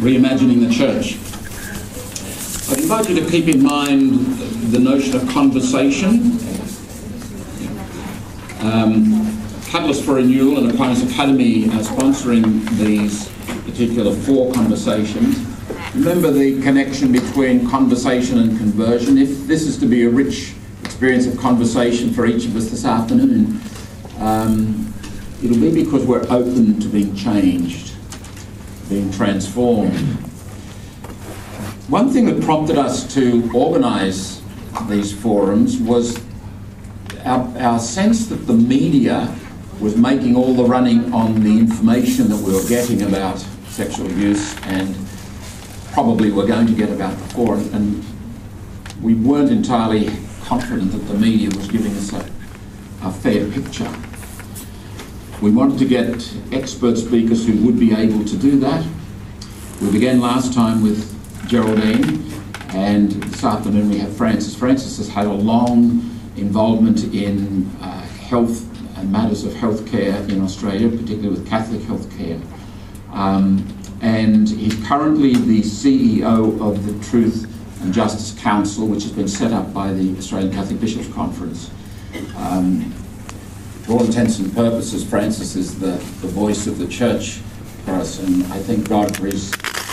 reimagining the church. I invite you to keep in mind the notion of conversation. Catalyst for Renewal and Aquinas Academy are sponsoring these particular 4 conversations. Remember the connection between conversation and conversion. If this is to be a rich experience of conversation for each of us this afternoon, it'll be because we're open to being changed, being transformed. One thing that prompted us to organise these forums was our sense that the media was making all the running on the information that we were getting about sexual abuse, and probably we're going to get about the forum, and we weren't entirely confident that the media was giving us a fair picture. We wanted to get expert speakers who would be able to do that. We began last time with Geraldine, and this afternoon we have Francis. Francis has had a long involvement in health and matters of healthcare in Australia, particularly with Catholic healthcare. And he's currently the CEO of the Truth and Justice Council, which has been set up by the Australian Catholic Bishops' Conference. For all intents and purposes, Francis is the voice of the church for us, and I thank God for his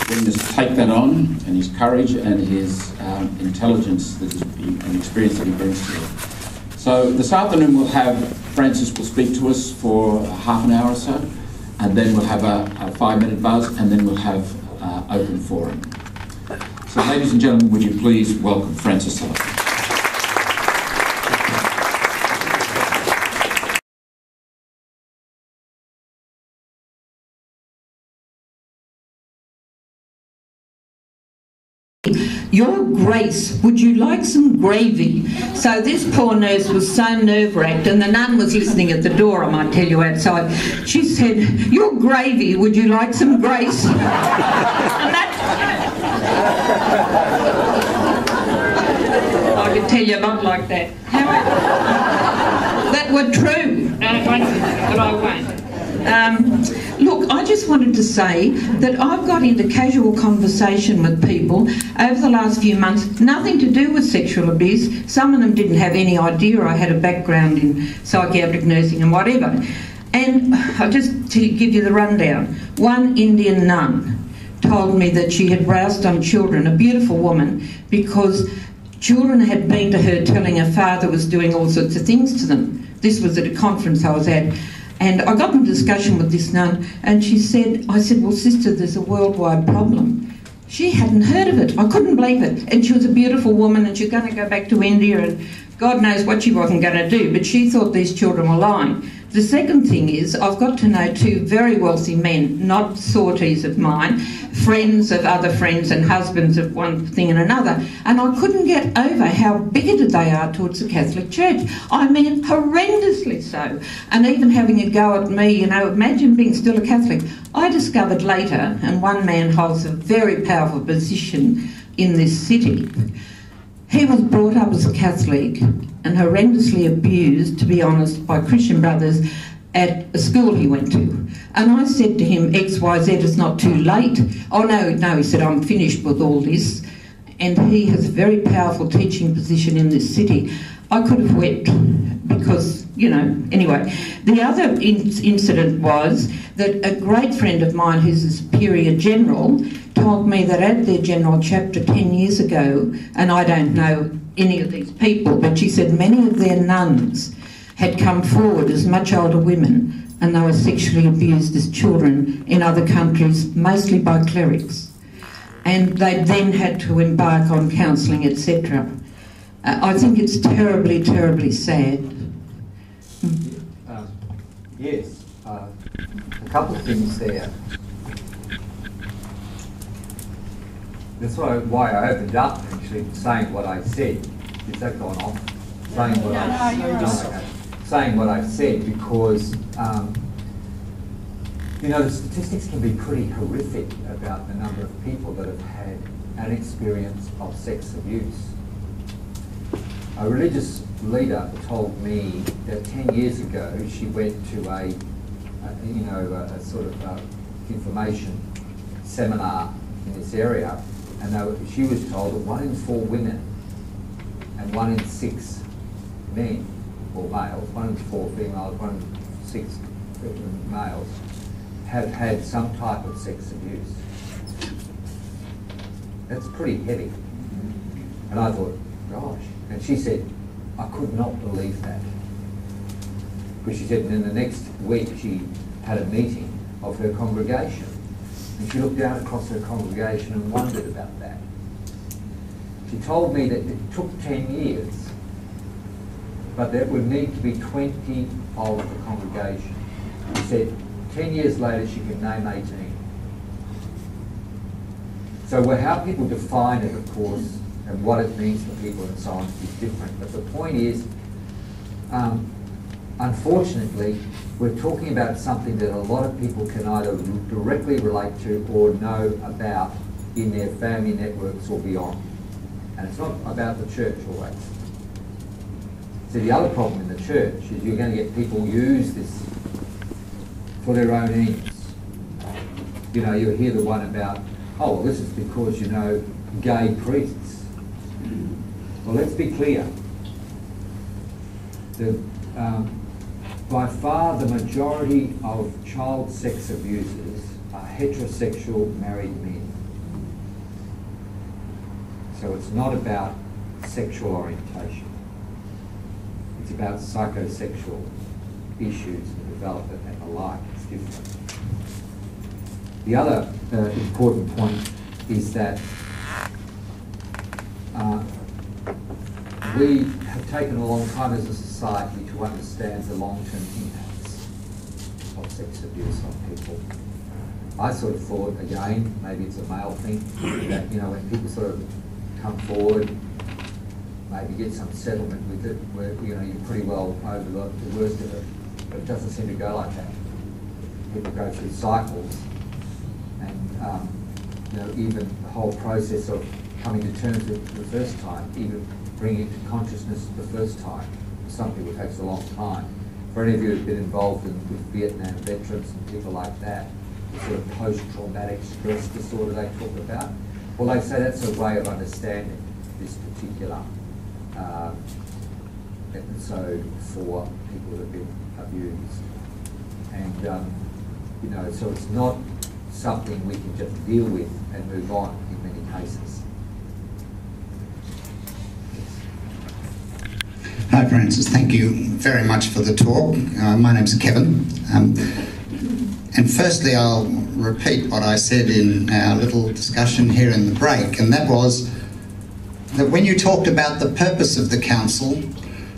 willingness to take that on, and his courage and his intelligence and experience that he brings to it. So this afternoon we'll have, Francis will speak to us for half an hour or so, and then we'll have a 5-minute buzz, and then we'll have open forum. So ladies and gentlemen, would you please welcome Francis Sullivan. Your Grace, would you like some gravy? So this poor nurse was so nerve-wracked, and the nun was listening at the door, I might tell you, outside. She said, "Your gravy, would you like some grace?" And I could tell you not like that. That were true, but I won't. Look, I just wanted to say that I've got into casual conversation with people over the last few months, nothing to do with sexual abuse. Some of them didn't have any idea I had a background in psychiatric nursing and whatever. And I'll just give you the rundown. One Indian nun told me that she had roused on children, a beautiful woman, because children had been to her telling her father was doing all sorts of things to them. This was at a conference I was at. And I got in a discussion with this nun, and she said, I said, "Well, sister, there's a worldwide problem." She hadn't heard of it. I couldn't believe it. And she was a beautiful woman, and she's going to go back to India, and God knows what she wasn't going to do, but she thought these children were lying. The second thing is, I've got to know 2 very wealthy men, not sorties of mine, friends of other friends and husbands of one thing and another, and I couldn't get over how bigoted they are towards the Catholic Church. I mean, horrendously so. And even having a go at me, you know, imagine being still a Catholic. I discovered later, and one man holds a very powerful position in this city, he was brought up as a Catholic and horrendously abused, to be honest, by Christian brothers at a school he went to. And I said to him, XYZ, it's not too late. Oh, no, he said, I'm finished with all this. And he has a very powerful teaching position in this city. I could have wept because, you know, anyway. The other incident was that a great friend of mine who's a superior general told me that at their general chapter 10 years ago, and I don't know any of these people, but she said many of their nuns had come forward as much older women, and they were sexually abused as children in other countries, mostly by clerics. And they then had to embark on counselling, etc. I think it's terribly, terribly sad. Yes, a couple of things there. That's why I opened up, actually, saying what I said. Is that gone off? Saying what I said, because you know, the statistics can be pretty horrific about the number of people that have had an experience of sex abuse. A religious leader told me that 10 years ago she went to a sort of information seminar in this area, and she was told that 1 in 4 women and 1 in 6 men, or males, 1 in 4 females, 1 in 6 males, have had some type of sex abuse. That's pretty heavy. And I thought, gosh. And she said, I could not believe that. Because she said, and then the next week she had a meeting of her congregation. And she looked out across her congregation and wondered about that. She told me that it took 10 years, but there would need to be 20 of the congregation. She said, 10 years later she could name 18. So how people define it, of course, and what it means for people and so on is different. But the point is, unfortunately, we're talking about something that a lot of people can either directly relate to or know about in their family networks or beyond. And it's not about the church always. So the other problem in the church is you're going to get people use this for their own ends. You know, you'll hear the one about, oh, well, this is because, you know, gay priests. Well, let's be clear. By far the majority of child sex abusers are heterosexual married men. So it's not about sexual orientation. It's about psychosexual issues that develop it and the like. It's different. The other important point is that we have taken a long time as a society to understand the long-term impacts of sex abuse on people. I sort of thought, again, maybe it's a male thing, that, you know, when people sort of come forward, maybe get some settlement with it, where, you know, you're pretty well over the worst of it. But it doesn't seem to go like that. People go through cycles, and you know, even the whole process of coming to terms with it the first time, even bringing it to consciousness the first time, for some people it takes a long time. For any of you who've been involved with Vietnam veterans and people like that, the sort of post-traumatic stress disorder they talk about, well, they say that's a way of understanding this particular episode for people that have been abused. And, you know, so it's not something we can just deal with and move on in many cases. Hi Francis, thank you very much for the talk. My name's Kevin. And firstly, I'll repeat what I said in our little discussion here in the break, and that was that when you talked about the purpose of the council,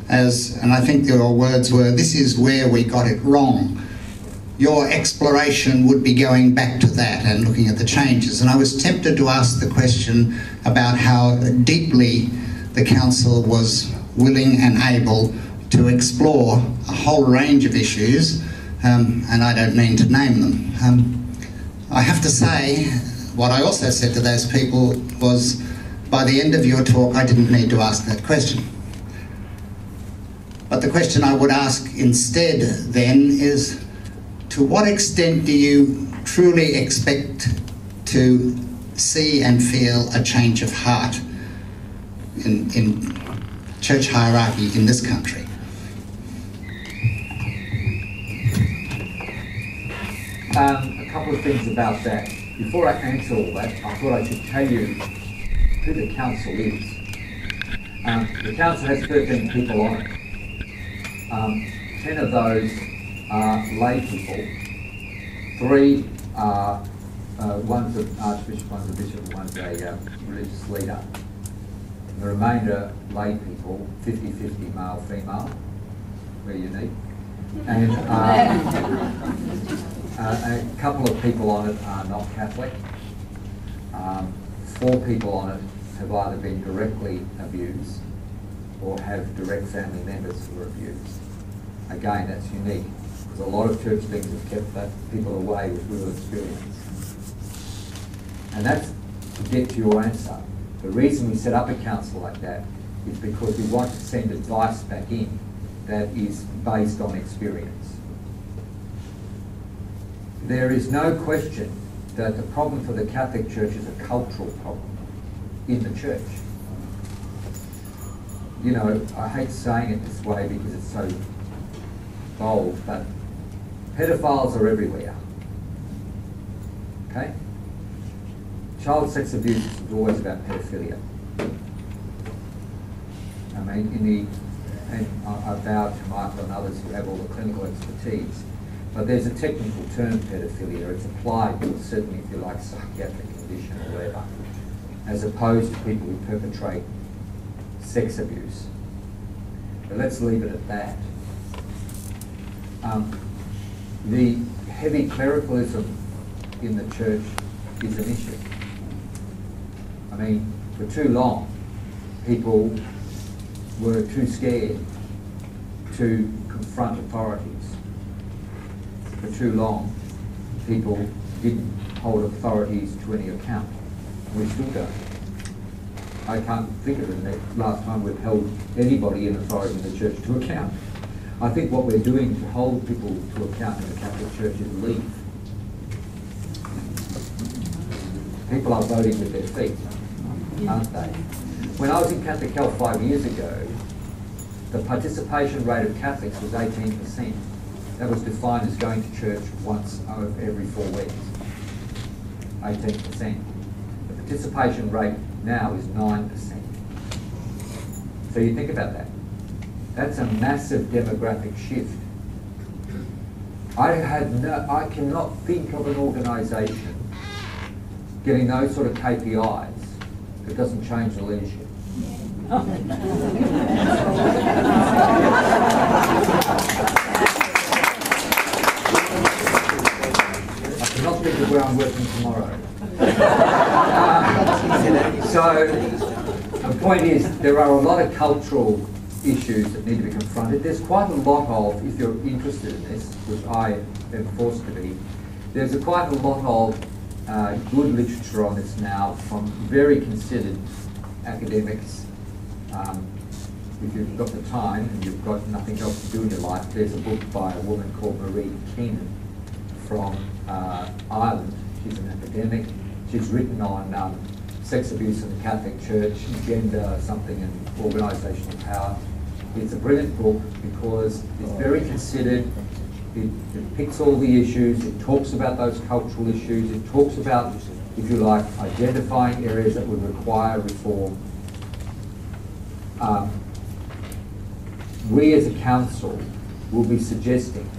and I think your words were, this is where we got it wrong, your exploration would be going back to that and looking at the changes. And I was tempted to ask the question about how deeply the council was willing and able to explore a whole range of issues, and I don't mean to name them. I have to say, what I also said to those people was, by the end of your talk, I didn't need to ask that question. But the question I would ask instead then is, to what extent do you truly expect to see and feel a change of heart in church hierarchy in this country? A couple of things about that. Before I answer all that, I thought I should tell you who the council is. The council has 13 people on it. 10 of those are lay people. 3 are, one's an archbishop, one's a bishop, one's a religious leader. And the remainder, lay people, 50-50 male-female. We're unique. And a couple of people on it are not Catholic. 4 people on it have either been directly abused or have direct family members who are abused. Again, that's unique, because a lot of church things have kept that people away with real experience. And that's to get to your answer. The reason we set up a council like that is because we want to send advice back in that is based on experience. There is no question that the problem for the Catholic Church is a cultural problem in the church. You know, I hate saying it this way because it's so bold, but pedophiles are everywhere. Okay? Child sex abuse is always about pedophilia. I mean, and I bow to Michael and others who have all the clinical expertise, but there's a technical term, pedophilia. It's applied to certainly, if you like, psychiatric condition or whatever, as opposed to people who perpetrate sex abuse. But let's leave it at that. The heavy clericalism in the church is an issue. I mean, for too long, people were too scared to confront authorities. For too long, people didn't hold authorities to any account. We still don't. I can't think of the last time we've held anybody in authority in the church to account. I think what we're doing to hold people to account in the Catholic Church is leave. People are voting with their feet, aren't they? When I was in Catholic Health 5 years ago, the participation rate of Catholics was 18%. That was defined as going to church once every 4 weeks. 18%. The participation rate now is 9%. So you think about that. That's a massive demographic shift. I cannot think of an organisation getting those sort of KPIs that doesn't change the leadership. I cannot think of where I'm working tomorrow. So the point is, there are a lot of cultural issues that need to be confronted. There's quite a lot of, if you're interested in this, which I am forced to be, there's quite a lot of good literature on this now from very considered academics. If you've got the time and you've got nothing else to do in your life, there's a book by a woman called Marie Keenan from Ireland. She's an academic. She's written on sex abuse in the Catholic Church, gender something, and organisational power. It's a brilliant book because it's very considered. It picks all the issues. It talks about those cultural issues. It talks about, if you like, identifying areas that would require reform. We as a council will be suggesting,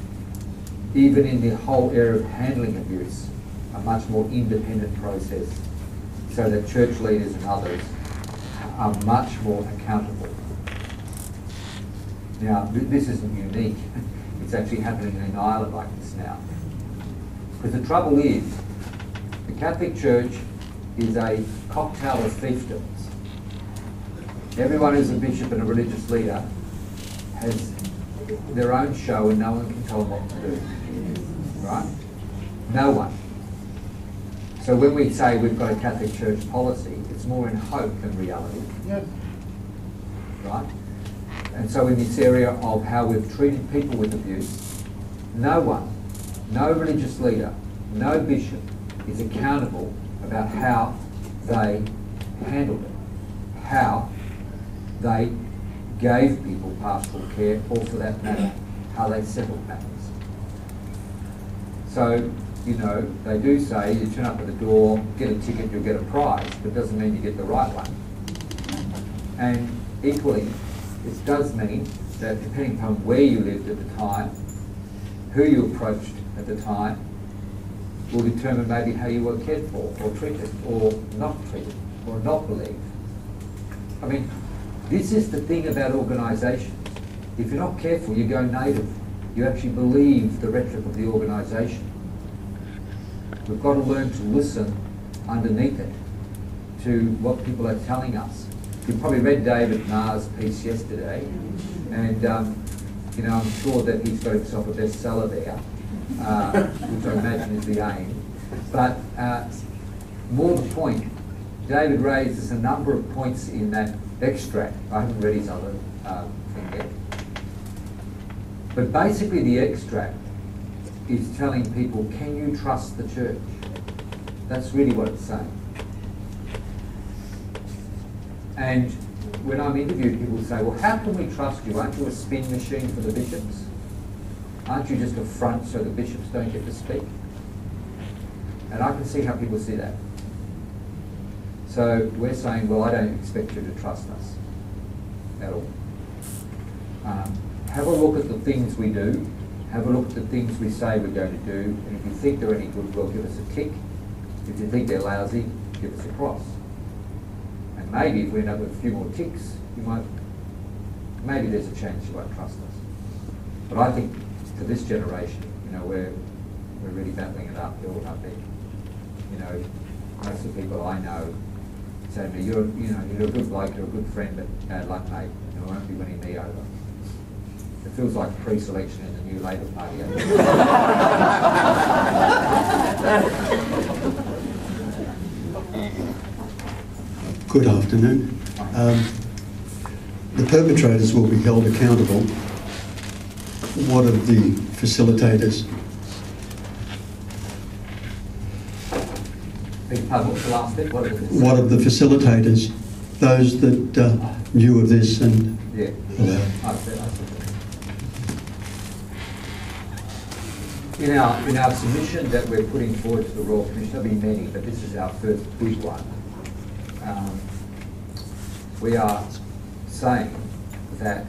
even in the whole area of handling abuse, a much more independent process so that church leaders and others are much more accountable. Now, this isn't unique. It's actually happening in Ireland like this now. Because the trouble is, the Catholic Church is a cocktail of fiefdoms. Everyone who's a bishop and a religious leader has their own show and no one can tell them what to do. Right? No one. So when we say we've got a Catholic Church policy, it's more in hope than reality. Yep. Right? And so in this area of how we've treated people with abuse, no one, no religious leader, no bishop is accountable about how they handled it, how they gave people pastoral care, or for that matter, how they settled matters. So, you know, they do say you turn up at the door, get a ticket, you'll get a prize, but it doesn't mean you get the right one. And equally, it does mean that depending upon where you lived at the time, who you approached at the time, will determine maybe how you were cared for, or treated, or not treated, or not believed. I mean, this is the thing about organisations. If you're not careful, you go native. You actually believe the rhetoric of the organisation. We've got to learn to listen underneath it to what people are telling us. You probably read David Marr's piece yesterday, and you know, I'm sure that he's got himself a bestseller there, which I imagine is the aim. But more the point, David raises a number of points in that extract. I haven't read his other thing yet. But basically the extract is telling people, can you trust the church? That's really what it's saying. And when I'm interviewed, people say, well, how can we trust you? Aren't you a spin machine for the bishops? Aren't you just a front so the bishops don't get to speak? And I can see how people see that. So we're saying, well, I don't expect you to trust us at all. Have a look at the things we do. Have a look at the things we say we're going to do. And if you think they're any good, well, give us a tick. If you think they're lousy, give us a cross. And maybe if we end up with a few more ticks, maybe there's a chance you won't trust us. But I think for this generation, we're really battling it uphill up there. Most of the people I know say to me, you're a good bloke, you're a good friend, but bad luck, mate. You won't be winning me over. It feels like pre-selection in the new Labor Party. Good afternoon. The perpetrators will be held accountable. What of the facilitators? Pardon, what's the last bit? What of the facilitators? Those that knew of this and yeah. allowed? In our submission that we're putting forward to the Royal Commission, there'll be many, but this is our first big one. We are saying that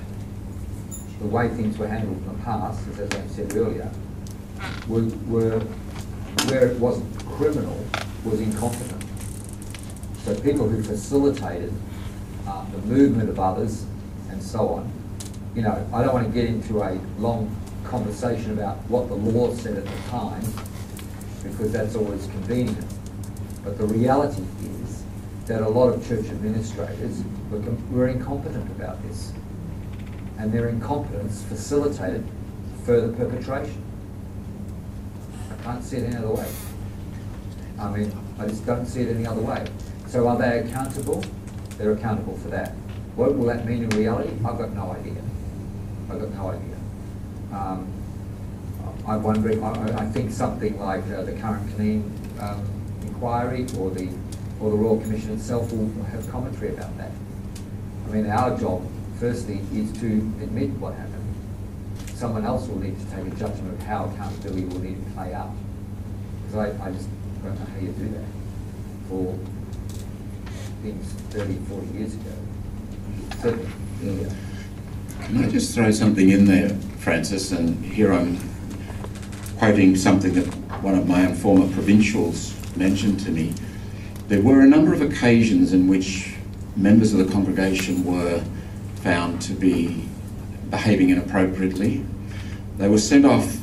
the way things were handled in the past, as I said earlier, where it wasn't criminal, was incompetent. So people who facilitated the movement of others and so on, I don't want to get into a long conversation about what the law said at the time, because that's always convenient. But the reality is that a lot of church administrators were incompetent about this. And their incompetence facilitated further perpetration. I can't see it any other way. I just don't see it any other way. So are they accountable? They're accountable for that. What will that mean in reality? I've got no idea. I'm wondering, I think something like the current Canine inquiry or the Royal Commission itself will have commentary about that. Our job, firstly, is to admit what happened. Someone else will need to take a judgment of how accountability will need to play out. Because I just don't know how you do that for things 30, 40 years ago. Certainly. Yeah. Can I just throw something in there, Francis? And here I'm quoting something that one of my own former provincials mentioned to me. There were a number of occasions in which members of the congregation were found to be behaving inappropriately. They were sent off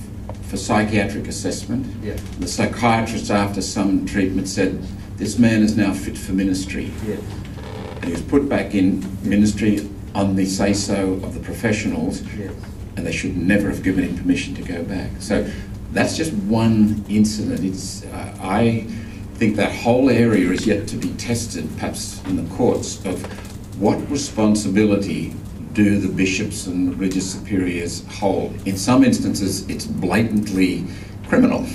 for psychiatric assessment. Yeah. The psychiatrist, after some treatment, said, "This man is now fit for ministry." Yeah. And he was put back in ministry on the say-so of the professionals, Yes. and they should never have given him permission to go back. So that's just one incident. I think that whole area is yet to be tested, perhaps in the courts, of what responsibility do the bishops and religious superiors hold. In some instances, it's blatantly criminal.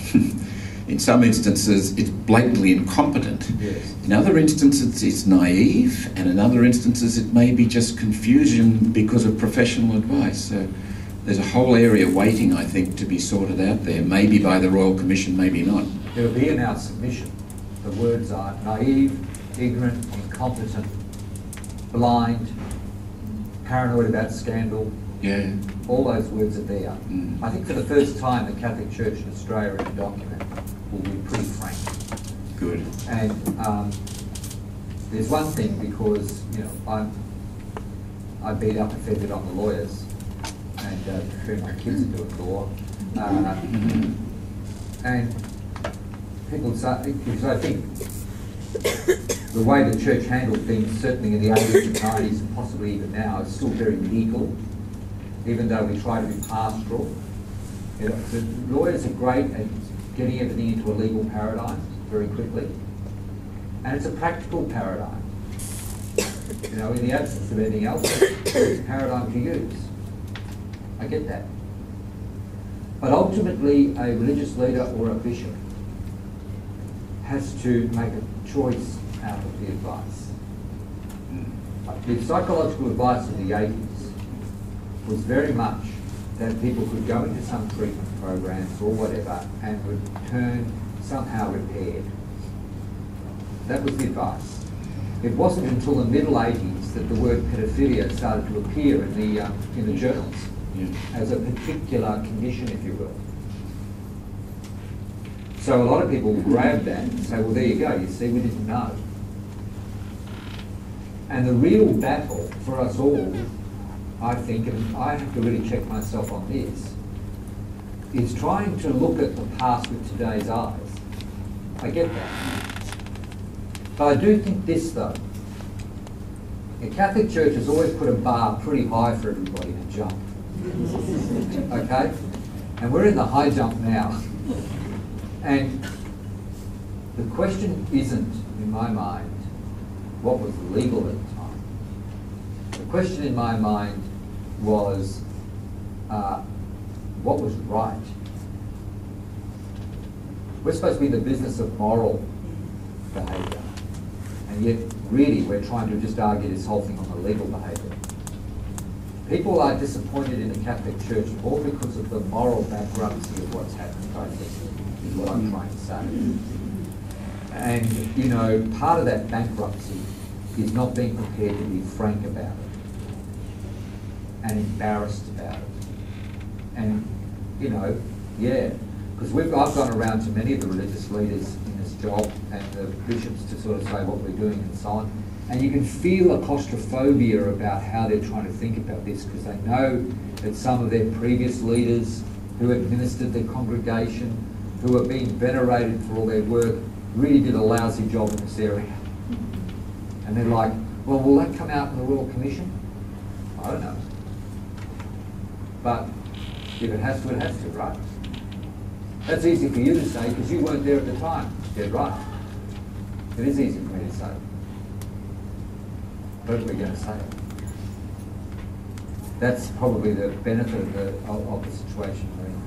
In some instances, it's blatantly incompetent. Yes. In other instances, it's naive, and in other instances, it may be just confusion because of professional advice. So there's a whole area waiting, I think, to be sorted out there, maybe by the Royal Commission, maybe not. It'll be in our submission. The words are naive, ignorant, incompetent, blind, paranoid about scandal. Yeah. All those words are there. I think for the first time, the Catholic Church in Australia in a document will be pretty frank. Good. And there's one thing, because I beat up a fair bit on the lawyers, and my kids are doing law, and people say, because I think the way the church handled things, certainly in the 80s and 90s, and possibly even now, is still very legal, even though we try to be pastoral. The lawyers are great at getting everything into a legal paradigm very quickly, and it's a practical paradigm. In the absence of anything else, it's a paradigm to use. I get that. But ultimately, a religious leader or a bishop has to make a choice out of the advice. The psychological advice of the 80s was very much that people could go into some treatment programs or whatever and return somehow repaired. That was the advice. It wasn't until the middle 80s that the word pedophilia started to appear in the journals as a particular condition, if you will. So a lot of people will grab that and say, well, there you go, you see, we didn't know. And the real battle for us all, I think, and I have to really check myself on this, is trying to look at the past with today's eyes. I get that. But I do think this, though. The Catholic Church has always put a bar pretty high for everybody to jump. Okay? And we're in the high jump now. And the question isn't, in my mind, what was legal at the time. The question in my mind was what was right. We're supposed to be in the business of moral behaviour, and yet really we're trying to just argue this whole thing on the legal behaviour. People are disappointed in the Catholic Church more because of the moral bankruptcy of what's happened, I think, is what I'm trying to say. And, you know, part of that bankruptcy is not being prepared to be frank about it and embarrassed about it. And, you know, yeah, because I've gone around to many of the religious leaders in this job and the bishops to sort of say what we're doing and so on. And you can feel a claustrophobia about how they're trying to think about this, because they know that some of their previous leaders who administered the congregation, who are being venerated for all their work, really did a lousy job in this area. And they're like, well, will that come out in the Royal Commission? I don't know. But if it has to, it has to, right? That's easy for you to say because you weren't there at the time. You're right. It is easy for me to say. But we're going to say it. That's probably the benefit of the situation we're in.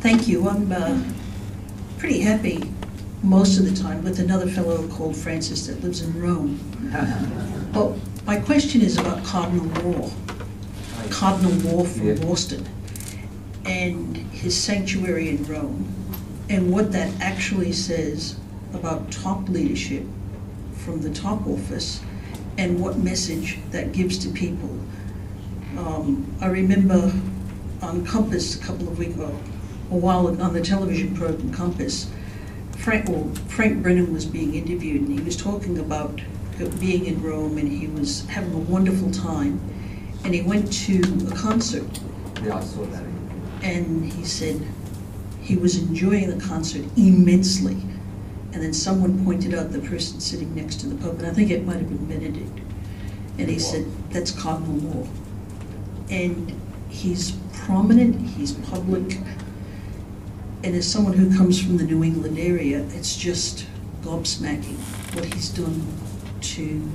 Thank you. I'm pretty happy most of the time with another fellow called Francis that lives in Rome. Well, my question is about Cardinal Moore from Boston, and his sanctuary in Rome, and what that actually says about top leadership from the top office, and what message that gives to people. I remember on Compass a couple of weeks ago, a while on the television program Compass, Frank Brennan was being interviewed, and he was talking about being in Rome, and he was having a wonderful time, and he went to a concert. Yeah, I saw that. And he said he was enjoying the concert immensely, and then someone pointed out the person sitting next to the Pope, and I think it might have been Benedict, and he said, that's Cardinal Moore. And he's prominent, he's public, and as someone who comes from the New England area, it's just gobsmacking what he's done to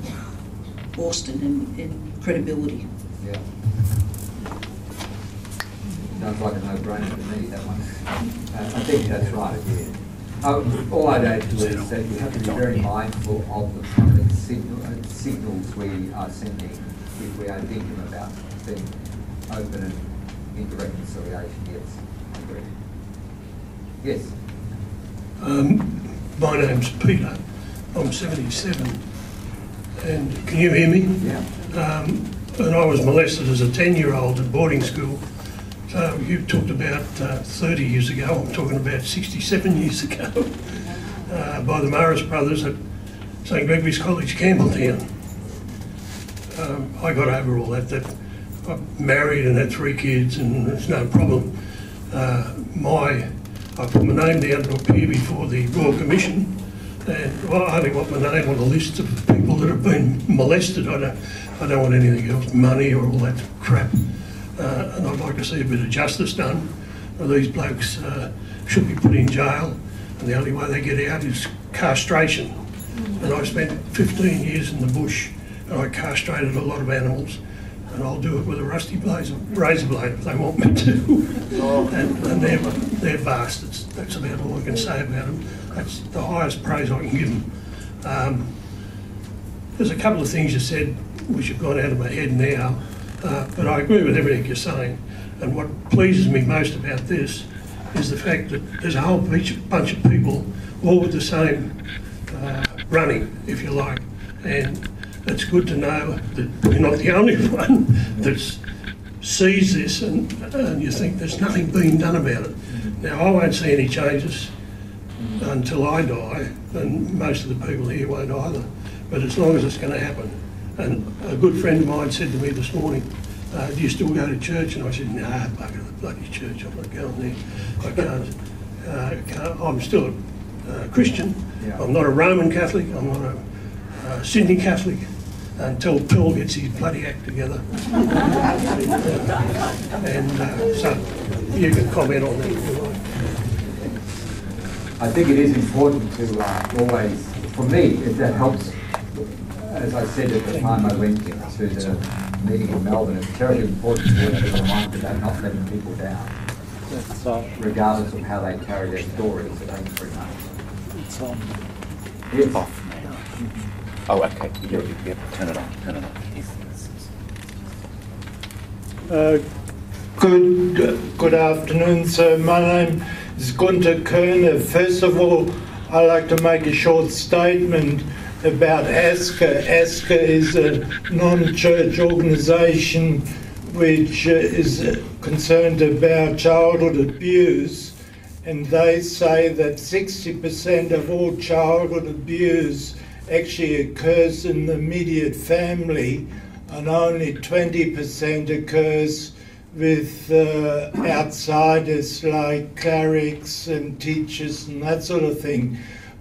Boston and credibility. Yeah. Sounds like a no-brainer to me, that one. I think that's right. All I'd add to it is that we have to be very mindful of the public signals we are sending if we are thinking about being open and into reconciliation. Yes, I agree. Yes. My name's Peter. I'm 77. And can you hear me? Yeah. And I was molested as a 10-year-old at boarding school. So you talked about 30 years ago. I'm talking about 67 years ago by the Morris brothers at St Gregory's College, Campbelltown. I got over all that. I'm married and had 3 kids, and it's no problem. I put my name down to appear before the Royal Commission, and I only want my name on the list of people that have been molested. I don't want anything else, money or all that crap. And I'd like to see a bit of justice done. These blokes should be put in jail, and the only way they get out is castration. And I spent 15 years in the bush, and I castrated a lot of animals. and I'll do it with a rusty razor blade if they want me to. and they're bastards. That's about all I can say about them. That's the highest praise I can give them. There's a couple of things you said which have gone out of my head now, but I agree with everything you're saying. And what pleases me most about this is the fact that there's a whole bunch of people all with the same running, if you like. And it's good to know that we're not the only one that sees this and you think there's nothing being done about it. Now, I won't see any changes until I die, and most of the people here won't either. But as long as it's going to happen. And a good friend of mine said to me this morning, do you still go to church? And I said, nah, bugger the bloody church, I'm not going there. I can't. I'm still a Christian. Yeah. I'm not a Roman Catholic, I'm not a Sydney Catholic, until Paul gets his bloody act together. So you can comment on that if you like. I think it is important to always, for me, that helps. As I said at the time I went to the meeting in Melbourne, it's terribly important to work with mind about not letting people down, regardless of how they carry their stories. Thanks very much. It's on. Yes. Off now. Oh, okay. Yeah, turn it on. Turn it on. Good afternoon, sir. My name is Gunther Kerner. First of all, I'd like to make a short statement about ASCA. ASCA is a non-church organisation which is concerned about childhood abuse, and they say that 60% of all childhood abuse actually occurs in the immediate family, and only 20% occurs with outsiders like clerics and teachers and that sort of thing.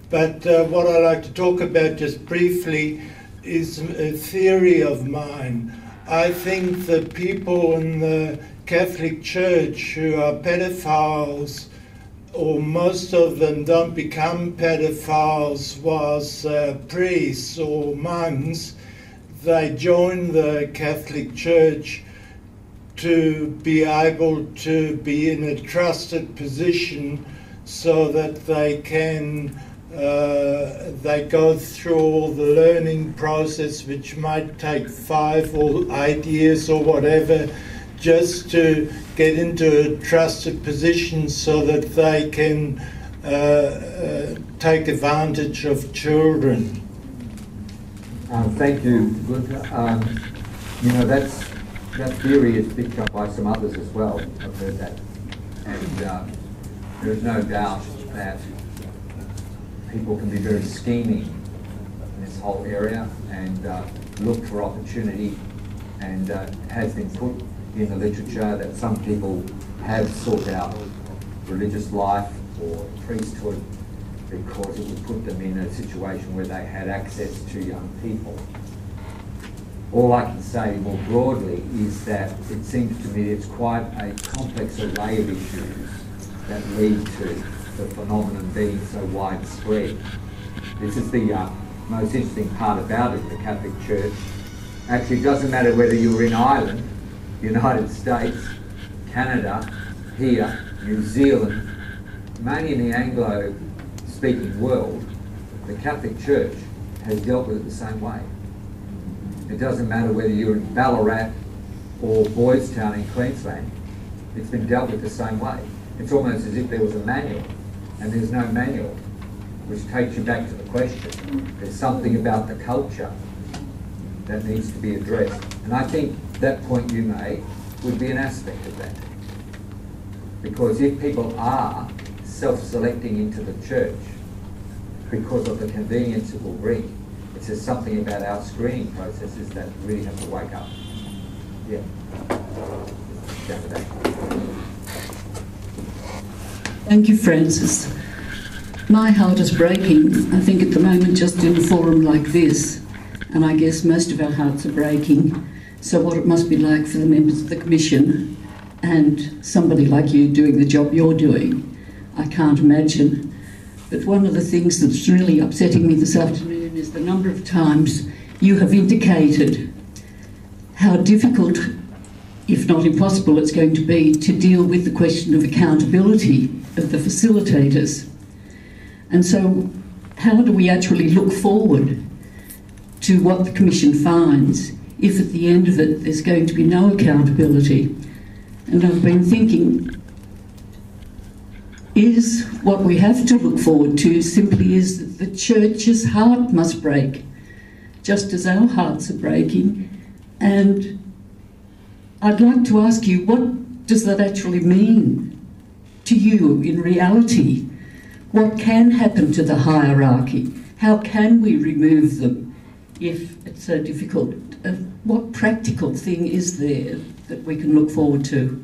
But what I like to talk about just briefly is a theory of mine. I think the people in the Catholic Church who are pedophiles, or most of them don't become pedophiles, was priests or monks. They join the Catholic Church to be able to be in a trusted position so that they can they go through all the learning process, which might take 5 or 8 years or whatever, just to get into a trusted position so that they can take advantage of children. Thank you, Gunther. You know, that theory is picked up by some others as well. I've heard that. And there's no doubt that people can be very scheming in this whole area and look for opportunity, and has been put in the literature that some people have sought out religious life or priesthood because it would put them in a situation where they had access to young people. All I can say more broadly is that it seems to me it's quite a complex array of issues that lead to the phenomenon being so widespread. This is the most interesting part about it, the Catholic Church. Actually, it doesn't matter whether you're in Ireland, United States, Canada, here, New Zealand, mainly in the Anglo-speaking world, the Catholic Church has dealt with it the same way. It doesn't matter whether you're in Ballarat or Boys Town in Queensland, it's been dealt with the same way. It's almost as if there was a manual, and there's no manual, which takes you back to the question. There's something about the culture that needs to be addressed. And I think that point you made would be an aspect of that. Because if people are self-selecting into the church because of the convenience it will bring, it says something about our screening processes that really have to wake up. Yeah. Down to that. Thank you, Francis. My heart is breaking, I think, at the moment, just in a forum like this, and I guess most of our hearts are breaking. So what it must be like for the members of the Commission and somebody like you doing the job you're doing, I can't imagine. But one of the things that's really upsetting me this afternoon is the number of times you have indicated how difficult, if not impossible, it's going to be to deal with the question of accountability of the facilitators. And so how do we actually look forward to what the Commission finds if at the end of it there's going to be no accountability? And I've been thinking, is what we have to look forward to simply is that the Church's heart must break, just as our hearts are breaking. And I'd like to ask you, what does that actually mean to you in reality? What can happen to the hierarchy? How can we remove them if it's so difficult? What practical thing is there that we can look forward to?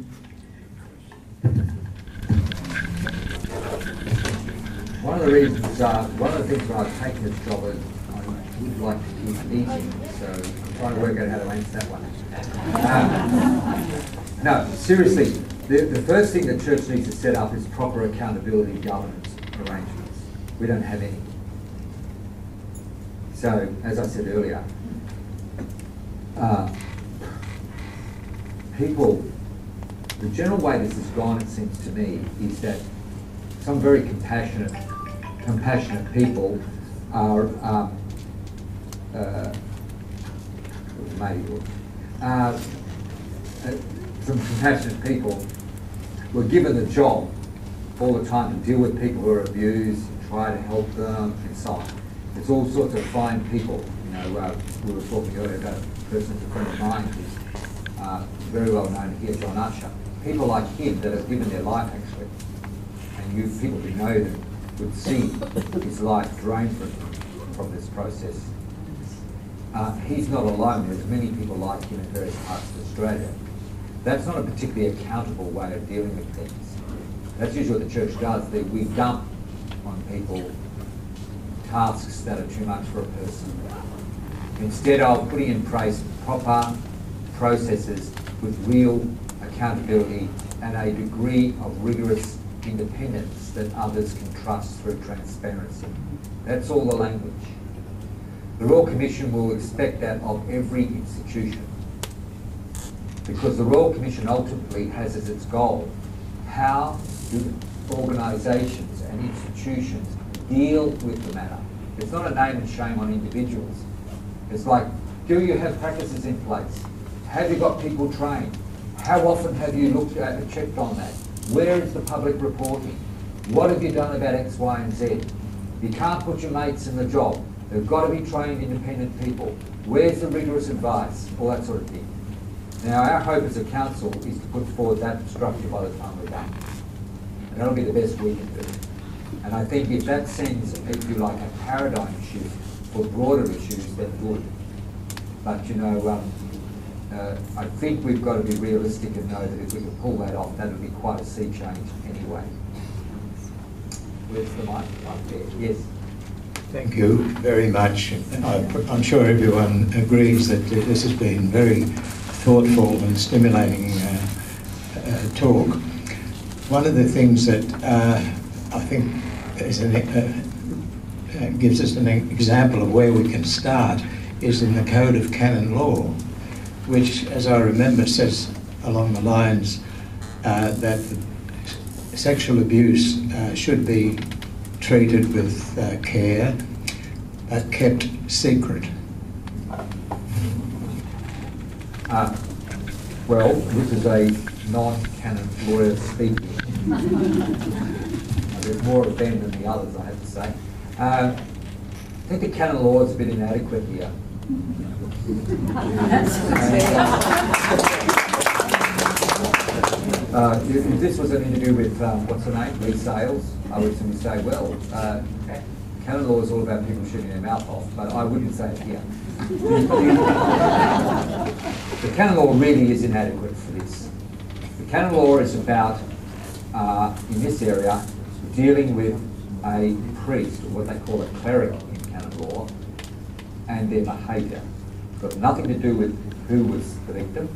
One of the reasons, one of the things when I've taken this job is I would like to keep eating, so I'm trying to work out how to answer that one. No, seriously, the first thing the Church needs to set up is proper accountability governance arrangements. We don't have any. So, as I said earlier, people, the general way this has gone, it seems to me, is that some very compassionate people are some compassionate people were given the job all the time to deal with people who are abused, and try to help them, and so on. There's all sorts of fine people. You know, we were talking earlier about a person who's a friend of mine who's very well known here, John Usher. People like him that have given their life actually, and you people who know them would see his life drained from this process. He's not alone. There's many people like him in various parts of Australia. That's not a particularly accountable way of dealing with things. That's usually what the Church does. We dump on people tasks that are too much for a person, instead of putting in place proper processes with real accountability and a degree of rigorous independence that others can trust through transparency. That's all the language. The Royal Commission will expect that of every institution, because the Royal Commission ultimately has as its goal how do organisations and institutions deal with the matter. It's not a name and shame on individuals. It's like, do you have practices in place? Have you got people trained? How often have you looked at and checked on that? Where is the public reporting? What have you done about X, Y, and Z? You can't put your mates in the job. They've got to be trained independent people. Where's the rigorous advice? All that sort of thing. Now, our hope as a council is to put forward that structure by the time we're done. And that'll be the best we can do. And I think if that sends, if you like, a paradigm shift for broader issues, then good. But, you know, I think we've got to be realistic and know that if we can pull that off, that would be quite a sea change anyway. Where's the mic? Right there. Yes. Thank you very much. I'm sure everyone agrees that this has been very thoughtful and stimulating talk. One of the things that I think is gives us an example of where we can start is in the Code of Canon Law, which, as I remember, says along the lines that sexual abuse should be treated with care, but kept secret. Well, this is a non-canon lawyer speaking. There's more of them than the others, I have to say. I think the canon law is a bit inadequate here. If this was an interview with, what's her name, Lee Sales, I would simply say, well, canon law is all about people shooting their mouth off, but I wouldn't say it here. The canon law really is inadequate for this. The canon law is about, in this area, dealing with a priest, or what they call a cleric in canon law, and their behaviour. It's got nothing to do with who was the victim.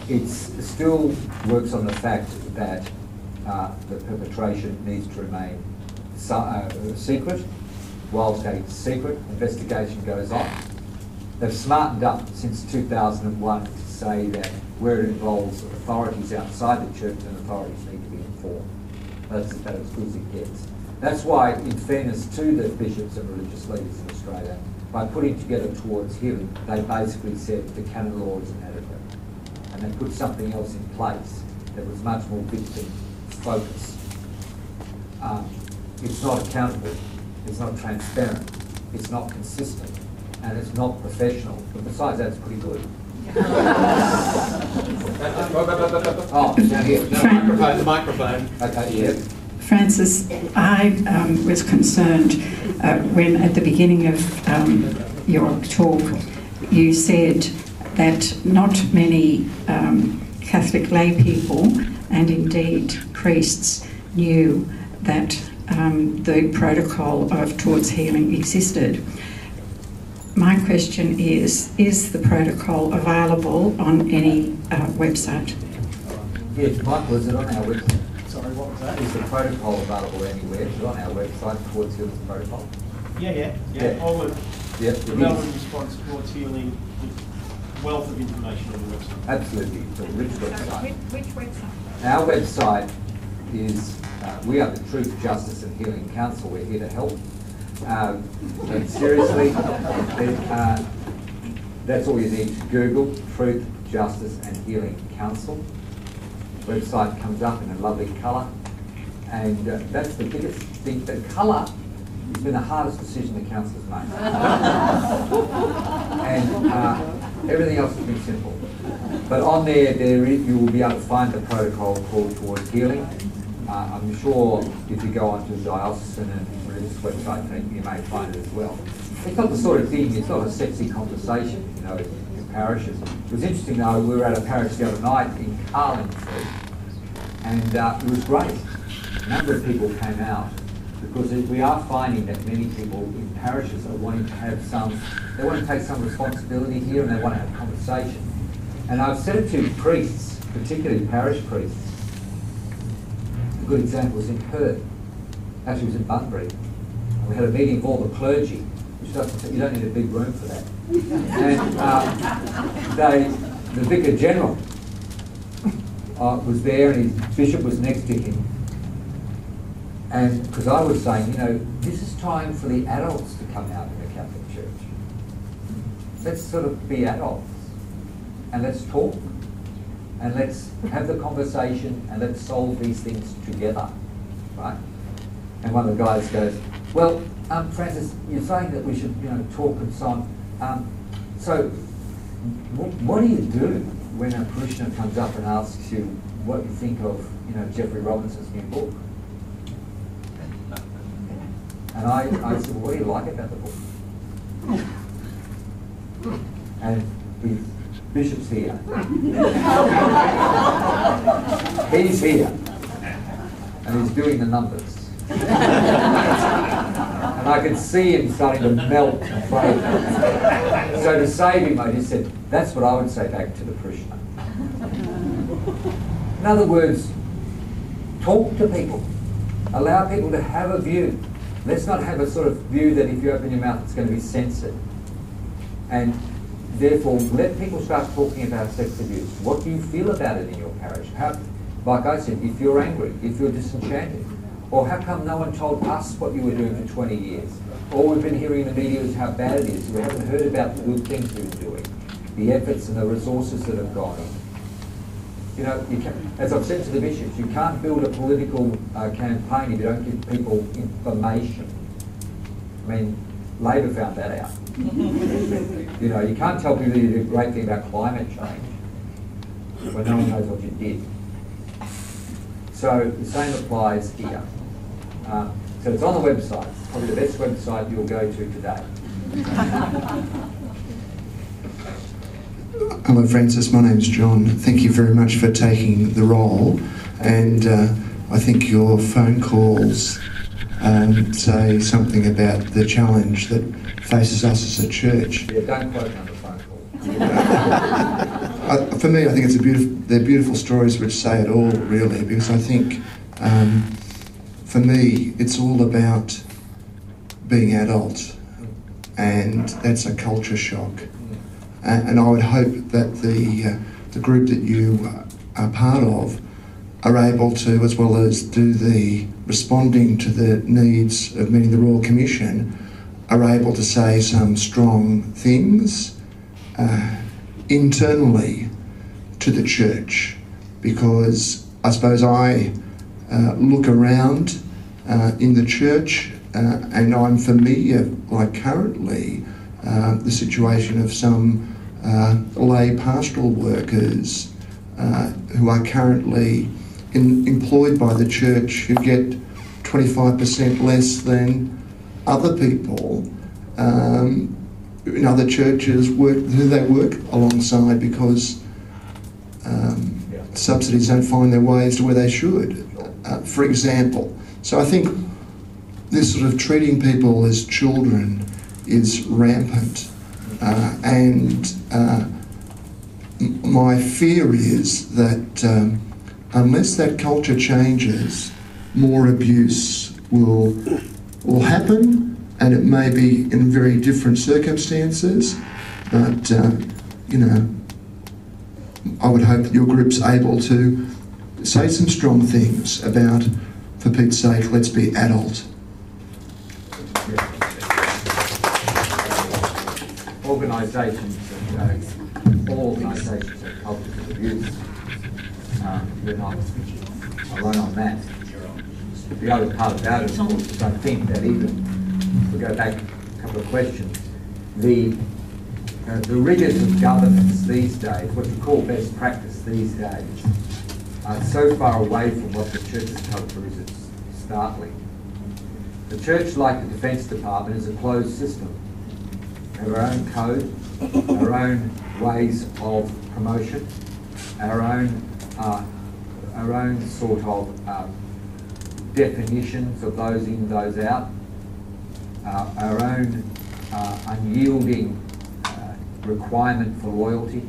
It still works on the fact that the perpetration needs to remain secret. Whilst a secret investigation goes on, they've smartened up since 2001 to say that where it involves authorities outside the church, then authorities need to be informed. That's about as good as it gets. That's why, in fairness to the bishops and religious leaders in Australia, by putting together Towards Healing, they basically said the canon law is inadequate. And they put something else in place that was much more victim-focused. It's not accountable, it's not transparent, it's not consistent, and it's not professional. But besides that, it's pretty good. Oh, down here. No, the microphone. Okay, yeah. Francis, I was concerned when at the beginning of your talk you said that not many Catholic lay people and indeed priests knew that the protocol of Towards Healing existed. My question is the protocol available on any website? Yes, Michael, is it on our website? Sorry, what was that? Is the protocol available anywhere? Is it on our website, Towards Healing protocol? Yeah. All the Melbourne response Towards Healing, with wealth of information on the website. Absolutely, it's a rich website. Which website? Our website is, we are the Truth, Justice and Healing Council. We're here to help. And seriously, that's all you need to Google, Truth, Justice and Healing Council. Website comes up in a lovely colour, and that's the biggest thing. The colour has been the hardest decision the council's made. And everything else has been simple. But on there you will be able to find the protocol called Towards Healing. I'm sure if you go onto the diocesan and religious website, you may find it as well. It's not the sort of thing, it's not a sexy conversation, you know, in parishes. It was interesting though, we were at a parish the other night in Carlingford, and it was great. A number of people came out, because we are finding that many people in parishes are wanting to have they want to take some responsibility here and they want to have a conversation. And I've said it to priests, particularly parish priests. A good example was in Perth. Actually, it was in Bunbury. We had a meeting of all the clergy, which you don't need a big room for that. And the Vicar General was there, and his bishop was next to him. And because I was saying, you know, this is time for the adults to come out in the Catholic Church. Let's sort of be adults, and let's talk. And let's have the conversation and let's solve these things together, right? And one of the guys goes, well, Francis, you're saying that we should, you know, talk and so on. So what do you do when a parishioner comes up and asks you what you think of, you know, Jeffrey Robinson's new book? And I said, well, what do you like about the book? And the bishop's here. He's here. And he's doing the numbers. And I could see him starting to melt and break. So to save him, I just said, that's what I would say back to the parishioner. In other words, talk to people. Allow people to have a view. Let's not have a sort of view that if you open your mouth, it's going to be censored. And therefore, let people start talking about sex abuse. What do you feel about it in your parish? Like I said, if you're angry, if you're disenchanted, or how come no one told us what you were doing for 20 years? All we've been hearing in the media is how bad it is. We haven't heard about the good things you're doing, the efforts and the resources that have gone in. You know, as I've said to the bishops, you can't build a political campaign if you don't give people information. I mean, Labor found that out. You know, you can't tell people you did a great thing about climate change when no one knows what you did. So the same applies here. So it's on the website. It's probably the best website you'll go to today. Hello Francis, my name's John. Thank you very much for taking the role, and I think your phone calls say something about the challenge that faces us as a church. Yeah, don't quote me on the phone call. For me, I think they're beautiful stories which say it all, really, because I think for me it's all about being adult, and that's a culture shock. and I would hope that the group that you are part of are able to, as well as do the responding to the needs of meeting the Royal Commission, are able to say some strong things internally to the church, because I suppose I look around in the church and I'm familiar, like currently, the situation of some lay pastoral workers who are currently employed by the church, who get 25% less than other people in other churches who they work alongside, because subsidies don't find their ways to where they should, for example. So I think this sort of treating people as children is rampant, and my fear is that unless that culture changes, more abuse will happen, and it may be in very different circumstances, but you know, I would hope that your group's able to say some strong things about, for Pete's sake, let's be adult. Organisations, all organisations have cultures of abuse. We're not alone on that. The other part about it, of course, is I think that even, if we go back a couple of questions, the rigours of governance these days, what you call best practice these days, are so far away from what the church's culture is, it's startling. The church, like the Defence Department, is a closed system. We have our own code, our own ways of promotion, our own sort of definitions of those in, those out, our own unyielding requirement for loyalty,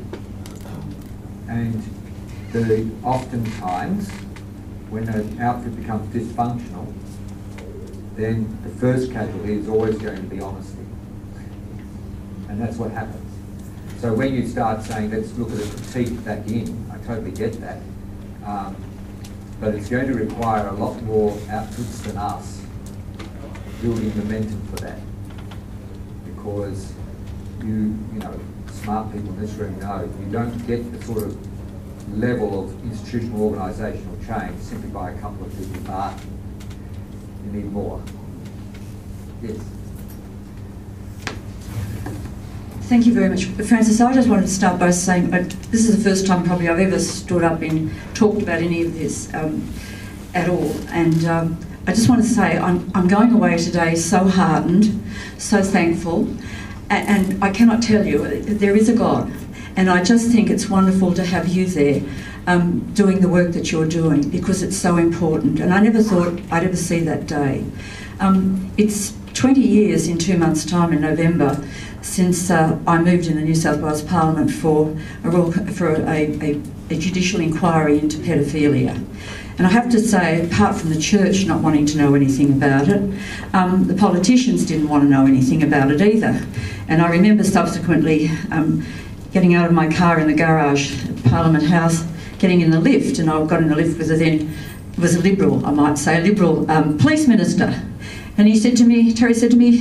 and oftentimes when an outfit becomes dysfunctional, then the first casualty is always going to be honesty, and that's what happens. So when you start saying, let's look at a critique back in, I totally get that, but it's going to require a lot more outputs than us building momentum for that, because you know, smart people in this room know you don't get the sort of level of institutional organisational change simply by a couple of people barking. You need more. Yes. Thank you very much. Francis, I just wanted to start by saying this is the first time probably I've ever stood up and talked about any of this at all. And I just want to say I'm going away today so heartened, so thankful, and I cannot tell you, there is a God. And I just think it's wonderful to have you there doing the work that you're doing, because it's so important. And I never thought I'd ever see that day. It's 20 years in 2 months' time in November since I moved in the New South Wales Parliament for a judicial inquiry into pedophilia. And I have to say, apart from the church not wanting to know anything about it, the politicians didn't want to know anything about it either. And I remember subsequently getting out of my car in the garage at Parliament House, getting in the lift, and I got in the lift with it was a Liberal, I might say, a Liberal police minister. And he said to me, Terry said to me,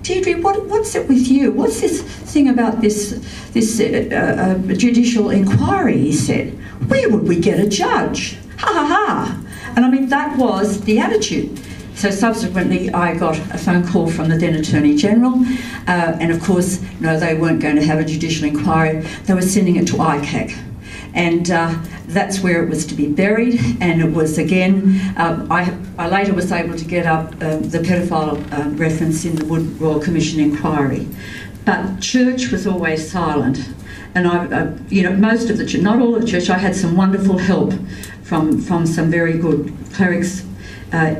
Deirdre, what's it with you? What's this thing about this judicial inquiry? He said, where would we get a judge? Ha ha ha. And I mean, that was the attitude. So subsequently, I got a phone call from the then Attorney General, and of course, no, they weren't going to have a judicial inquiry. They were sending it to ICAC. And that's where it was to be buried, and it was again, I later was able to get up the paedophile reference in the Wood Royal Commission inquiry. But church was always silent, and you know, most of the church, not all of the church, I had some wonderful help from some very good clerics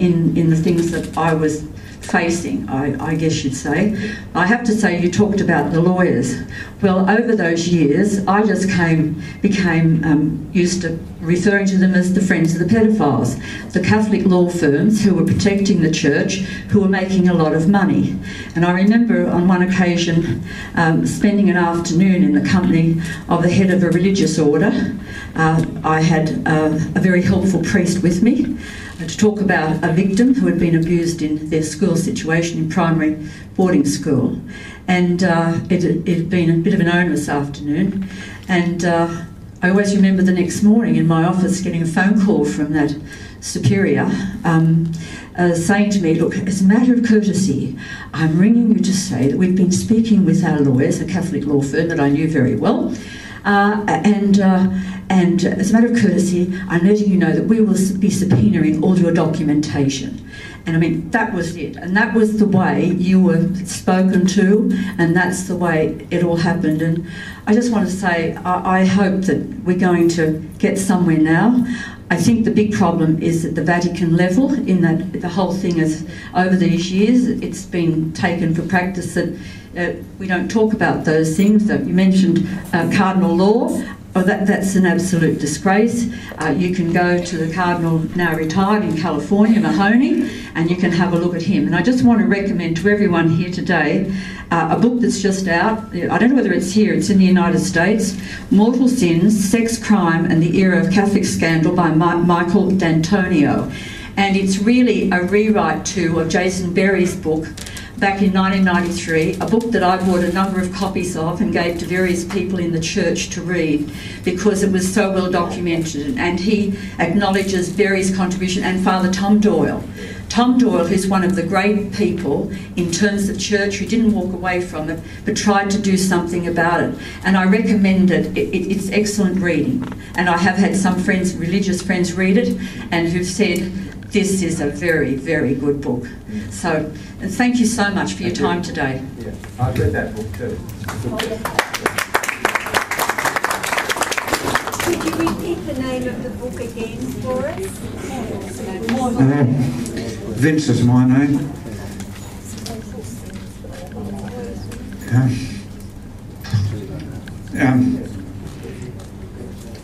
in the things that I was facing, I guess you'd say. I have to say, you talked about the lawyers. Well, over those years, I just became used to referring to them as the friends of the pedophiles, the Catholic law firms who were protecting the church, who were making a lot of money. And I remember on one occasion spending an afternoon in the company of the head of a religious order. I had a very helpful priest with me to talk about a victim who had been abused in their school situation in primary boarding school. And it had been a bit of an onerous afternoon. And I always remember the next morning in my office getting a phone call from that superior saying to me, look, as a matter of courtesy, I'm ringing you to say that we've been speaking with our lawyers, a Catholic law firm that I knew very well, and as a matter of courtesy, I'm letting you know that we will be subpoenaing all your documentation. And I mean, that was it. And that was the way you were spoken to, and that's the way it all happened. And I just want to say, I hope that we're going to get somewhere now. I think the big problem is at the Vatican level, in that the whole thing is, over these years, it's been taken for practice that we don't talk about those things. You mentioned cardinal law. Oh, that's an absolute disgrace. You can go to the Cardinal, now retired in California, Mahoney, and you can have a look at him. And I just want to recommend to everyone here today a book that's just out. I don't know whether it's here, it's in the United States, Mortal Sins, Sex, Crime and the Era of Catholic Scandal by Michael D'Antonio. And it's really a rewrite of Jason Berry's book back in 1993, a book that I bought a number of copies of and gave to various people in the church to read because it was so well documented, and he acknowledges Berry's contribution, and Father Tom Doyle. Tom Doyle, who's one of the great people in terms of church, who didn't walk away from it but tried to do something about it. And I recommend it. It's excellent reading. And I have had some friends, religious friends, read it and who've said, this is a very, very good book. So, and thank you so much for your time today. Yeah, I've read that book too. Could you repeat the name of the book again for us? Vince is my name.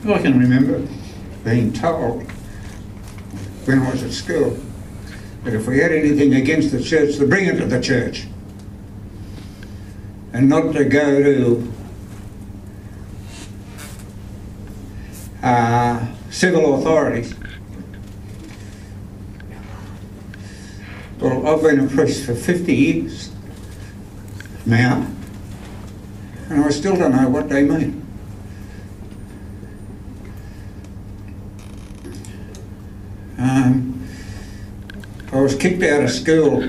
I can remember being told when I was at school that if we had anything against the church, to bring it to the church and not to go to civil authorities. Well, I've been a priest for 50 years now, and I still don't know what they mean. I was kicked out of school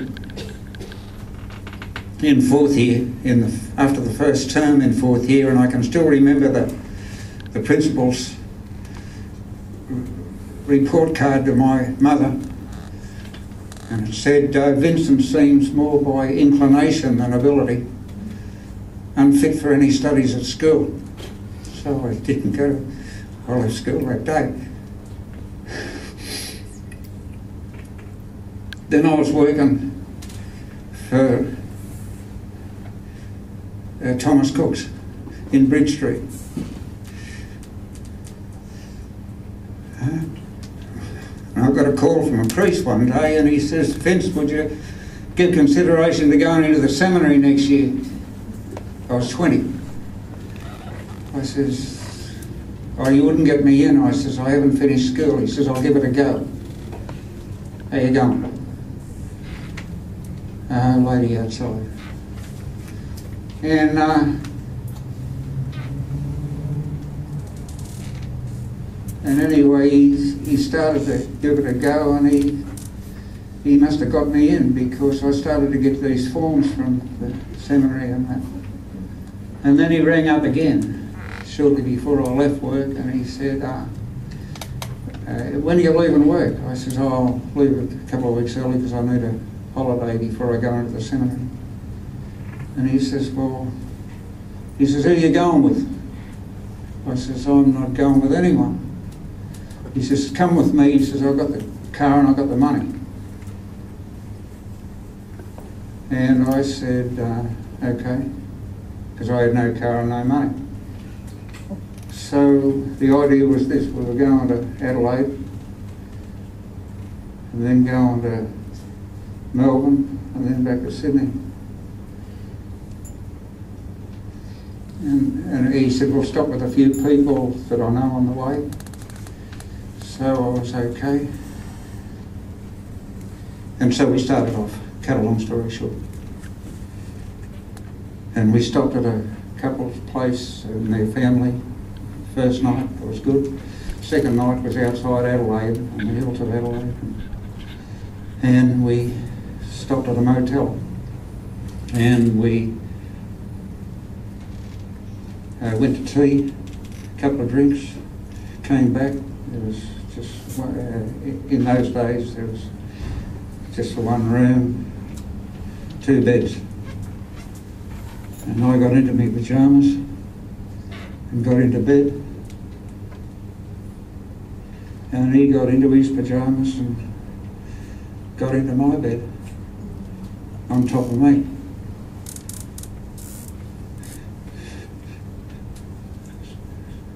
in fourth year, after the first term in fourth year, and I can still remember the principal's report card to my mother, and it said, Vincent seems more by inclination than ability, unfit for any studies at school. So I didn't go to Olive School that day. Then I was working for Thomas Cook's in Bridge Street. And I got a call from a priest one day, and he says, Vince, would you give consideration to going into the seminary next year? I was 20. I says, oh, you wouldn't get me in. I says, I haven't finished school. He says, I'll give it a go. How you going? Lady outside. And anyway, he started to give it a go, and he must have got me in because I started to get these forms from the seminary and that. And then he rang up again shortly before I left work, and he said, when are you leaving work? I said, oh, I'll leave a couple of weeks early because I need a holiday before I go into the seminary. And he says, well, who are you going with? I says, I'm not going with anyone. He says, come with me. He says, I've got the car and I've got the money. And I said, okay, because I had no car and no money. So the idea was this: we were going to Adelaide, and then going to Melbourne, and then back to Sydney. And he said, we'll stop with a few people that I know on the way. So I was okay. And so we started off, cut a long story short. And we stopped at a couple's place and their family. First night, it was good. Second night was outside Adelaide, on the hills of Adelaide. And we stopped at a motel. And we went to tea, a couple of drinks, came back. It was just, in those days, there was just the one room, 2 beds. And I got into my pyjamas and got into bed. And he got into his pyjamas and got into my bed on top of me.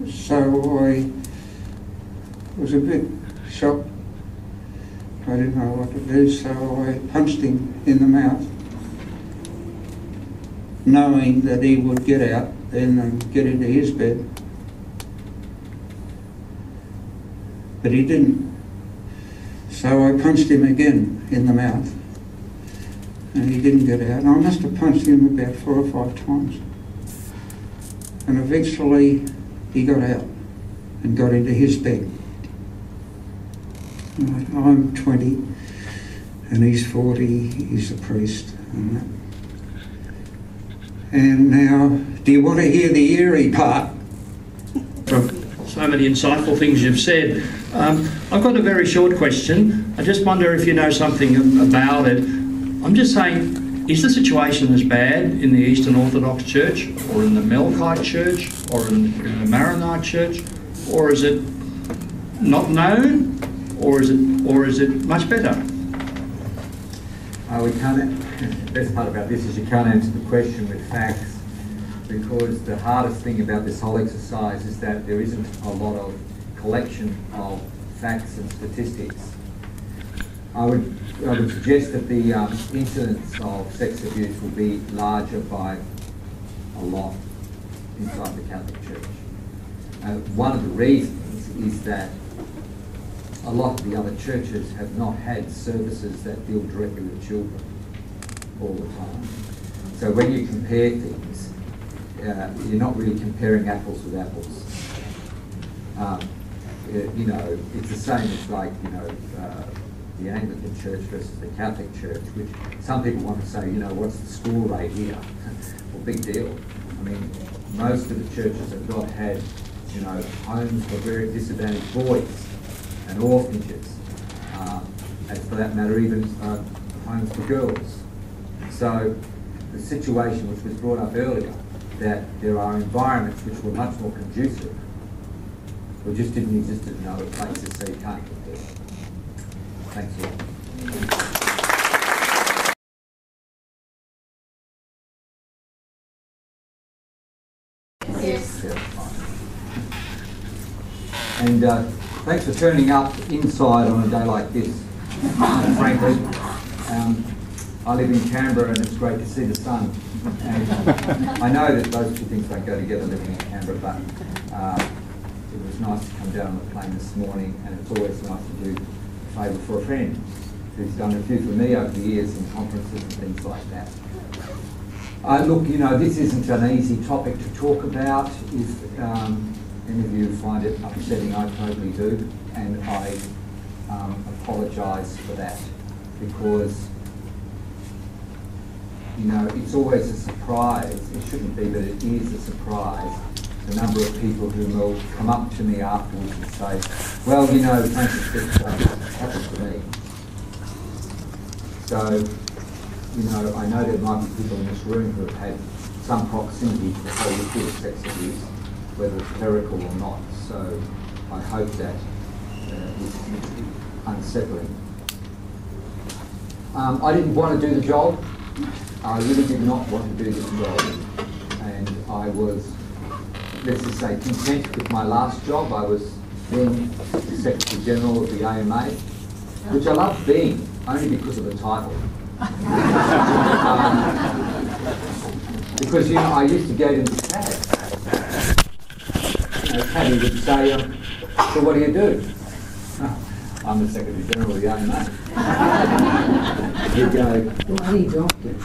So I was a bit shocked. I didn't know what to do, so I punched him in the mouth, knowing that he would get out then and get into his bed. But he didn't. So I punched him again in the mouth, and he didn't get out. And I must have punched him about 4 or 5 times. And eventually he got out and got into his bed. Right, I'm 20 and he's 40, he's a priest. And now, do you want to hear the eerie part? From so many insightful things you've said. I've got a very short question. I just wonder if you know something about it. I'm just saying, is the situation as bad in the Eastern Orthodox Church, or in the Melkite Church, or in the Maronite Church, or is it not known, or is it much better? We can't. The best part about this is you can't answer the question with facts, because the hardest thing about this whole exercise is that there isn't a lot of collection of facts and statistics. I would suggest that the incidence of sex abuse will be larger by a lot inside the Catholic Church. One of the reasons is that a lot of the other churches have not had services that deal directly with children all the time. So when you compare things, you're not really comparing apples with apples. You know, it's the same as like, you know, the Anglican Church versus the Catholic Church, which some people want to say, you know, what's the school rate here? Well, big deal. I mean, most of the churches have not had, you know, homes for very disadvantaged boys and orphanages, and for that matter, even homes for girls. So the situation which was brought up earlier, that there are environments which were much more conducive, or just didn't exist in other places, so you can't compare. Thanks a lot. Yes. And thanks for turning up inside on a day like this. Frankly, I live in Canberra and it's great to see the sun. And I know that those two things don't go together, living in Canberra, but it was nice to come down on the plane this morning, and it's always nice to do a favour for a friend who's done a few for me over the years in conferences and things like that. Look, you know, this isn't an easy topic to talk about. If any of you find it upsetting, I totally do, and I apologise for that, because, you know, it's always a surprise. It shouldn't be, but it is a surprise, the number of people who will come up to me afterwards and say, well, you know, Francis, this happened to me. So, you know, I know there might be people in this room who have had some proximity to the whole issue of sex abuse, whether it's clerical or not. So I hope that it's unsettling. I didn't want to do the job. I really did not want to do this job, and I was, let's just say, content with my last job. I was then Secretary General of the AMA, which I loved being, only because of the title. Because, you know, I used to go into CAD. You know, Caddy would say, so what do you do? I'm the Secretary General of the AMA. He'd go, bloody doctors.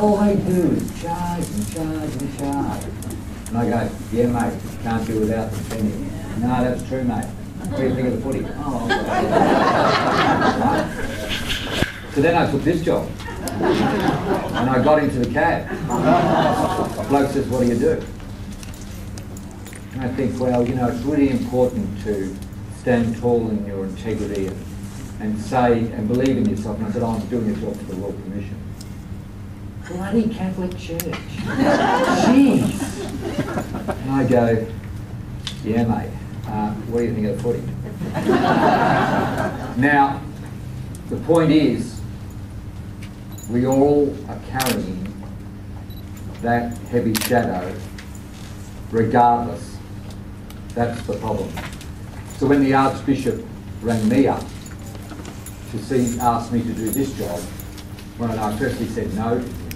All they do is charge and charge and charge. And I go, yeah, mate, can't do without the spending. No, that's true, mate. What do you think of the footy? Oh, so then I took this job. And I got into the cab. The bloke says, what do you do? And I think, well, you know, it's really important to stand tall in your integrity and say and believe in yourself. And I said, oh, I'm doing a job for the Royal Commission. Bloody Catholic Church. Jeez. And I go, yeah, mate, what do you think of the footy? Now, the point is, we all are carrying that heavy shadow regardless. That's the problem. So when the Archbishop rang me up to ask me to do this job, when I firstly said no to him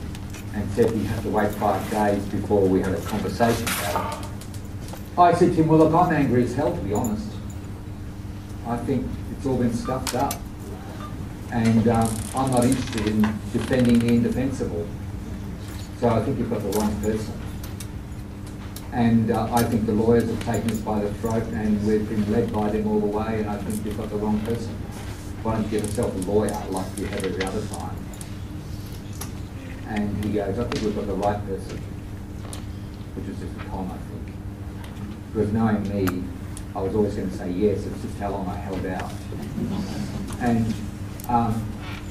and said he had to wait 5 days before we had a conversation about it, I said to him, well, look, I'm angry as hell, to be honest. I think it's all been stuffed up. And I'm not interested in defending the indefensible. So I think you've got the wrong person. And I think the lawyers have taken us by the throat and we've been led by them all the way, and I think you've got the wrong person. Why don't you get yourself a lawyer like you have every other time? And he goes, I think we've got the right person, which is just Tom, I think. Because knowing me, I was always going to say yes, it's just how long I held out. And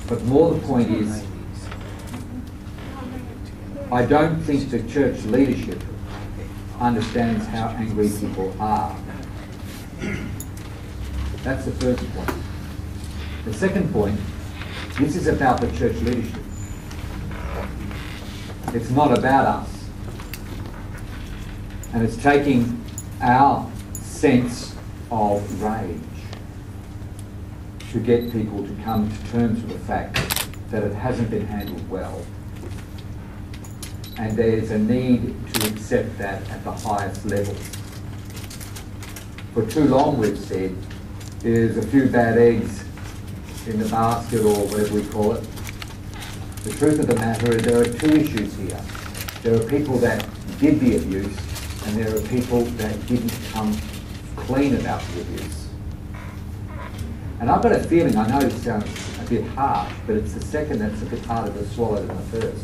but more the point is, I don't think the church leadership understands how angry people are. That's the first point. The second point, this is about the church leadership. It's not about us. And it's taking our sense of rage to get people to come to terms with the fact that it hasn't been handled well. And there's a need to accept that at the highest level. For too long we've said there's a few bad eggs in the basket, or whatever we call it. The truth of the matter is there are two issues here. There are people that did the abuse, and there are people that didn't come clean about the abuse. And I've got a feeling, I know it sounds a bit harsh, but it's the second that's a bit harder to swallow than the first.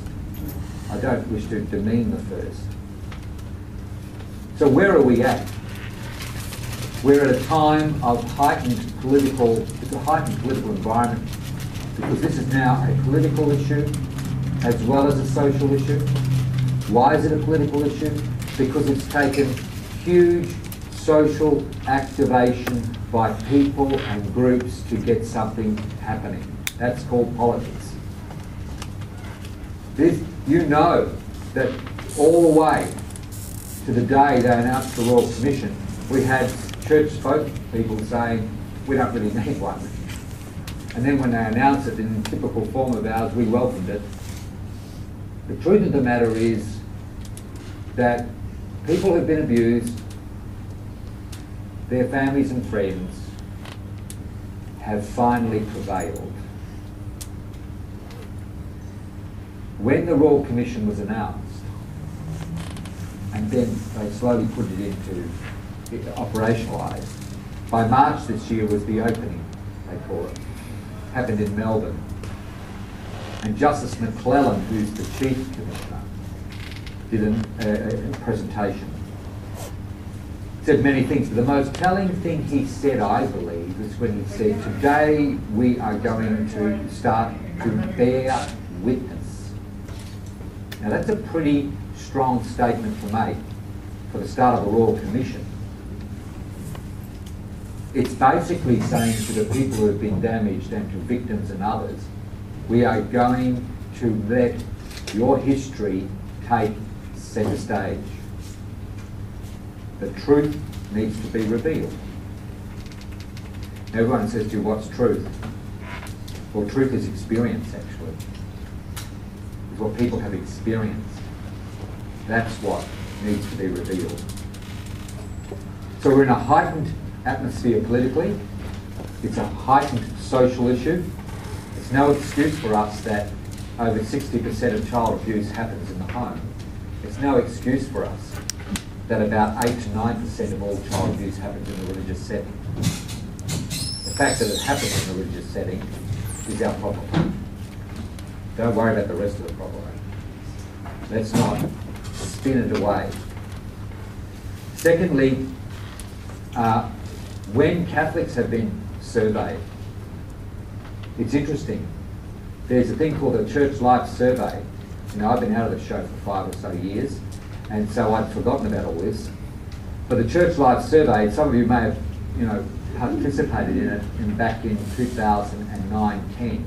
I don't wish to demean the first. So where are we at? We're at a time of heightened political environment, because this is now a political issue as well as a social issue. Why is it a political issue? Because it's taken huge social activation by people and groups to get something happening. That's called politics. You know that all the way to the day they announced the Royal Commission, we had church spokespeople saying, we don't really need one. And then when they announced it in typical form of ours, we welcomed it. The truth of the matter is that people who've been abused, their families and friends, have finally prevailed. When the Royal Commission was announced, and then they slowly put it into operationalised, by March this year was the opening, they call it. Happened in Melbourne. And Justice McClellan, who's the Chief Commissioner, did a presentation. Said many things, but the most telling thing he said, I believe, is when he said, today we are going to start to bear witness. Now that's a pretty strong statement to make for the start of a Royal Commission. It's basically saying to the people who have been damaged and to victims and others, We are going to let your history take centre stage. The truth needs to be revealed. Everyone says to you, what's truth? Well, truth is experience, actually. It's what people have experienced. That's what needs to be revealed. So we're in a heightened atmosphere politically. It's a heightened social issue. It's no excuse for us that over 60% of child abuse happens in the home. It's no excuse for us that about 8 to 9% of all child abuse happens in the religious setting. The fact that it happens in the religious setting is our problem. Don't worry about the rest of the problem. Let's not spin it away. Secondly, when Catholics have been surveyed, it's interesting. There's a thing called a Church Life Survey. You know, I've been out of the show for 5 or so years, and so I'd forgotten about all this. But the Church Life Survey, some of you may have, you know, participated in it back in 2009-10.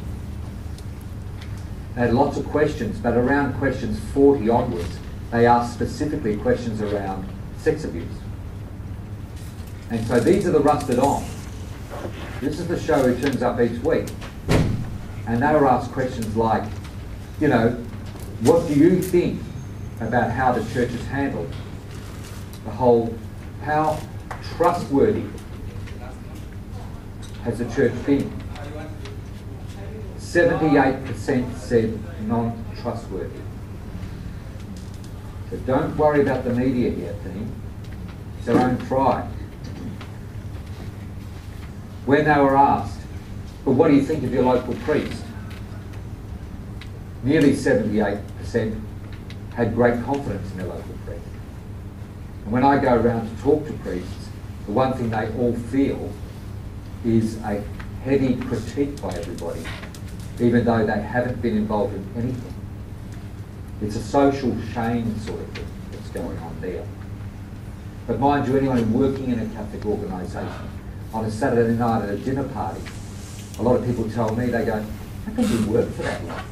They had lots of questions, but around questions 40 onwards, they asked specifically questions around sex abuse. And so these are the rusted on. This is the show who turns up each week. And they were asked questions like, you know, what do you think about how the church has handled the whole, how trustworthy has the church been? 78% said non-trustworthy. So don't worry about the media here, team. It's our own pride. When they were asked, but what do you think of your local priest? Nearly 78% had great confidence in their local priest. And when I go around to talk to priests, the one thing they all feel is a heavy critique by everybody, even though they haven't been involved in anything. It's a social shame sort of thing that's going on there. But mind you, anyone working in a Catholic organisation, on a Saturday night at a dinner party, a lot of people tell me, they go, how can you work for that long?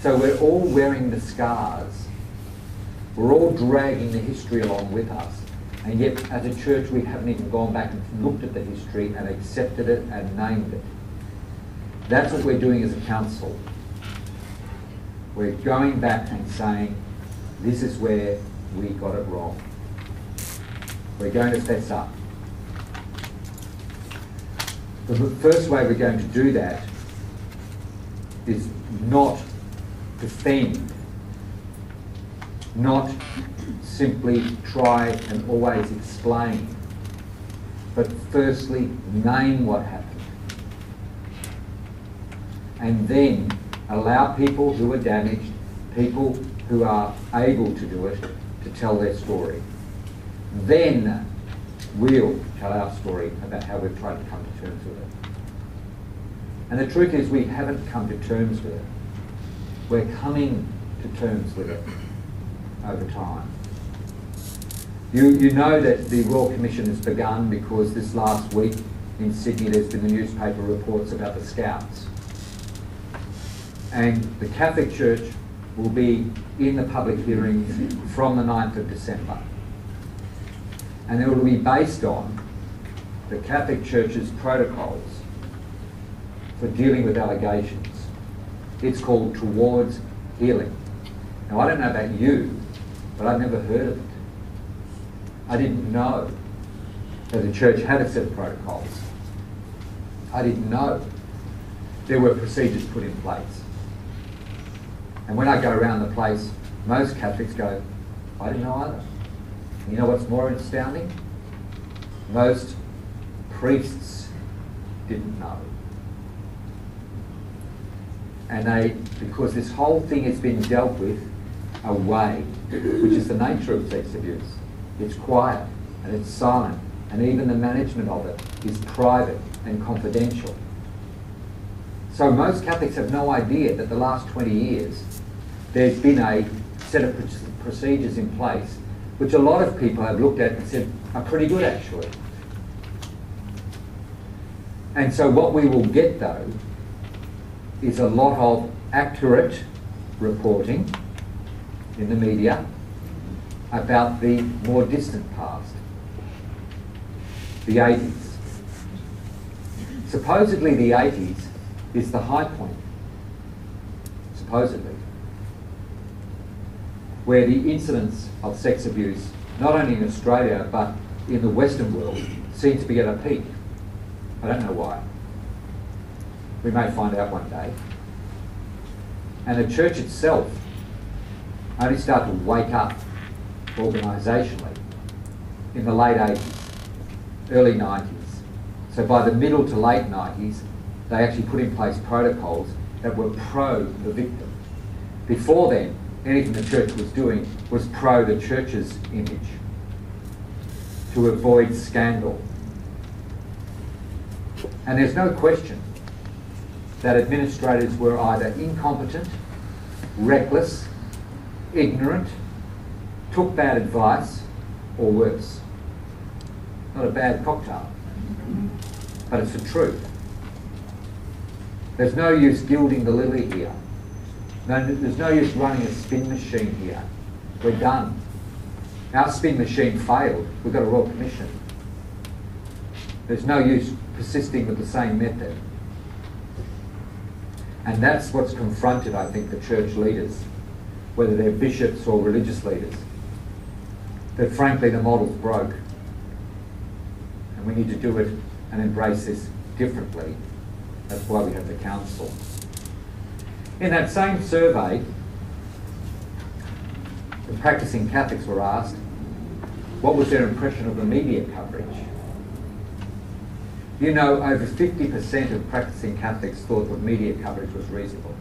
So we're all wearing the scars. We're all dragging the history along with us. And yet, as a church, we haven't even gone back and looked at the history and accepted it and named it. That's what we're doing as a council. We're going back and saying, this is where we got it wrong. We're going to fess up. The first way we're going to do that is not defend, not simply try and always explain, but firstly name what happened, and then allow people who are damaged, people who are able to do it, to tell their story. Then we'll tell our story about how we've tried to come to terms with it. And the truth is, we haven't come to terms with it. We're coming to terms with it over time. You know that the Royal Commission has begun because this last week in Sydney there's been the newspaper reports about the Scouts. And the Catholic Church will be in the public hearings from the 9th of December. And it will be based on the Catholic Church's protocols for dealing with allegations. It's called Towards Healing. Now, I don't know about you, but I've never heard of it. I didn't know that the church had a set of protocols. I didn't know there were procedures put in place. And when I go around the place, most Catholics go, I didn't know either. And you know what's more astounding? Most priests didn't know. And because this whole thing has been dealt with away, which is the nature of sex abuse. It's quiet and it's silent, and even the management of it is private and confidential. So most Catholics have no idea that the last 20 years there's been a set of procedures in place which a lot of people have looked at and said are pretty good actually. And so what we will get though is a lot of accurate reporting in the media about the more distant past, the 80s. Supposedly the 80s is the high point, supposedly, where the incidence of sex abuse, not only in Australia but in the Western world, seems to be at a peak. I don't know why. We may find out one day. And the church itself only started to wake up organisationally in the late 80s, early 90s. So by the middle to late 90s, they actually put in place protocols that were pro the victim. Before then, anything the church was doing was pro the church's image, to avoid scandal. And there's no question that administrators were either incompetent, reckless, ignorant, took bad advice, or worse. Not a bad cocktail, but it's the truth. There's no use gilding the lily here. There's no use running a spin machine here. We're done. Our spin machine failed. We've got a Royal Commission. There's no use persisting with the same method. And that's what's confronted, I think, the church leaders, whether they're bishops or religious leaders, that frankly the model's broke. And we need to do it and embrace this differently. That's why we have the council. In that same survey, the practicing Catholics were asked what was their impression of the media coverage. You know, over 50% of practicing Catholics thought that media coverage was reasonable.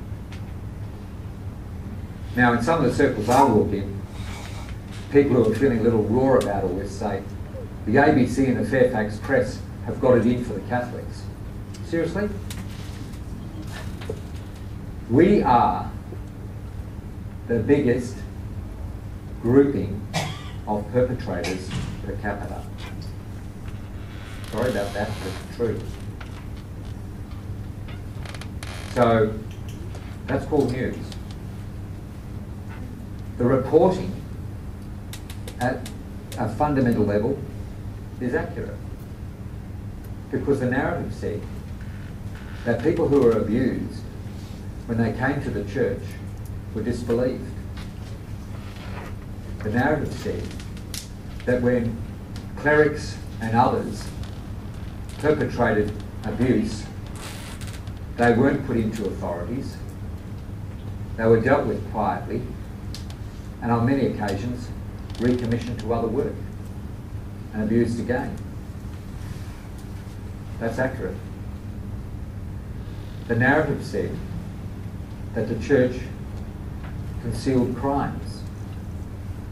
Now, in some of the circles I walk in, people who are feeling a little raw about all this say, the ABC and the Fairfax Press have got it in for the Catholics. Seriously? We are the biggest grouping of perpetrators per capita. Sorry about that, but it's true. So, that's called news. The reporting at a fundamental level is accurate, because the narrative said that people who were abused when they came to the church were disbelieved. The narrative said that when clerics and others perpetrated abuse, they weren't put into authorities, they were dealt with quietly, and on many occasions recommissioned to other work and abused again. That's accurate. The narrative said that the church concealed crimes.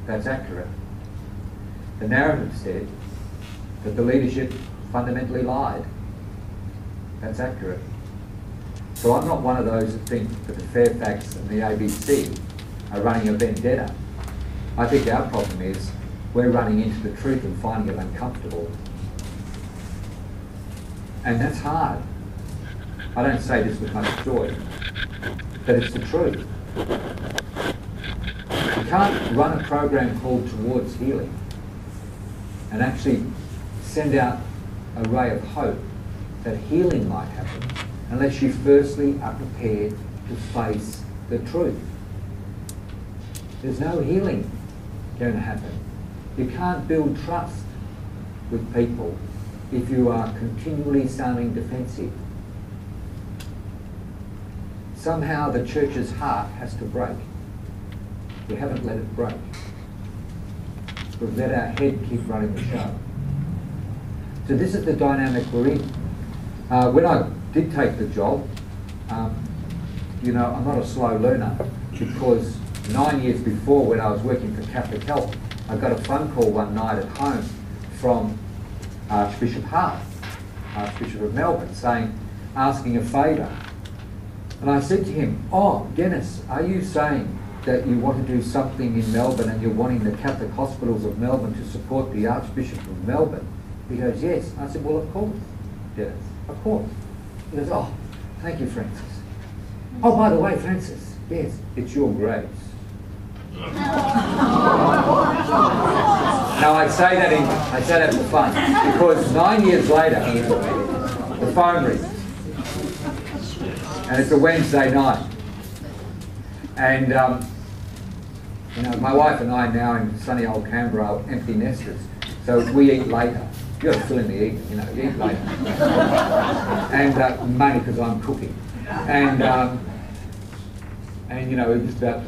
That's accurate. The narrative said that the leadership fundamentally lied. That's accurate. So I'm not one of those that think that the Fairfax and the ABC are running a vendetta. I think our problem is we're running into the truth and finding it uncomfortable. And that's hard. I don't say this with much joy, but it's the truth. You can't run a program called Towards Healing and actually send out a ray of hope that healing might happen unless you firstly are prepared to face the truth. There's no healing going to happen. You can't build trust with people if you are continually sounding defensive. Somehow the church's heart has to break. We haven't let it break. We've let our head keep running the show. So this is the dynamic we're in. When I did take the job, you know, I'm not a slow learner, because 9 years before, when I was working for Catholic Health, I got a phone call one night at home from Archbishop Hart, Archbishop of Melbourne, asking a favour. And I said to him, "Oh, Dennis, are you saying that you want to do something in Melbourne and you're wanting the Catholic hospitals of Melbourne to support the Archbishop of Melbourne?" He goes, "Yes." I said, "Well, of course, Dennis, of course." He goes, "Oh, thank you, Francis." Oh, by the way, Francis, yes, it's your grades. Now, I say that for fun, because 9 years later, the phone rings, and it's a Wednesday night, and you know, my wife and I now in sunny old Canberra are empty nesters, so we eat later. You've got to fill in the evening, you know, you eat later, and mainly because I'm cooking, and you know, we're just about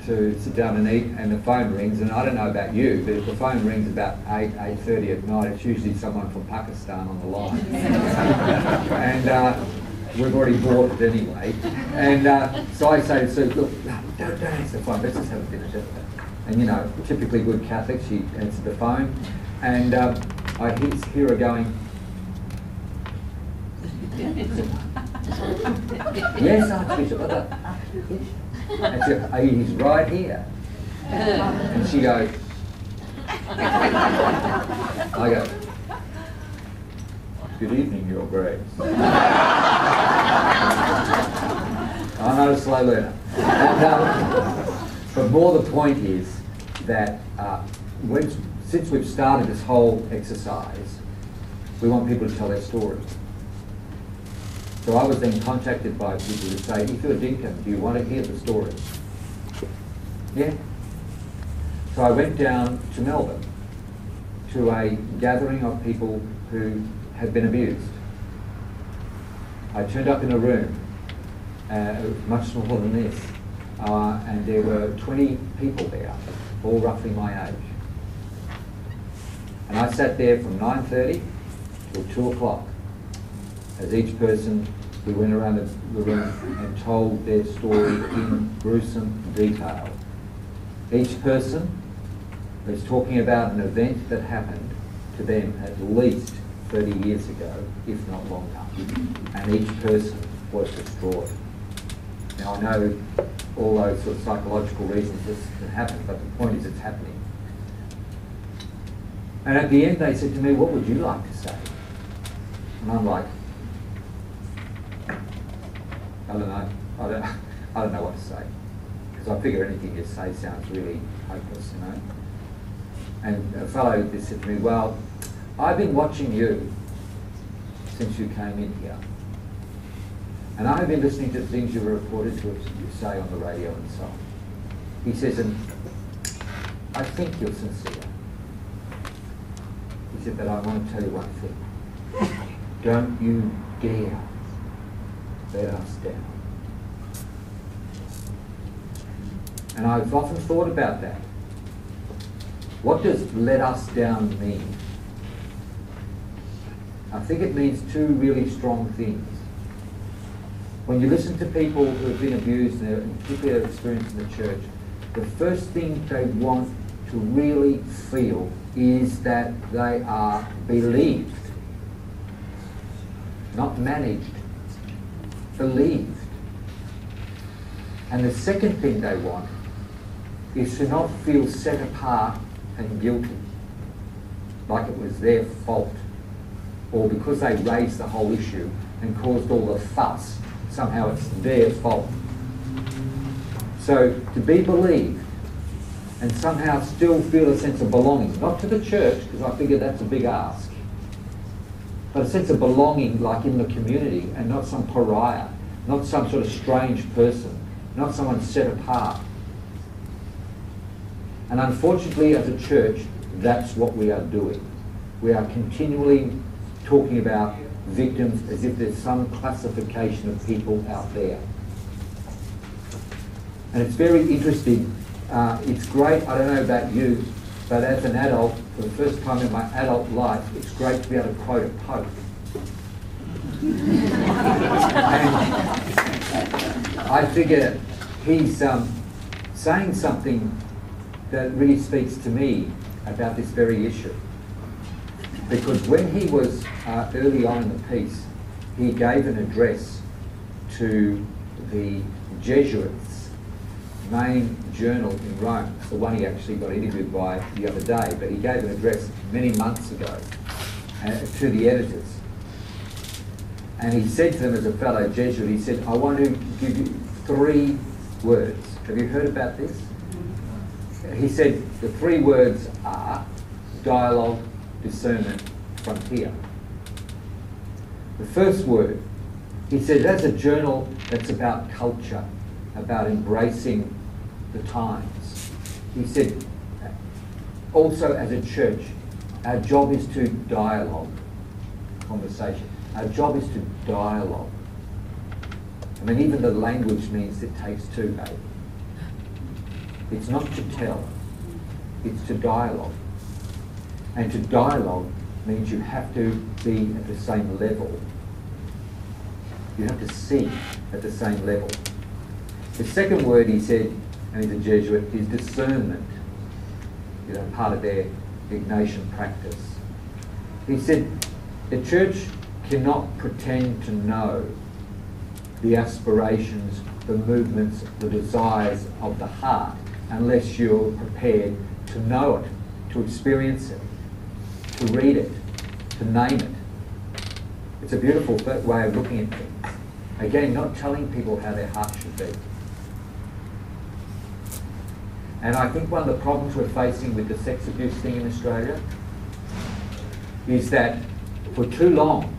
to sit down and eat, and the phone rings, and I don't know about you, but if the phone rings about 8:30 at night, it's usually someone from Pakistan on the line. And we've already bought it anyway. And so I say to Sue, look, don't answer the phone, let's just have a dinner. And you know, typically good Catholic, she answered the phone, and I hear her going, yes, Archbishop, and she goes, he's right here. And she goes, I go, good evening, Your Grace. I'm not a slow learner. But more the point is that since we've started this whole exercise, we want people to tell their stories. So I was then contacted by people who say, if you're a Dinkum, do you want to hear the story? Yeah. So I went down to Melbourne to a gathering of people who had been abused. I turned up in a room, it was much smaller than this, and there were 20 people there, all roughly my age. And I sat there from 9:30 till 2 o'clock. As each person, we went around the room and told their story in gruesome detail. Each person was talking about an event that happened to them at least 30 years ago, if not longer. And each person was destroyed. Now I know all those sort of psychological reasons this can happen, but the point is it's happening. And at the end they said to me, what would you like to say? And I'm like, I don't know. I don't know what to say, because I figure anything you say sounds really hopeless, you know. And a fellow just said to me, well, I've been watching you since you came in here, and I've been listening to the things you were reported to say on the radio and so on. He says, and I think you're sincere. He said, but I want to tell you one thing. Don't you dare let us down. And I've often thought about that. What does let us down mean? I think it means two really strong things. When you listen to people who have been abused, and particularly their experience in the church, the first thing they want to really feel is that they are believed, not managed, believed. And the second thing they want is to not feel set apart and guilty, like it was their fault, or because they raised the whole issue and caused all the fuss, somehow it's their fault. So to be believed and somehow still feel a sense of belonging, not to the church, because I figure that's a big ask, but a sense of belonging like in the community, and not some pariah, not some sort of strange person, not someone set apart. And unfortunately as a church, that's what we are doing. We are continually talking about victims as if there's some classification of people out there. And it's very interesting. It's great, I don't know about you, but as an adult, for the first time in my adult life, it's great to be able to quote a Pope. And I figure he's saying something that really speaks to me about this very issue. Because when he was early on in the piece, he gave an address to the Jesuits' main journal in Rome. It's the one he actually got interviewed by the other day, but he gave an address many months ago to the editors. And he said to them as a fellow Jesuit, he said, I want to give you, 3 words. Have you heard about this? He said the 3 words are dialogue, discernment, frontier. The first word, he said, that's a journal that's about culture, about embracing the times. He said, also as a church, our job is to dialogue, conversation. Our job is to dialogue. I mean, even the language means it takes 2, babe. It's not to tell, it's to dialogue. And to dialogue means you have to be at the same level. You have to see at the same level. The second word he said, and he's a Jesuit, is discernment. You know, part of their Ignatian practice. He said, the church cannot pretend to know the aspirations, the movements, the desires of the heart unless you're prepared to know it, to experience it, to read it, to name it. It's a beautiful way of looking at things. Again, not telling people how their heart should be. And I think one of the problems we're facing with the sex abuse thing in Australia is that for too long,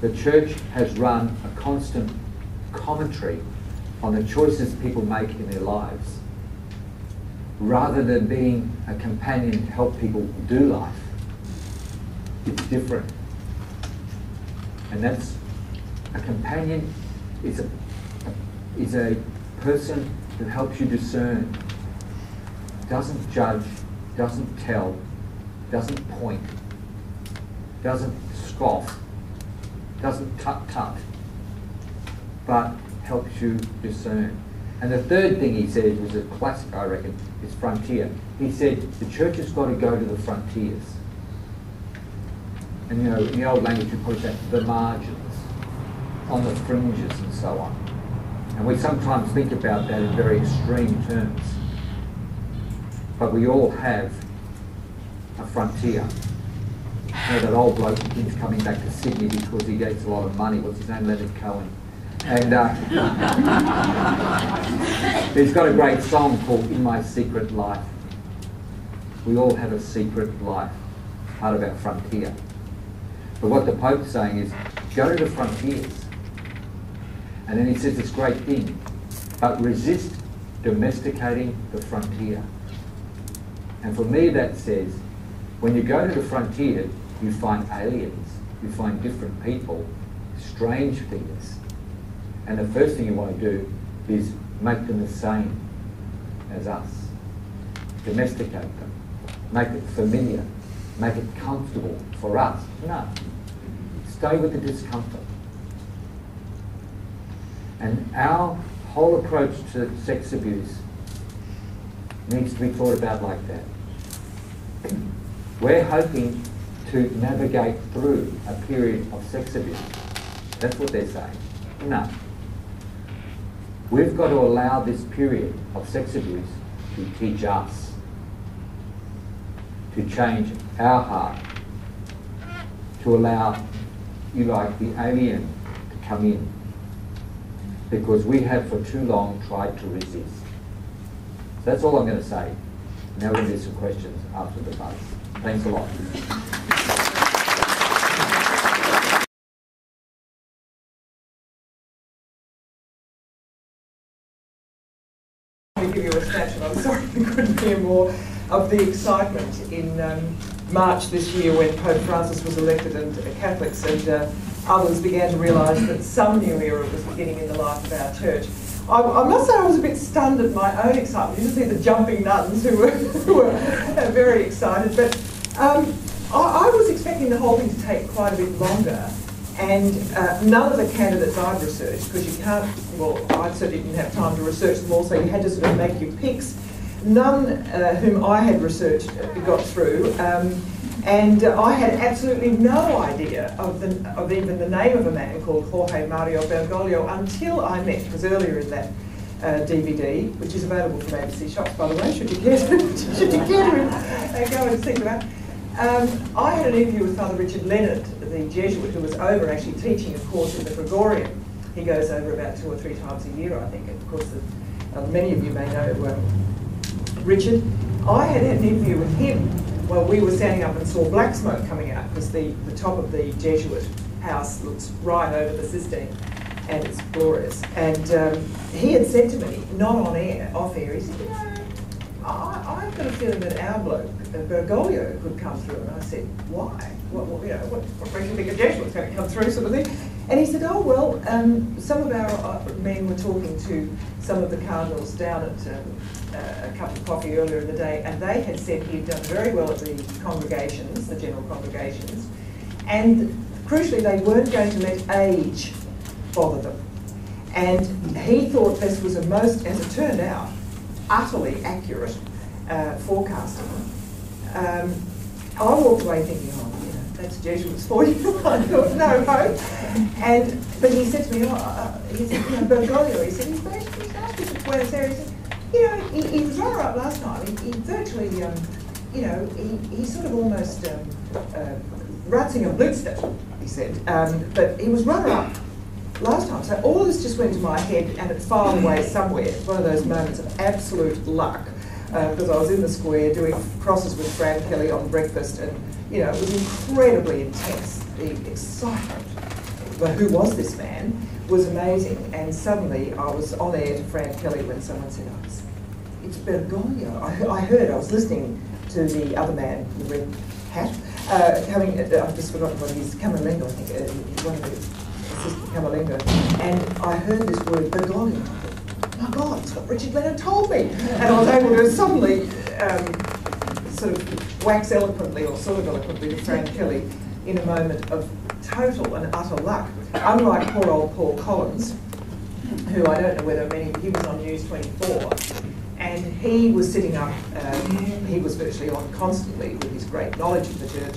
the church has run a constant commentary on the choices people make in their lives, rather than being a companion to help people do life. It's different. And that's, a companion is a person who helps you discern, doesn't judge, doesn't tell, doesn't point, doesn't scoff, doesn't tut-tut, but helps you discern. And the third thing he said was a classic, I reckon, is frontier. He said the church has got to go to the frontiers. And you know, in the old language we put that the margins, on the fringes and so on. And we sometimes think about that in very extreme terms. But we all have a frontier. You know, that old bloke who keeps coming back to Sydney because he gets a lot of money. What's his name? Leonard Cohen. And he's got a great song called In My Secret Life. We all have a secret life, part of our frontier. But what the Pope's saying is, go to the frontiers. And then he says this great thing, but resist domesticating the frontier. And for me that says, when you go to the frontier, you find aliens, you find different people, strange things. And the first thing you want to do is make them the same as us. Domesticate them. Make it familiar. Make it comfortable for us. No. Stay with the discomfort. And our whole approach to sex abuse needs to be thought about like that. We're hoping to navigate through a period of sex abuse. That's what they're saying. No. We've got to allow this period of sex abuse to teach us, to change our heart, to allow, you like, the alien to come in. Because we have for too long tried to resist. So that's all I'm going to say. Now we're going to do some questions after the buzz. Thanks a lot. Let me give you a snapshot. I'm sorry I couldn't hear more of the excitement in March this year when Pope Francis was elected and Catholics and others began to realise that some new era was beginning in the life of our church. I must say I was a bit stunned at my own excitement. You see the jumping nuns who were very excited, but I was expecting the whole thing to take quite a bit longer, and none of the candidates I'd researched, because you can't, well, I certainly didn't have time to research them all, so you had to sort of make your picks. None whom I had researched got through, and I had absolutely no idea of even the name of a man called Jorge Mario Bergoglio until I met, it was earlier in that DVD, which is available from ABC shops, by the way, should you care to, go and seek them out. I had an interview with Father Richard Leonard, the Jesuit, who was over actually teaching a course in the Gregorian He goes over about 2 or 3 times a year, I think. And of course, many of you may know Richard. I had an interview with him while we were standing up and saw black smoke coming out, because the top of the Jesuit house looks right over the Sistine, and it's glorious. And he had said to me, not on air, off air, he said, you know, I've got a feeling that our bloke, Bergoglio, could come through. And I said, why? What makes you think a Jesuit's going to come through, sort of thing? And he said, oh, well, some of our men were talking to some of the cardinals down at a cup of coffee earlier in the day, and they had said he'd done very well at the congregations, the general congregations, and crucially, they weren't going to let age bother them. And he thought this was a most, as it turned out, utterly accurate forecasting. I walked away thinking, oh, you know, that's Jesuits for you. I thought, no hope. But he said to me, he said, you know, Bergoglio, he said, he's Archbishop of Buenos Aires. He said, you know, he was runner-up last time. He virtually, you know, he sort of almost Ratzinger blitzed it, he said. But he was runner-up last time. So all of this just went to my head and it filed away somewhere. It's one of those moments of absolute luck. Because I was in the square doing crosses with Fran Kelly on breakfast, and you know, it was incredibly intense. The excitement, but who was this man, was amazing. And suddenly I was on air to Fran Kelly when someone said, oh, it's Bergoglio. I was listening to the other man in the red hat, I've just forgotten what he's, Camerlengo, I think, he's one of the assistant Camerlengo, and I heard this word, Bergoglio. Oh God, it's what Richard Leonard told me. And I was able to suddenly sort of wax eloquently, or sort of eloquently, to Fran Kelly in a moment of total and utter luck. Unlike poor old Paul Collins, who I don't know whether he was on News 24, and he was sitting up, he was virtually on constantly with his great knowledge of the church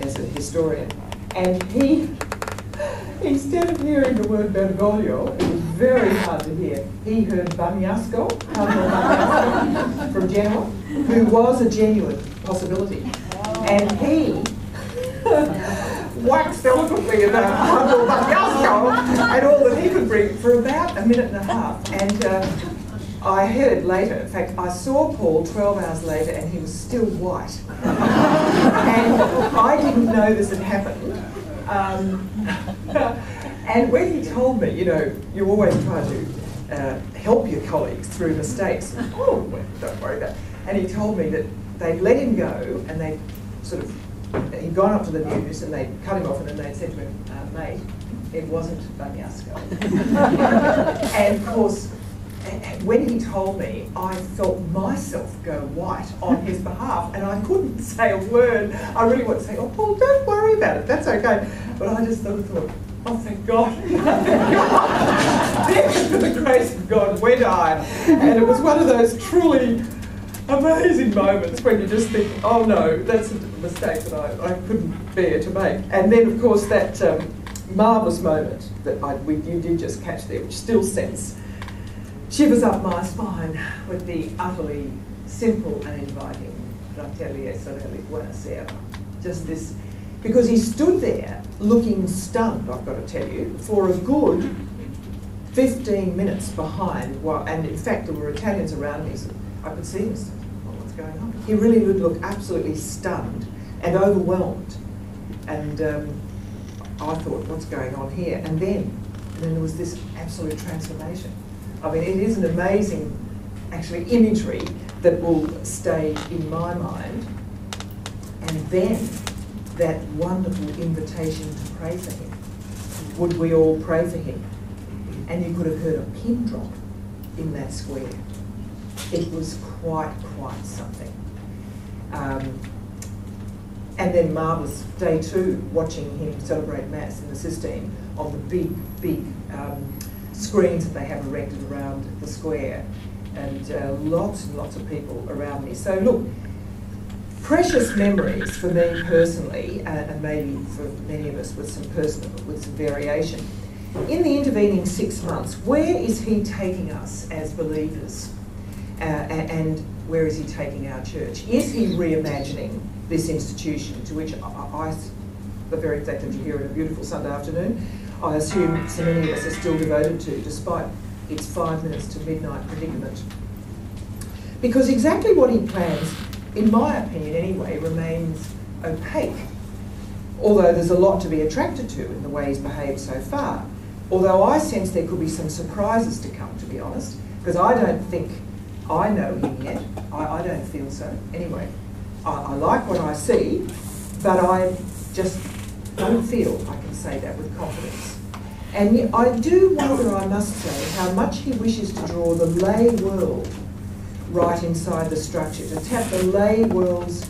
as a historian. And he, instead of hearing the word Bergoglio, it was very hard to hear, he heard Bagnasco, Cardinal Bagnasco from Genoa, who was a genuine possibility. And he waxed eloquently about Cardinal Bagnasco and all that he could bring for about a minute and a half. And I heard later, in fact, I saw Paul 12 hours later and he was still white. And I didn't know this had happened. And when he told me, you know, you always try to help your colleagues through mistakes. Oh, well, don't worry about it. And he told me that they'd let him go and they sort of, he'd gone up to the news and they'd cut him off and then they'd said to him, mate, it wasn't Bagnasco. And of course, when he told me, I felt myself go white on his behalf, and I couldn't say a word. I really wanted to say, oh, Paul, don't worry about it, that's okay. But I just sort of thought, oh, thank God. Thank God. There, for the grace of God, went I. And it was one of those truly amazing moments when you just think, oh no, that's a mistake that I couldn't bear to make. And then, of course, that marvellous moment that you did just catch there, which still sends shivers up my spine, with the utterly simple and inviting Fratelli Sorelli Buonasera. Just this, because he stood there looking stunned, I've got to tell you, for a good 15 minutes behind, and in fact there were Italians around me, so I could see him, what's going on? He really would look absolutely stunned and overwhelmed. And I thought, what's going on here? And then there was this absolute transformation. I mean, it is an amazing, actually, imagery that will stay in my mind. And then that wonderful invitation to pray for him. Would we all pray for him? And you could have heard a pin drop in that square. It was quite something. And then marvellous day 2, watching him celebrate Mass in the Sistine on the big screens that they have erected around the square, and lots and lots of people around me. So look, precious memories for me personally, and maybe for many of us with some variation. In the intervening 6 months, where is he taking us as believers, and where is he taking our church? Is he reimagining this institution, to which the very fact that you're here on a beautiful Sunday afternoon, I assume so many of us are still devoted to, despite its 5 minutes to midnight predicament. Because exactly what he plans, in my opinion anyway, remains opaque. Although there's a lot to be attracted to in the way he's behaved so far. Although I sense there could be some surprises to come, to be honest, because I don't think I know him yet. I don't feel so. Anyway, I like what I see, but I just don't feel I can say that with confidence. And yet I do wonder, I must say, how much he wishes to draw the lay world right inside the structure, to tap the lay world's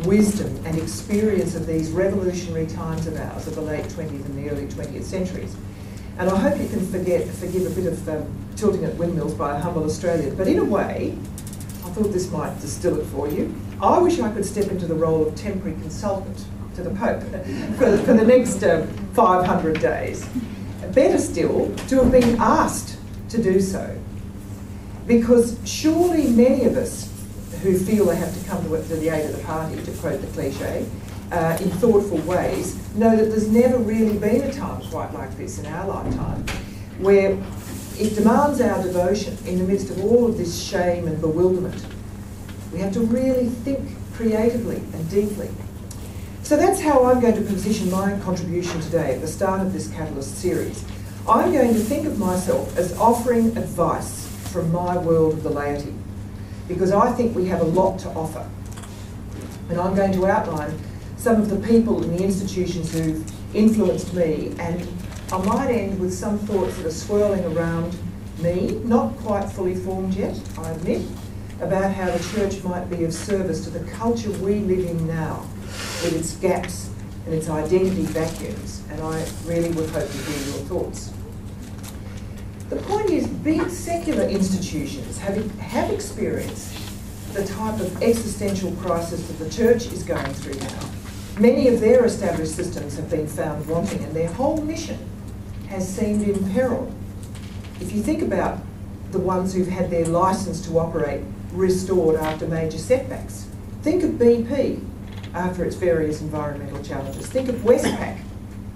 wisdom and experience of these revolutionary times of ours, of the late 20th and the early 20th centuries. And I hope you can forgive a bit of tilting at windmills by a humble Australian. But in a way, I thought this might distill it for you. I wish I could step into the role of temporary consultant to the Pope for the next 500 days. Better still, to have been asked to do so. Because surely many of us who feel they have to come to the aid of the party, to quote the cliche, in thoughtful ways, know that there's never really been a time quite like this in our lifetime, where it demands our devotion in the midst of all of this shame and bewilderment. We have to really think creatively and deeply. So that's how I'm going to position my contribution today at the start of this Catalyst series. I'm going to think of myself as offering advice from my world of the laity, because I think we have a lot to offer. And I'm going to outline some of the people and the institutions who've influenced me, and I might end with some thoughts that are swirling around me, not quite fully formed yet, I admit, about how the church might be of service to the culture we live in now, with its gaps and its identity vacuums, and I really would hope to hear your thoughts. The point is, big secular institutions have experienced the type of existential crisis that the church is going through now. Many of their established systems have been found wanting, and their whole mission has seemed in peril. If you think about the ones who've had their licence to operate restored after major setbacks, think of BP after its various environmental challenges. Think of Westpac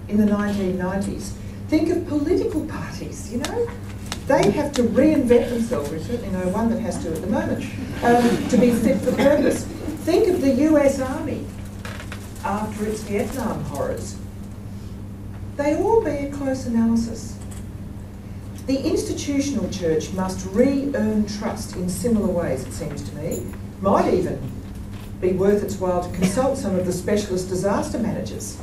in the 1990s. Think of political parties, you know? They have to reinvent themselves. We certainly know one that has to at the moment, to be fit for purpose. Think of the US Army after its Vietnam horrors. They all bear close analysis. The institutional church must re-earn trust in similar ways, it seems to me. Might even be worth its while to consult some of the specialist disaster managers,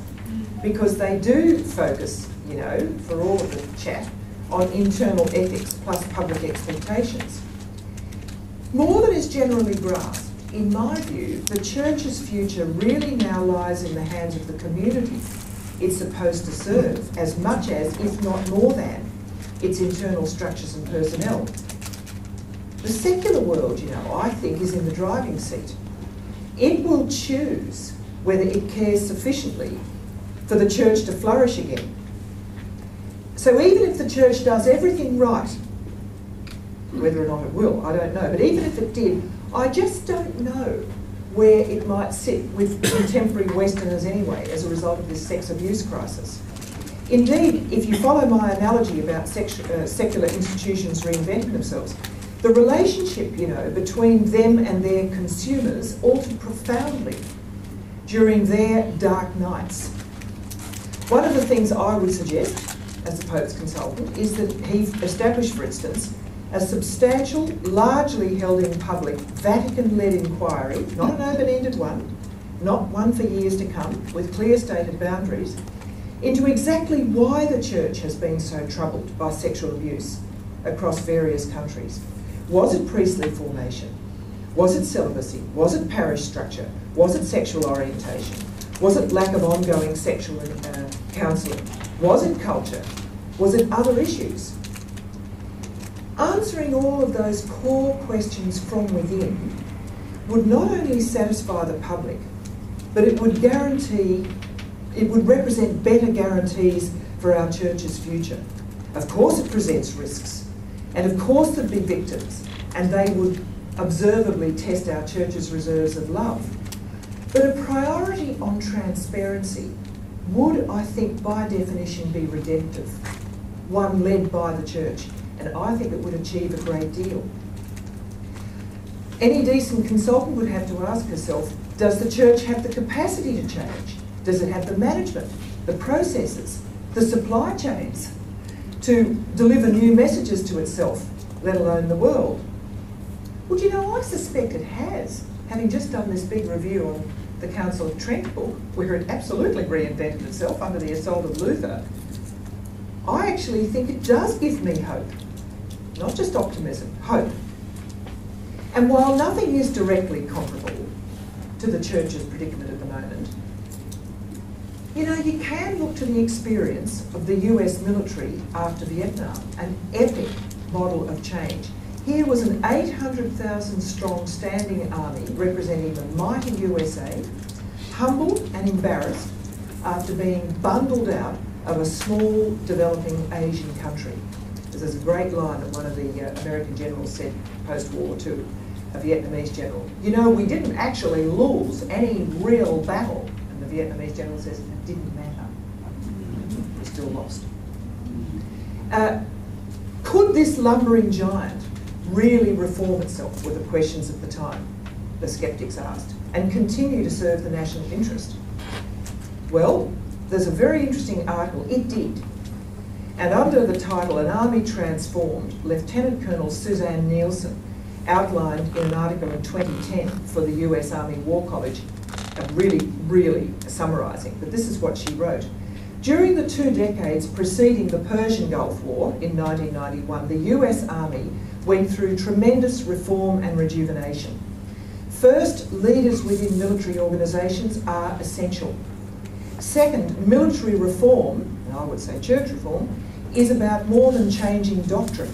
because they do focus, you know, for all of the chat, on internal ethics plus public expectations. More than is generally grasped, in my view, the church's future really now lies in the hands of the community it's supposed to serve, as much as, if not more than, its internal structures and personnel. The secular world, you know, I think is in the driving seat. It will choose whether it cares sufficiently for the church to flourish again. So even if the church does everything right, whether or not it will, I don't know, but even if it did, I just don't know where it might sit with contemporary Westerners anyway as a result of this sex abuse crisis. Indeed, if you follow my analogy about secular institutions reinventing themselves, the relationship, you know, between them and their consumers altered profoundly during their dark nights. One of the things I would suggest, as the Pope's consultant, is that he establish, for instance, a substantial, largely held in public, Vatican-led inquiry, not an open-ended one, not one for years to come, with clear stated boundaries, into exactly why the church has been so troubled by sexual abuse across various countries. Was it priestly formation? Was it celibacy? Was it parish structure? Was it sexual orientation? Was it lack of ongoing sexual counselling? Was it culture? Was it other issues? Answering all of those core questions from within would not only satisfy the public, but it would represent better guarantees for our church's future. Of course it presents risks, and of course there'd be victims, and they would observably test our church's reserves of love. But a priority on transparency would, I think, by definition be redemptive, one led by the church, and I think it would achieve a great deal. Any decent consultant would have to ask herself, does the church have the capacity to change? Does it have the management, the processes, the supply chains to deliver new messages to itself, let alone the world? Well, do you know, I suspect it has, having just done this big review on the Council of Trent book, where it absolutely reinvented itself under the assault of Luther. I actually think it does give me hope, not just optimism, hope. And while nothing is directly comparable to the church's predicament at the moment, you know, you can look to the experience of the US military after Vietnam, an epic model of change. Here was an 800,000 strong standing army representing the mighty USA, humbled and embarrassed after being bundled out of a small developing Asian country. There's a great line that one of the American generals said post-war to a Vietnamese general. You know, we didn't actually lose any real battle. And the Vietnamese general says, it didn't matter. We still lost. Could this lumbering giant really reform itself, were the questions at the time, the skeptics asked, and continue to serve the national interest? Well, there's a very interesting article. It did. And under the title, An Army Transformed, Lieutenant Colonel Suzanne Nielsen outlined in an article in 2010 for the US Army War College, really summarising, but this is what she wrote. During the 2 decades preceding the Persian Gulf War in 1991, the US Army went through tremendous reform and rejuvenation. First, leaders within military organisations are essential. Second, military reform, and I would say church reform, is about more than changing doctrine.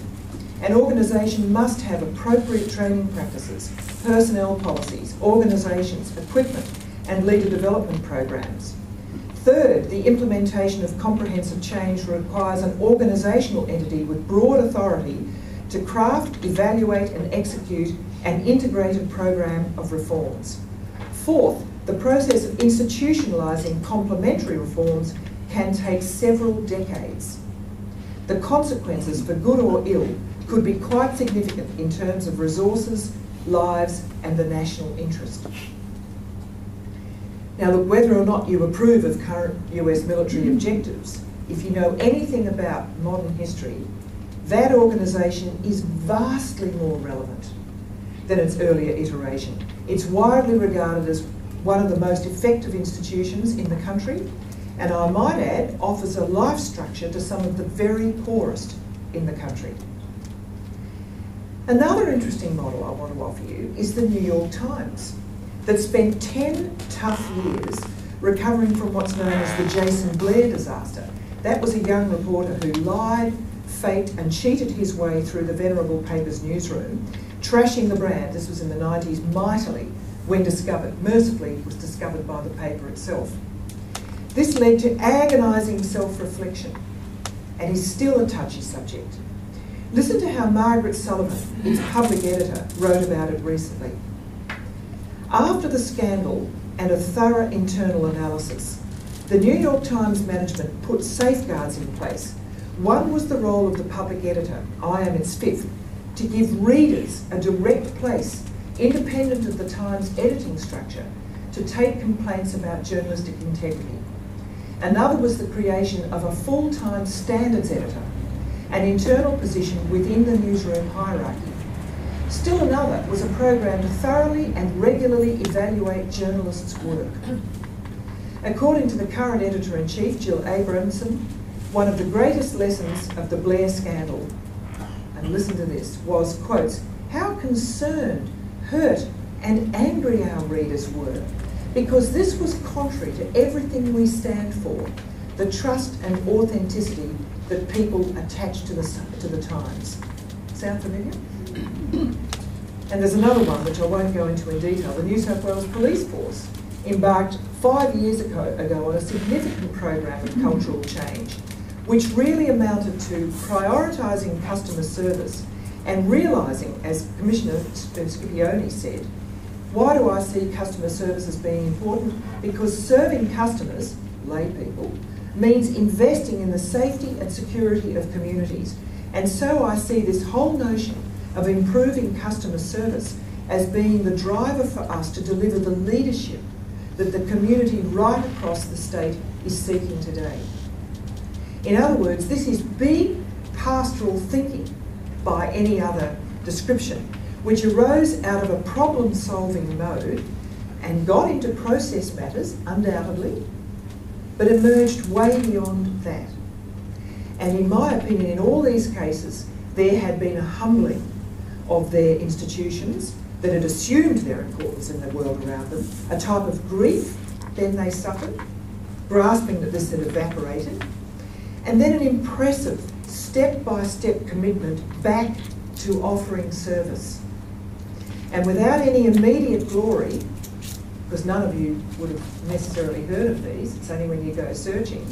An organisation must have appropriate training practices, personnel policies, organisations, equipment, and leader development programs. Third, the implementation of comprehensive change requires an organisational entity with broad authority to craft, evaluate, and execute an integrated program of reforms. Fourth, the process of institutionalising complementary reforms can take several decades. The consequences, for good or ill, could be quite significant in terms of resources, lives, and the national interest. Now look, whether or not you approve of current US military objectives, if you know anything about modern history, that organisation is vastly more relevant than its earlier iteration. It's widely regarded as one of the most effective institutions in the country, and I might add, offers a life structure to some of the very poorest in the country. Another interesting model I want to offer you is the New York Times, that spent 10 tough years recovering from what's known as the Jason Blair disaster. That was a young reporter who lied, faked, and cheated his way through the venerable paper's newsroom, trashing the brand, this was in the 90s, mightily, when discovered. Mercifully, it was discovered by the paper itself. This led to agonising self-reflection, and is still a touchy subject. Listen to how Margaret Sullivan, its public editor, wrote about it recently. After the scandal and a thorough internal analysis, the New York Times management put safeguards in place. One was the role of the public editor, I am its fifth, to give readers a direct place, independent of the Times editing structure, to take complaints about journalistic integrity. Another was the creation of a full-time standards editor, an internal position within the newsroom hierarchy. Still another was a program to thoroughly and regularly evaluate journalists' work. According to the current editor-in-chief, Jill Abramson, one of the greatest lessons of the Blair scandal, and listen to this, was, quotes, how concerned, hurt, and angry our readers were, because this was contrary to everything we stand for, the trust and authenticity that people attach to the Times. Sound familiar? And there's another one which I won't go into in detail. The New South Wales Police Force embarked 5 years ago on a significant program of cultural change, which really amounted to prioritising customer service and realising, as Commissioner Scipione said, Why do I see customer service as being important? Because serving customers, lay people, means investing in the safety and security of communities. And so I see this whole notion of improving customer service as being the driver for us to deliver the leadership that the community right across the state is seeking today. In other words, this is big pastoral thinking by any other description, which arose out of a problem-solving mode and got into process matters, undoubtedly, but emerged way beyond that. And in my opinion, in all these cases, there had been a humbling of their institutions that had assumed their importance in the world around them, a type of grief then they suffered, grasping that this had evaporated, and then an impressive step-by-step commitment back to offering service. And without any immediate glory, because none of you would have necessarily heard of these, it's only when you go searching,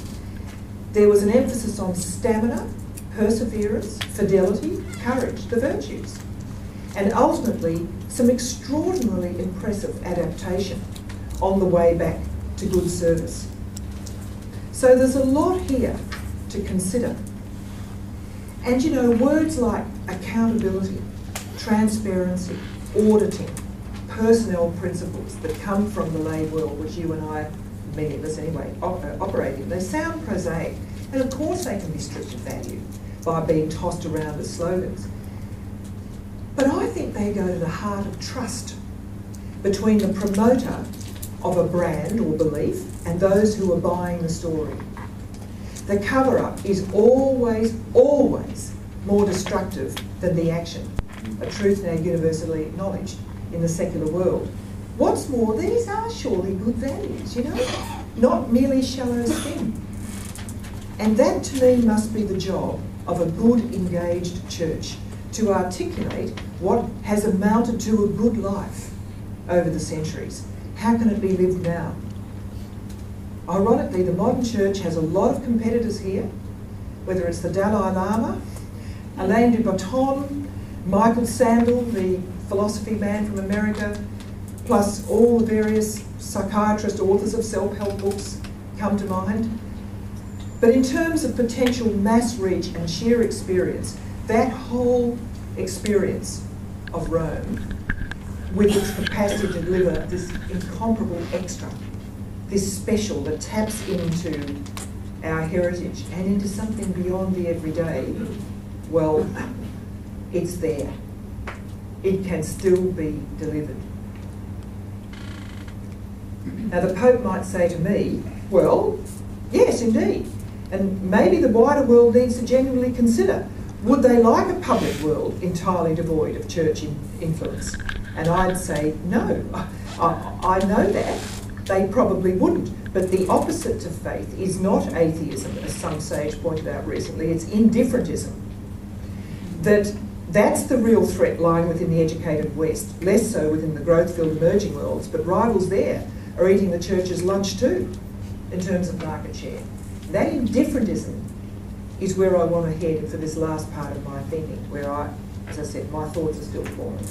there was an emphasis on stamina, perseverance, fidelity, courage, the virtues, and ultimately some extraordinarily impressive adaptation on the way back to good service. So there's a lot here to consider. And you know, words like accountability, transparency, auditing, personnel principles that come from the lay world, which you and I, many of us anyway, operate in, they sound prosaic. And of course they can be stripped of value by being tossed around as slogans. But I think they go to the heart of trust between the promoter of a brand or belief and those who are buying the story. The cover-up is always, always more destructive than the action, a truth now universally acknowledged in the secular world. What's more, these are surely good values, you know, not merely shallow spin. And that to me must be the job of a good, engaged church, to articulate what has amounted to a good life over the centuries. How can it be lived now? Ironically, the modern church has a lot of competitors here, whether it's the Dalai Lama, Alain de Botton, Michael Sandel, the philosophy man from America, plus all the various psychiatrist authors of self-help books come to mind. But in terms of potential mass reach and sheer experience, that whole experience of Rome, with its capacity to deliver this incomparable extra, this special that taps into our heritage and into something beyond the everyday, well, it's there. It can still be delivered. Now the Pope might say to me, well, yes, indeed. And maybe the wider world needs to genuinely consider, would they like a public world entirely devoid of church influence? And I'd say, no. I know that. They probably wouldn't. But the opposite to faith is not atheism, as some sage pointed out recently, it's indifferentism. That's the real threat lying within the educated West, less so within the growth-filled emerging worlds, but rivals there are eating the church's lunch too, in terms of market share. That indifferentism is where I want to head for this last part of my thinking, where as I said, my thoughts are still forming.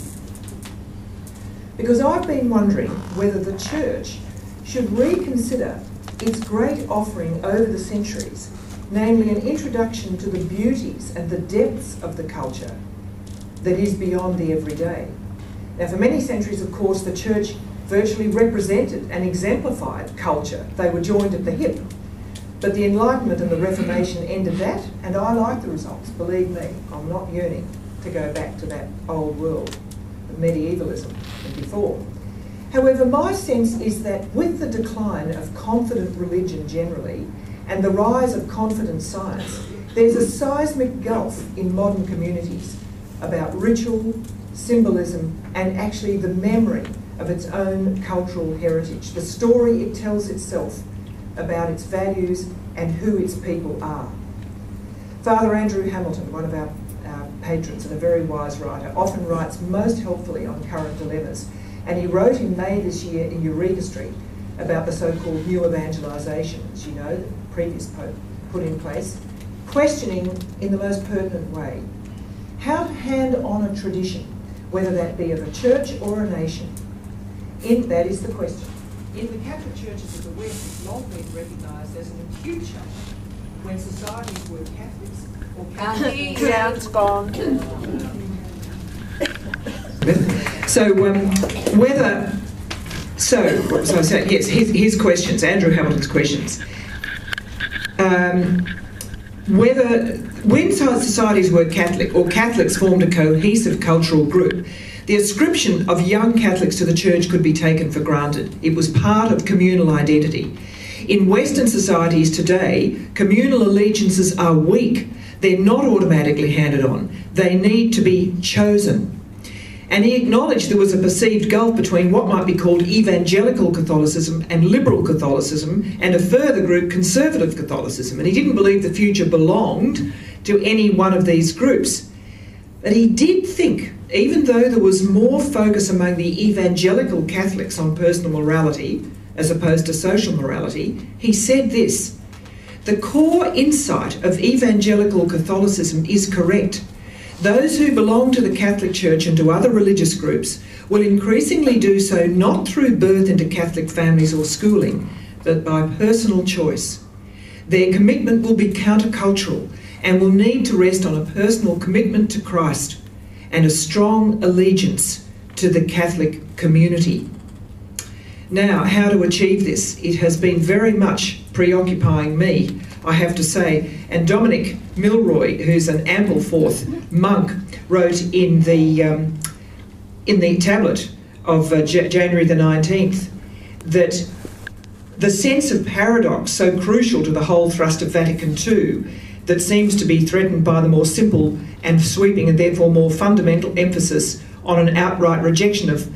Because I've been wondering whether the church should reconsider its great offering over the centuries, namely an introduction to the beauties and the depths of the culture that is beyond the everyday. Now, for many centuries, of course, the church virtually represented and exemplified culture. They were joined at the hip. But the Enlightenment and the Reformation ended that, and I like the results. Believe me, I'm not yearning to go back to that old world of medievalism and before. However, my sense is that with the decline of confident religion generally and the rise of confident science, there's a seismic gulf in modern communities about ritual, symbolism, and actually the memory of its own cultural heritage, the story it tells itself about its values and who its people are. Father Andrew Hamilton, one of our patrons and a very wise writer, often writes most helpfully on current dilemmas. And he wrote in May this year in Eureka Street about the so-called new evangelisation, as you know, the previous Pope put in place, questioning in the most pertinent way how to hand on a tradition, whether that be of a church or a nation, That is the question. In the Catholic churches of the West, it's long been recognised as an acute change when societies were Catholics or Catholics. Sounds gone. So yes, his questions, Andrew Hamilton's questions. When societies were Catholic or Catholics formed a cohesive cultural group, the ascription of young Catholics to the Church could be taken for granted. It was part of communal identity. In Western societies today, communal allegiances are weak. They're not automatically handed on. They need to be chosen. And he acknowledged there was a perceived gulf between what might be called evangelical Catholicism and liberal Catholicism, and a further group, conservative Catholicism. And he didn't believe the future belonged to any one of these groups. But he did think, even though there was more focus among the evangelical Catholics on personal morality as opposed to social morality, he said this: the core insight of evangelical Catholicism is correct. Those who belong to the Catholic Church and to other religious groups will increasingly do so not through birth into Catholic families or schooling, but by personal choice. Their commitment will be countercultural and will need to rest on a personal commitment to Christ and a strong allegiance to the Catholic community. Now, how to achieve this? It has been very much preoccupying me, I have to say. And Dominic Milroy, who's an Ampleforth monk, wrote in the tablet of January the 19th that the sense of paradox so crucial to the whole thrust of Vatican II, that seems to be threatened by the more simple and sweeping and therefore more fundamental emphasis on an outright rejection of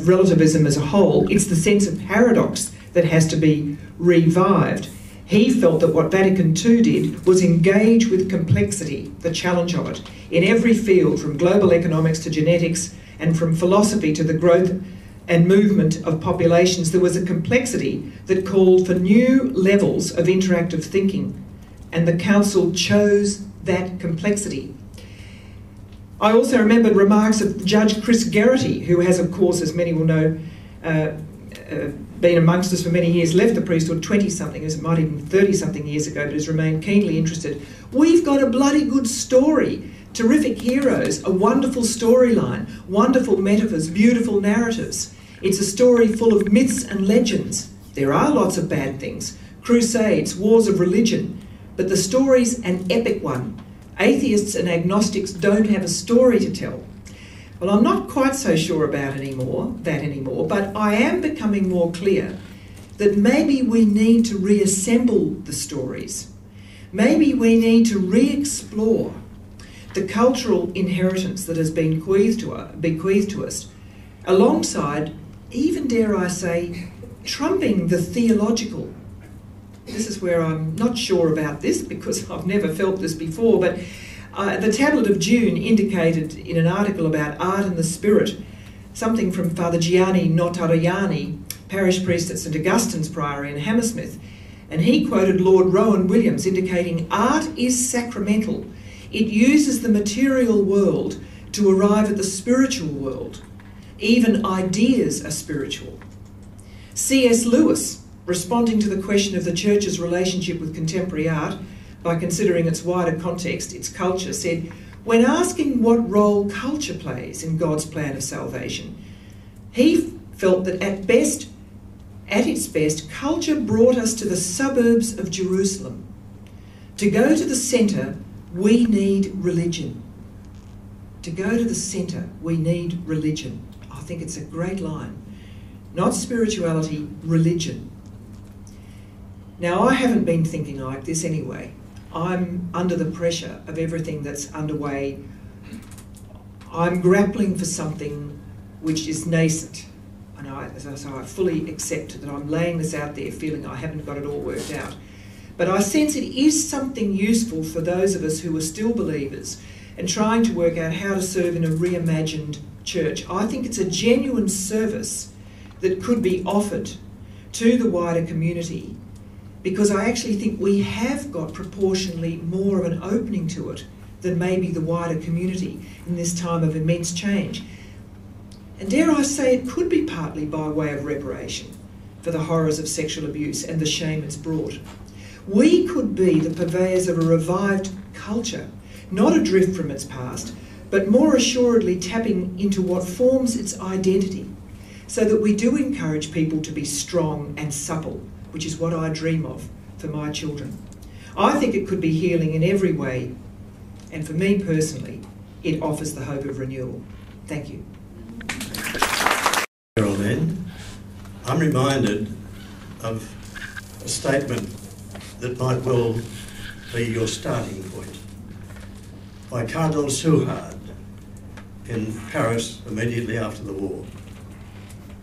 relativism as a whole. It's the sense of paradox that has to be revived. He felt that what Vatican II did was engage with complexity, the challenge of it, in every field, from global economics to genetics and from philosophy to the growth and movement of populations. There was a complexity that called for new levels of interactive thinking, and the Council chose that complexity. I also remembered remarks of Judge Chris Geraghty, who has, of course, as many will know, been amongst us for many years, left the priesthood 20-something, as it might even 30-something years ago, but has remained keenly interested. We've got a bloody good story, terrific heroes, a wonderful storyline, wonderful metaphors, beautiful narratives. It's a story full of myths and legends. There are lots of bad things, crusades, wars of religion, but the story's an epic one. Atheists and agnostics don't have a story to tell. Well, I'm not quite so sure about that anymore, but I am becoming more clear that maybe we need to reassemble the stories. Maybe we need to re-explore the cultural inheritance that has been bequeathed to us, alongside, even dare I say, trumping the theological. This is where I'm not sure about this, because I've never felt this before, but the Tablet of June indicated in an article about art and the spirit something from Father Gianni Notariani, parish priest at St Augustine's Priory in Hammersmith, and he quoted Lord Rowan Williams indicating art is sacramental. It uses the material world to arrive at the spiritual world. Even ideas are spiritual. C.S. Lewis, responding to the question of the Church's relationship with contemporary art, by considering its wider context, its culture, said, when asking what role culture plays in God's plan of salvation, he felt that at its best, culture brought us to the suburbs of Jerusalem. To go to the centre, we need religion. To go to the centre, we need religion. I think it's a great line. Not spirituality, religion. Now, I haven't been thinking like this anyway. I'm under the pressure of everything that's underway. I'm grappling for something which is nascent. And so I fully accept that I'm laying this out there feeling I haven't got it all worked out. But I sense it is something useful for those of us who are still believers and trying to work out how to serve in a reimagined church. I think it's a genuine service that could be offered to the wider community, because I actually think we have got proportionally more of an opening to it than maybe the wider community in this time of immense change. And dare I say, it could be partly by way of reparation for the horrors of sexual abuse and the shame it's brought. We could be the purveyors of a revived culture, not adrift from its past, but more assuredly tapping into what forms its identity, so that we do encourage people to be strong and supple, which is what I dream of for my children. I think it could be healing in every way, and for me personally, it offers the hope of renewal. Thank you. Geraldine, I'm reminded of a statement that might well be your starting point by Cardinal Suhard in Paris immediately after the war.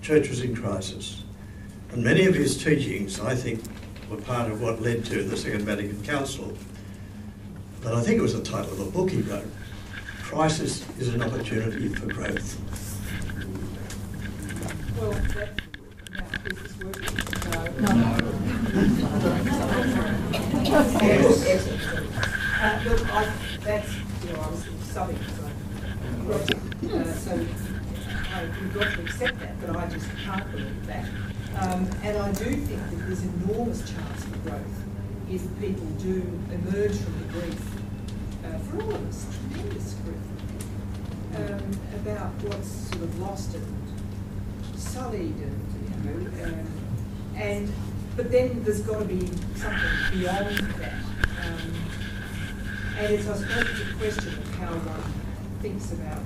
Church was in crisis, and many of his teachings, I think, were part of what led to the Second Vatican Council. But I think it was the title of a book he wrote, Crisis is an Opportunity for Growth. Well, is this working? No. Look, that's, I was subbing, so we've got to accept that, but I just can't believe that. And I do think that there's enormous chance for growth if people do emerge from the grief, for all of us, tremendous grief, about what's sort of lost and sullied, and but then there's got to be something beyond that. And it's, I suppose, it's a question of how one thinks about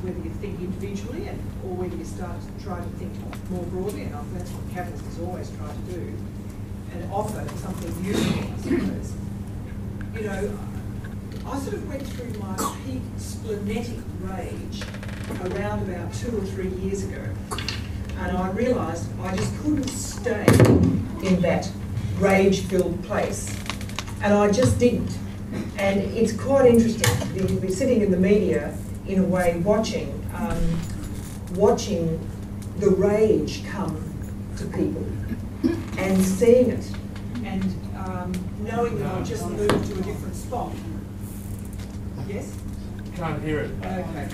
whether you think individually or whether you start to try to think more broadly, and that's what Catholics always try to do, and offer something useful, I suppose. I sort of went through my peak splenetic rage around about 2 or 3 years ago, and I realised I just couldn't stay in that rage-filled place, and I just didn't. And it's quite interesting. You'll be sitting in the media, in a way, watching the rage come to people and seeing it, and knowing that I've just moved to a different spot. Yes? Can't hear it. Okay.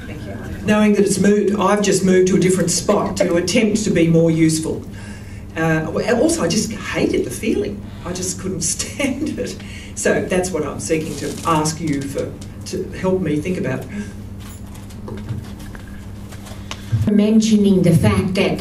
Thank you. Knowing that I've just moved to a different spot to attempt to be more useful. Also, I just hated the feeling. I just couldn't stand it. So that's what I'm seeking to ask you to help me think about. Mentioning the fact that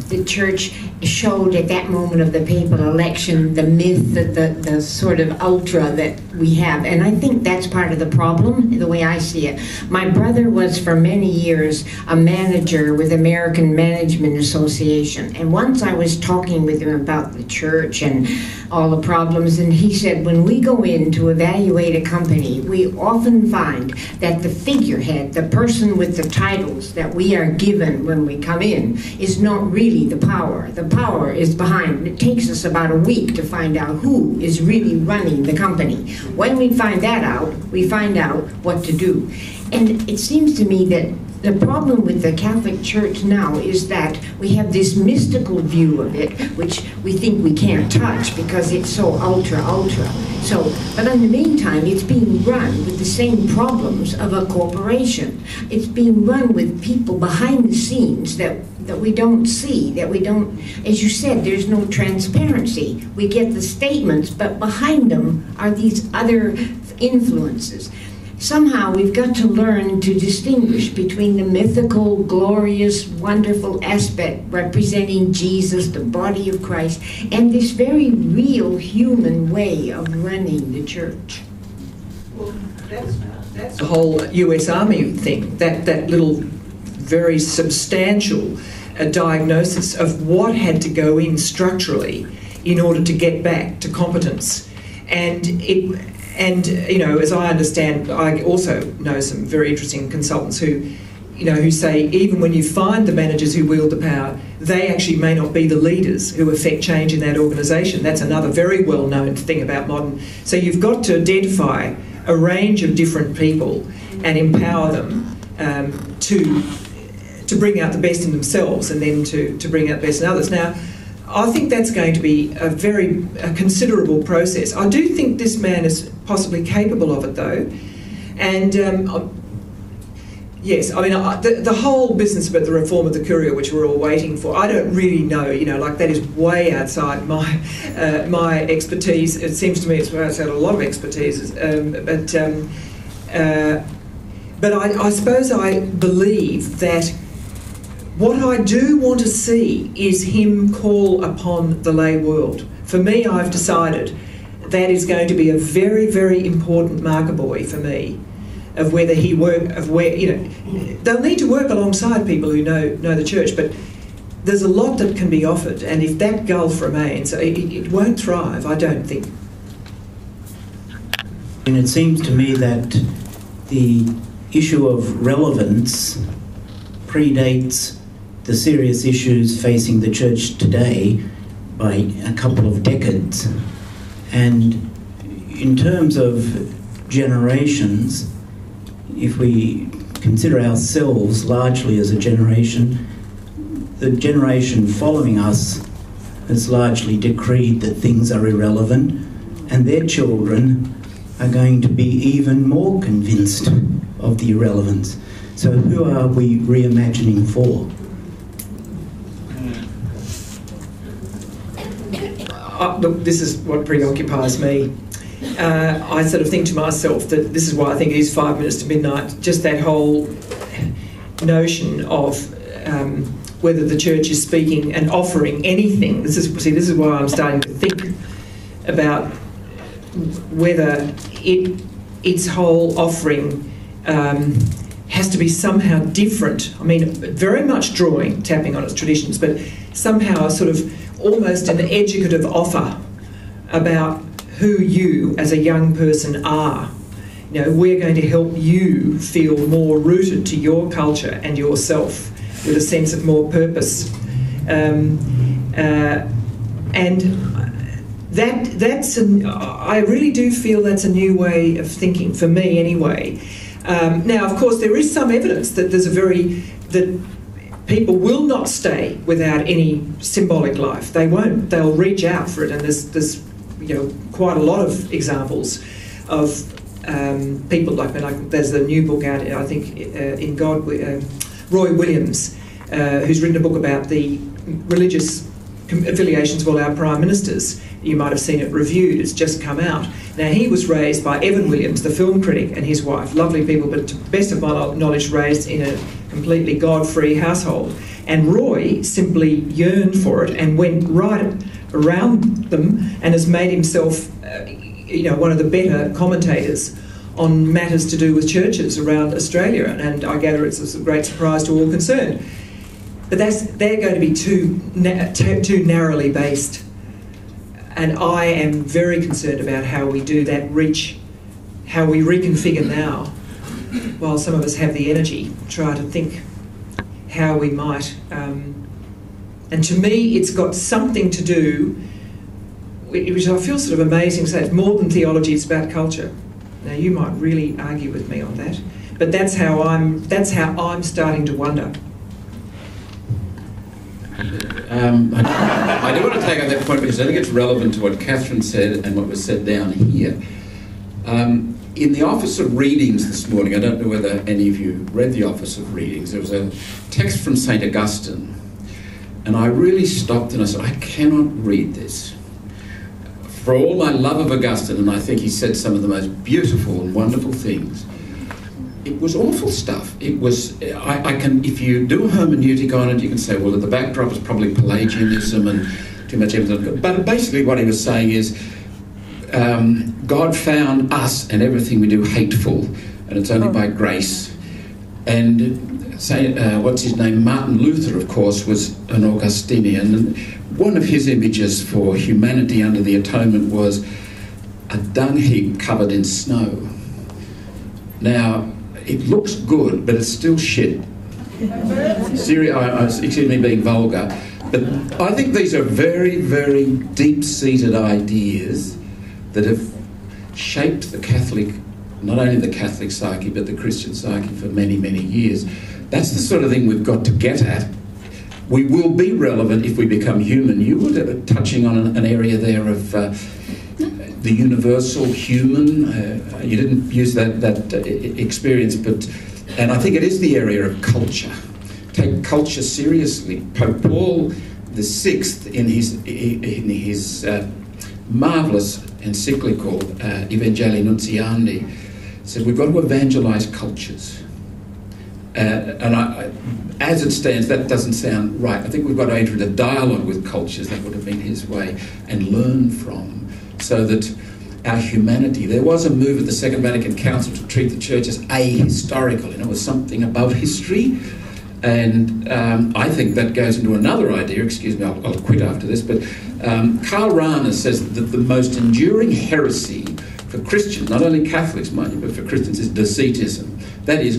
the church showed at that moment of the papal election the myth, the sort of ultra that we have, and I think that's part of the problem, the way I see it. My brother was for many years a manager with American Management Association, and once I was talking with him about the church and all the problems, and he said, when we go in to evaluate a company, we often find that the figurehead, the person with the titles that we are given when we come in, is not really the power. The power is behind. It takes us about a week to find out who is really running the company. When we find that out, we find out what to do. And it seems to me that the problem with the Catholic Church now is that we have this mystical view of it, which we think we can't touch because it's so ultra. So, but in the meantime, it's being run with the same problems of a corporation. It's being run with people behind the scenes that we don't see, that we don't, as you said, there's no transparency. We get the statements, but behind them are these other influences. Somehow we've got to learn to distinguish between the mythical, glorious, wonderful aspect representing Jesus, the body of Christ, and this very real human way of running the church. Well, that's the whole US Army thing, that little very substantial diagnosis of what had to go in structurally in order to get back to competence. And as I understand, I also know some very interesting consultants who say even when you find the managers who wield the power, they actually may not be the leaders who affect change in that organisation. That's another very well-known thing about modern. So you've got to identify a range of different people and empower them to bring out the best in themselves, and then to bring out the best in others. Now, I think that's going to be a considerable process. I do think this man is possibly capable of it, though, and Yes, I mean, the whole business about the reform of the Courier, which we're all waiting for, I don't really know, like that is way outside my expertise. It seems to me it's outside a lot of expertise, but I suppose I believe that what I do want to see is him call upon the lay world. For me, I've decided that is going to be a very, very important marker buoy for me of whether he they'll need to work alongside people who know the church, but there's a lot that can be offered, and if that gulf remains, it won't thrive, I don't think. And it seems to me that the issue of relevance predates the serious issues facing the church today by a couple of decades. And in terms of generations, if we consider ourselves largely as a generation, the generation following us has largely decreed that things are irrelevant, and their children are going to be even more convinced of the irrelevance. So who are we reimagining for? Look, this is what preoccupies me. I sort of think to myself that this is why I think it is 5 minutes to midnight, just that whole notion of whether the church is speaking and offering anything. This is why I'm starting to think about whether its whole offering has to be somehow different. I mean, very much tapping on its traditions, but somehow a sort of almost an educative offer about who you as a young person are. We're going to help you feel more rooted to your culture and yourself with a sense of more purpose. I really do feel that's a new way of thinking, for me anyway. Now, of course, there is some evidence that that people will not stay without any symbolic life. They won't. They'll reach out for it, and there's quite a lot of examples of people like there's a new book out, I think, in God, Roy Williams, who's written a book about the religious affiliations of all our prime ministers. You might have seen it reviewed. It's just come out. Now, he was raised by Evan Williams, the film critic, and his wife. Lovely people, but to the best of my knowledge, raised in a completely God-free household. And Roy simply yearned for it and went right around them and has made himself, one of the better commentators on matters to do with churches around Australia. And I gather it's a great surprise to all concerned. But they're going to be too narrowly based. And I am very concerned about how we do that how we reconfigure now, while some of us have the energy, try to think how we might. And to me, it's got something to do, which I feel sort of amazing to say, it's more than theology, it's about culture. Now, you might really argue with me on that, but that's how I'm starting to wonder. I do want to take on that point because I think it's relevant to what Catherine said and what was said down here. In the Office of Readings this morning, I don't know whether any of you read the Office of Readings, there was a text from St. Augustine, and I really stopped and I said, I cannot read this. For all my love of Augustine, and I think he said some of the most beautiful and wonderful things, it was awful stuff. It was, if you do a hermeneutic on it, you can say, well, the backdrop is probably Pelagianism and too much emphasis. But basically what he was saying is, God found us and everything we do hateful, and it's only by grace. And what's his name? Martin Luther, of course, was an Augustinian, and one of his images for humanity under the atonement was a dung heap covered in snow. Now, it looks good, but it's still shit. Excuse me being vulgar, but I think these are very, very deep-seated ideas that have shaped the Catholic, not only the Catholic psyche, but the Christian psyche for many, many years. That's the sort of thing we've got to get at. We will be relevant if we become human. You were touching on an area there of the universal human. You didn't use that experience, but And I think it is the area of culture. Take culture seriously. Pope Paul VI, in his marvellous encyclical Evangelii Nuntiandi, said we've got to evangelise cultures. As it stands, that doesn't sound right. I think we've got to enter into dialogue with cultures, that would have been his way, and learn from, so that our humanity. There was a move at the Second Vatican Council to treat the church as ahistorical, it was something above history. And I think that goes into another idea, excuse me, I'll quit after this, but Karl Rahner says that the most enduring heresy for Christians, not only Catholics, mind you, but for Christians, is Docetism. That is,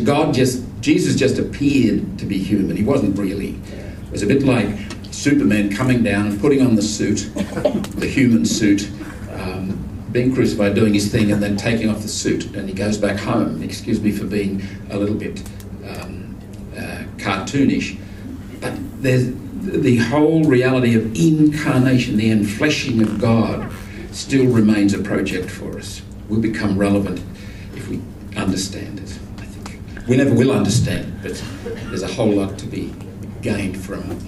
Jesus just appeared to be human. He wasn't really. It was a bit like Superman coming down and putting on the suit, the human suit, being crucified, doing his thing, and then taking off the suit, and he goes back home. Excuse me for being a little bit cartoonish, but there's the whole reality of incarnation, the enfleshing of God, still remains a project for us. We'll become relevant if we understand it, I think. We never will understand it, but there's a whole lot to be gained from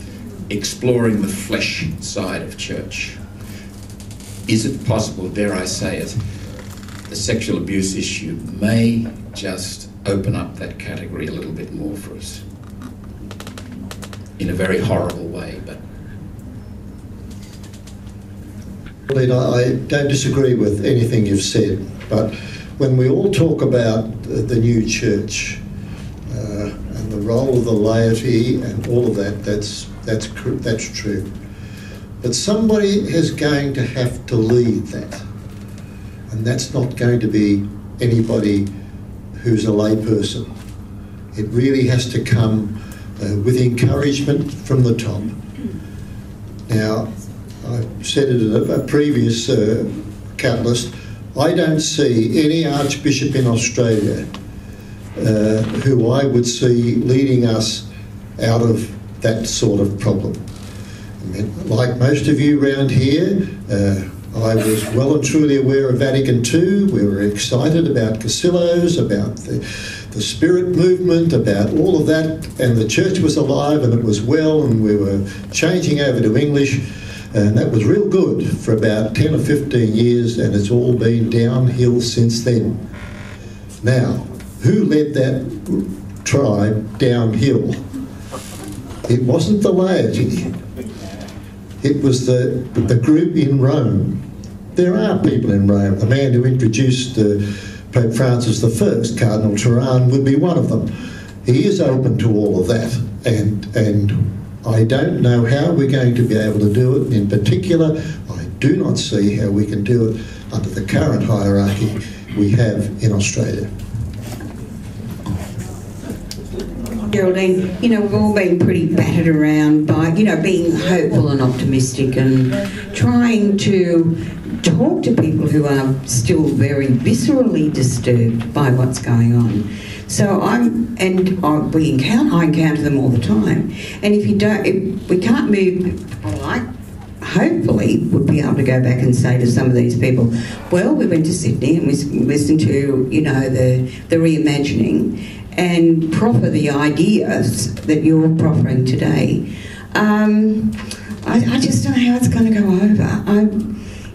exploring the flesh side of church. Is it possible, dare I say it, the sexual abuse issue may just open up that category a little bit more for us? In a very horrible way, but... I don't disagree with anything you've said, but when we all talk about the new church and the role of the laity and all of that, that's true. But somebody is going to have to lead that, and that's not going to be anybody who's a layperson. It really has to come with encouragement from the top. Now, I said it in a previous catalyst, I don't see any archbishop in Australia who I would see leading us out of that sort of problem. I mean, like most of you around here, I was well and truly aware of Vatican II. We were excited about Casillos, about the Spirit movement, about all of that, and the church was alive and it was well, and we were changing over to English, and that was real good for about 10 or 15 years, and it's all been downhill since then. Now, who led that tribe downhill? It wasn't the laity. It was the group in Rome. There are people in Rome. The man who introduced Pope Francis I, Cardinal Turan, would be one of them. He is open to all of that, and I don't know how we're going to be able to do it. In particular, I do not see how we can do it under the current hierarchy we have in Australia. Geraldine, we've all been pretty battered around by, being hopeful and optimistic and trying to talk to people who are still very viscerally disturbed by what's going on. So I encounter them all the time. And if we can't move, hopefully would be able to go back and say to some of these people, well, we went to Sydney and we listened to, the reimagining, and proffer the ideas that you're proffering today. I just don't know how it's going to go over.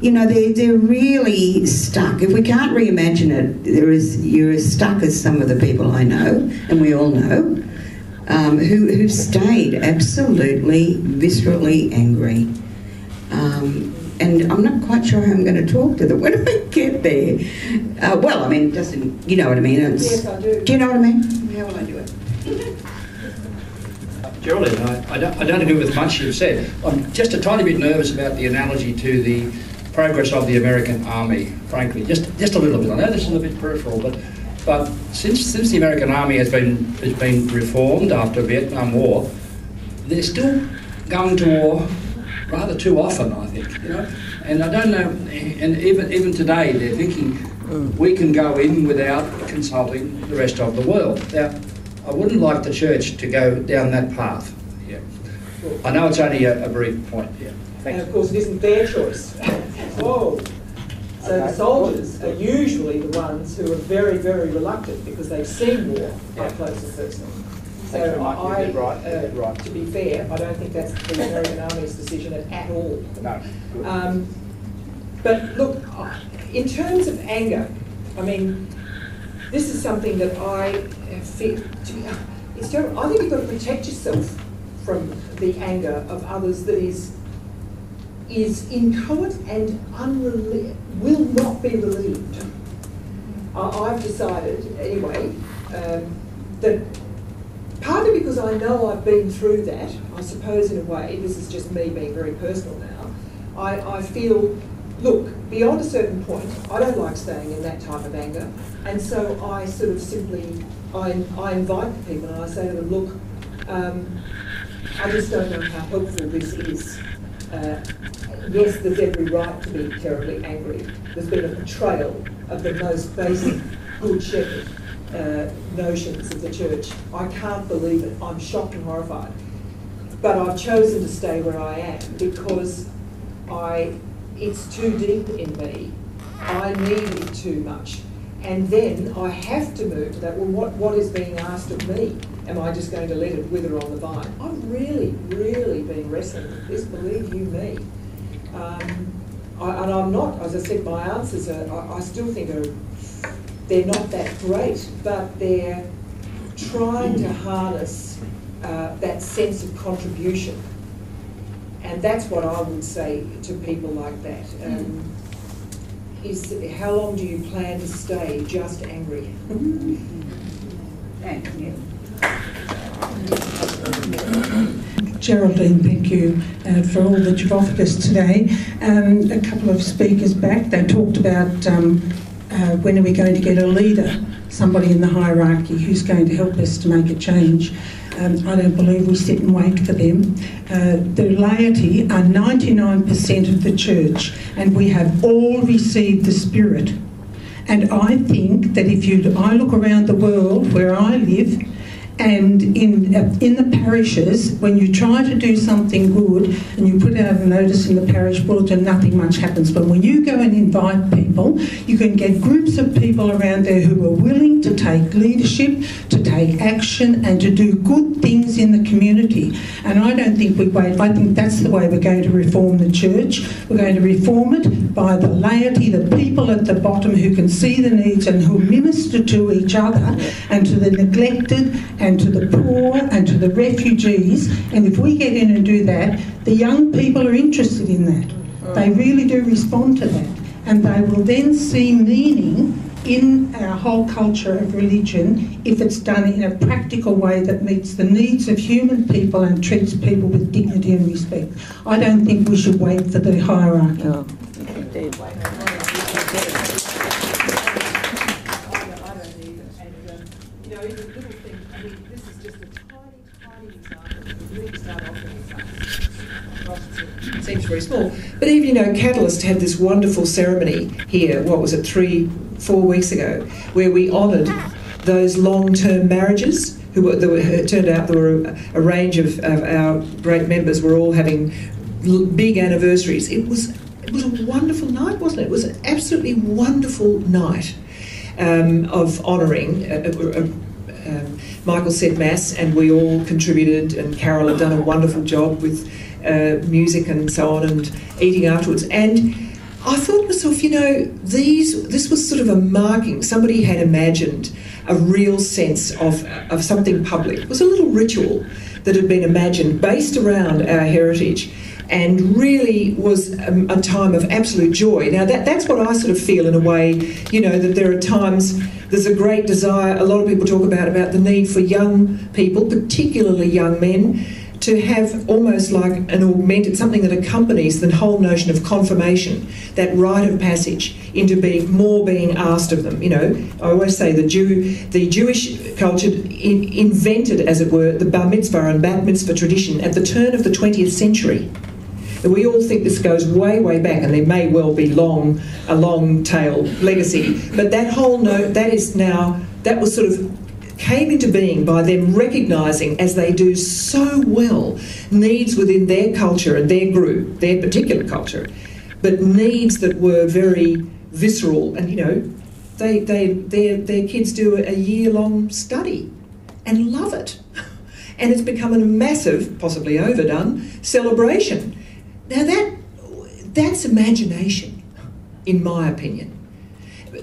They're really stuck. If we can't reimagine it, you're as stuck as some of the people I know, and we all know, who've stayed absolutely viscerally angry. And I'm not quite sure how I'm going to talk to them when I get there. You know what I mean? Yes, I do. Do you know what I mean? How will I do it? Geraldine, I don't agree with much you've said. I'm just a tiny bit nervous about the analogy to the progress of the American army, frankly. Just a little bit. I know this is a bit peripheral, but since the American army has been reformed after the Vietnam War, they're still going to war rather too often, I think, And I don't know, and even today they're thinking we can go in without consulting the rest of the world. Now, I wouldn't like the church to go down that path. Yeah. I know it's only a brief point. Yeah. And of course, it isn't their choice. Whoa. So the soldiers are usually the ones who are very, very reluctant because they've seen war up close and personal. So to be fair, I don't think that's the American Army's decision at all. No. But look, in terms of anger, I mean, this is something that I feel, it's terrible. I think you've got to protect yourself from the anger of others that is inchoate and will not be relieved. I've decided, anyway, that partly because I know I've been through that, I suppose in a way, this is just me being very personal now, I feel, look, beyond a certain point, I don't like staying in that type of anger, and so I sort of simply, I invite the people and I say to them, look, I just don't know how helpful this is. Yes, there's every right to be terribly angry. There's been a betrayal of the most basic good shepherd notions of the church. I can't believe it. I'm shocked and horrified. But I've chosen to stay where I am because it's too deep in me. I need it too much. And then I have to move to that, well, what is being asked of me? Am I just going to let it wither on the vine? I've really, really been wrestling with this, believe you me. And I'm not, as I said, my answers are, I still think they're not that great, but they're trying to harness that sense of contribution. And that's what I would say to people like that. Is how long do you plan to stay just angry? Thank you. Geraldine, thank you for all that you've offered us today. A couple of speakers back, they talked about when are we going to get a leader, somebody in the hierarchy who's going to help us to make a change. I don't believe we sit and wait for them. The laity are 99% of the church, and we have all received the Spirit. And I think that I look around the world where I live, and in the parishes, when you try to do something good and you put out a notice in the parish bulletin, nothing much happens. But when you go and invite people, you can get groups of people around there who are willing to take leadership, to take action and to do good things in the community. And I don't think we wait. I think that's the way we're going to reform the church. We're going to reform it by the laity, the people at the bottom who can see the needs and who minister to each other and to the neglected and to the poor and to the refugees. And if we get in and do that, the young people are interested in that. They really do respond to that. And they will then see meaning in our whole culture of religion if it's done in a practical way that meets the needs of human people and treats people with dignity and respect. I don't think we should wait for the hierarchy. No, indeed. Seems very small. But even, Catalyst had this wonderful ceremony here, 3-4 weeks ago, where we honoured those long-term marriages. It turned out there were a range of our great members were all having big anniversaries. It was a wonderful night, wasn't it? It was an absolutely wonderful night of honouring. Michael said Mass, and we all contributed, and Carol had done a wonderful job with music and so on, and eating afterwards. And I thought to myself, this was sort of a marking. Somebody had imagined a real sense of something public. It was a little ritual that had been imagined based around our heritage, and really was a time of absolute joy. Now that's what I sort of feel in a way, that there are times there's a great desire, a lot of people talk about the need for young people, particularly young men, to have almost like an augmented, something that accompanies the whole notion of confirmation, that rite of passage into being asked of them. I always say the Jewish culture invented, as it were, the bar mitzvah and bat mitzvah tradition at the turn of the 20th century. We all think this goes way, way back, and there may well be a long tail legacy, but that whole that was sort of came into being by them recognising, as they do so well, needs within their culture and their group, their particular culture, but needs that were very visceral, and their kids do a year-long study and love it. And it's become a massive, possibly overdone, celebration. Now that's imagination, in my opinion.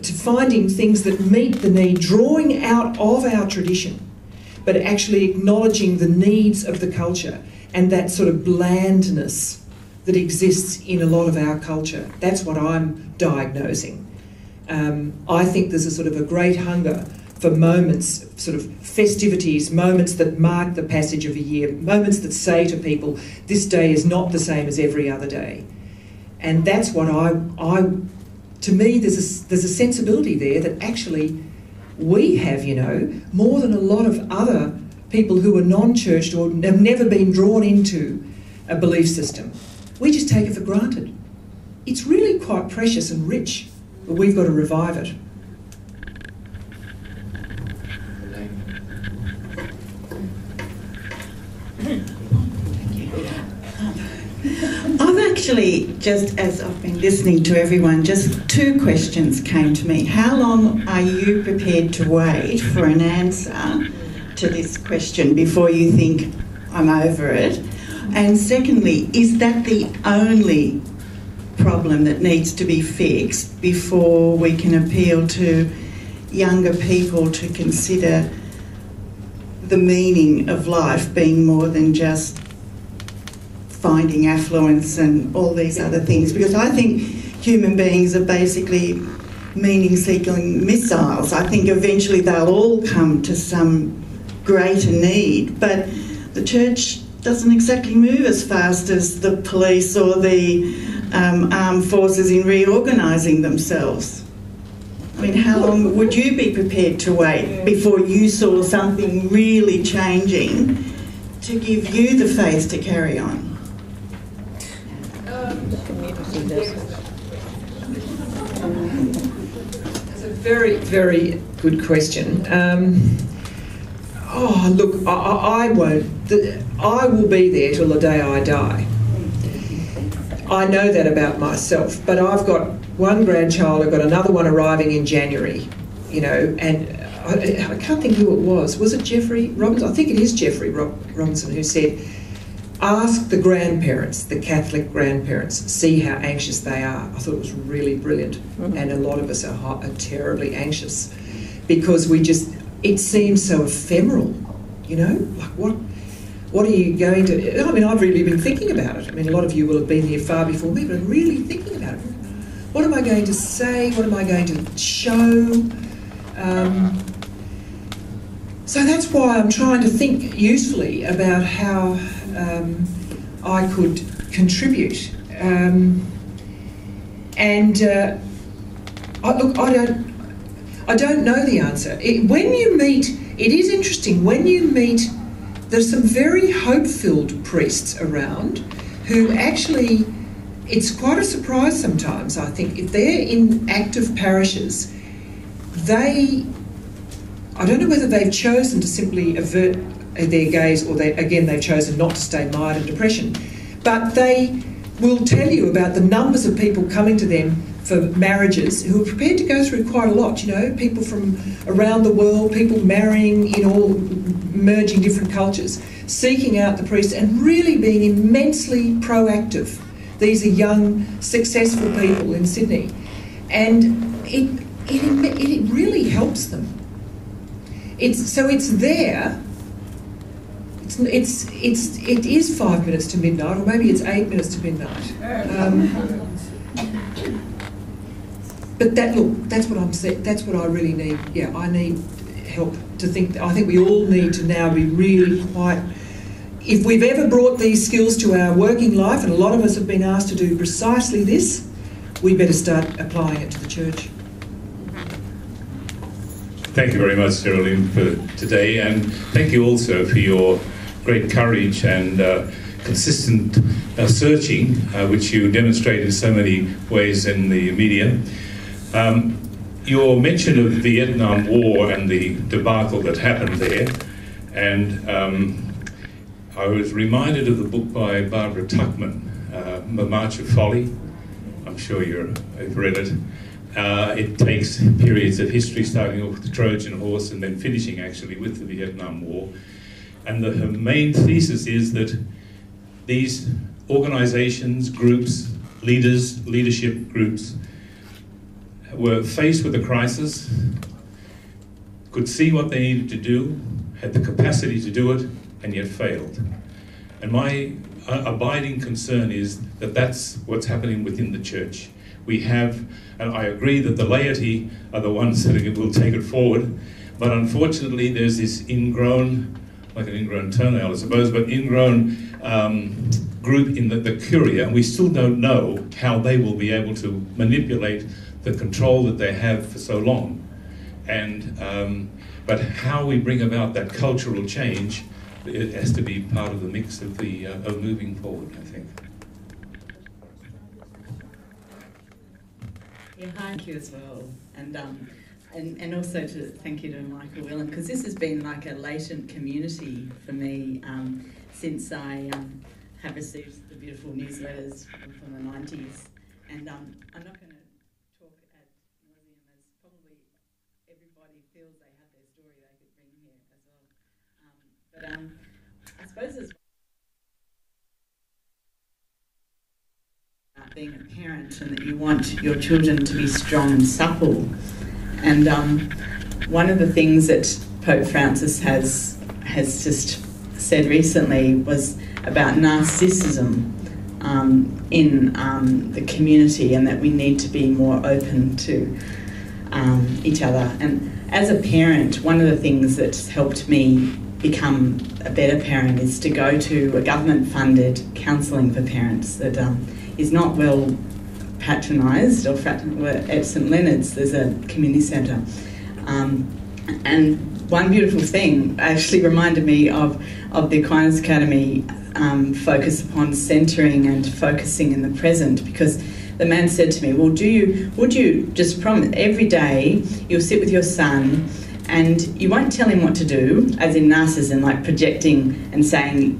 To finding things that meet the need, drawing out of our tradition, but actually acknowledging the needs of the culture and that sort of blandness that exists in a lot of our culture. That's what I'm diagnosing. I think there's a sort of a great hunger for moments, sort of festivities, moments that mark the passage of a year, moments that say to people, this day is not the same as every other day. And that's what to me, there's a sensibility there that actually we have, more than a lot of other people who are non-churched or have never been drawn into a belief system. We just take it for granted. It's really quite precious and rich, but we've got to revive it. I've actually, just as I've been listening to everyone, just two questions came to me. How long are you prepared to wait for an answer to this question before you think, I'm over it? And secondly, is that the only problem that needs to be fixed before we can appeal to younger people to consider the meaning of life being more than just finding affluence and all these other things? Because I think human beings are basically meaning-seeking missiles. I think eventually they'll all come to some greater need, but the church doesn't exactly move as fast as the police or the armed forces in reorganising themselves. I mean, how long would you be prepared to wait before you saw something really changing to give you the faith to carry on? That's a very, very good question. Look, I won't. I will be there till the day I die. I know that about myself, but I've got one grandchild, I've got another one arriving in January, and I can't think who it was. Was it Jeffrey Robinson? I think it is Jeffrey Robinson who said, ask the grandparents, the Catholic grandparents, see how anxious they are. I thought it was really brilliant. And a lot of us are terribly anxious because it seems so ephemeral, like what are you going to... I mean, I've really been thinking about it. I mean, a lot of you will have been here far before me, but I'm really thinking about it. What am I going to say? What am I going to show? So that's why I'm trying to think usefully about how I could contribute. I don't know the answer. When you meet, it is interesting, when you meet, there's some very hope-filled priests around who actually, it's quite a surprise sometimes, I think, if they're in active parishes, I don't know whether they've chosen to simply avert their gaze or they've chosen not to stay mired in depression, but they will tell you about the numbers of people coming to them for marriages who are prepared to go through quite a lot, people from around the world, people marrying in all, merging different cultures, seeking out the priest and really being immensely proactive. These are young, successful people in Sydney. And it really helps them. It's there. It is 5 minutes to midnight, or maybe it's 8 minutes to midnight. But that's what I'm saying. That's what I really need. Yeah, I need help to think. I think we all need to now be really quite. If we've ever brought these skills to our working life, and a lot of us have been asked to do precisely this, we better start applying it to the church. Thank you very much, Geraldine, for today, and thank you also for your great courage and consistent searching, which you demonstrate in so many ways in the media. Your mention of the Vietnam War and the debacle that happened there, and I was reminded of the book by Barbara Tuchman, The March of Folly. I'm sure you've read it. It takes periods of history, starting off with the Trojan horse and then finishing actually with the Vietnam War. And her main thesis is that these organizations, groups, leadership groups, were faced with a crisis, could see what they needed to do, had the capacity to do it, and yet failed. And my abiding concern is that that's what's happening within the church. We have, and I agree that the laity are the ones that will take it forward, but unfortunately there's this ingrown, like an ingrown toenail I suppose, but ingrown group in the Curia, and we still don't know how they will be able to manipulate the control that they have for so long. And but how we bring about that cultural change, it has to be part of the mix of the of moving forward, I think. Yeah, thank you as well, and also to thank you to Michael Whelan, because this has been like a latent community for me since I have received the beautiful newsletters from the 90s, and I'm not going to talk ad nauseum, as probably everybody feels they have their story they could bring here as well, but I suppose as being a parent and that you want your children to be strong and supple. And one of the things that Pope Francis has just said recently was about narcissism in the community, and that we need to be more open to each other. And as a parent, one of the things that's helped me become a better parent is to go to a government-funded counselling for parents that is not well patronised, or at St Leonard's there's a community centre. And one beautiful thing actually reminded me of the Aquinas Academy focus upon centering and focusing in the present, because the man said to me, well, would you just promise every day you'll sit with your son and you won't tell him what to do, as in narcissism, like projecting and saying,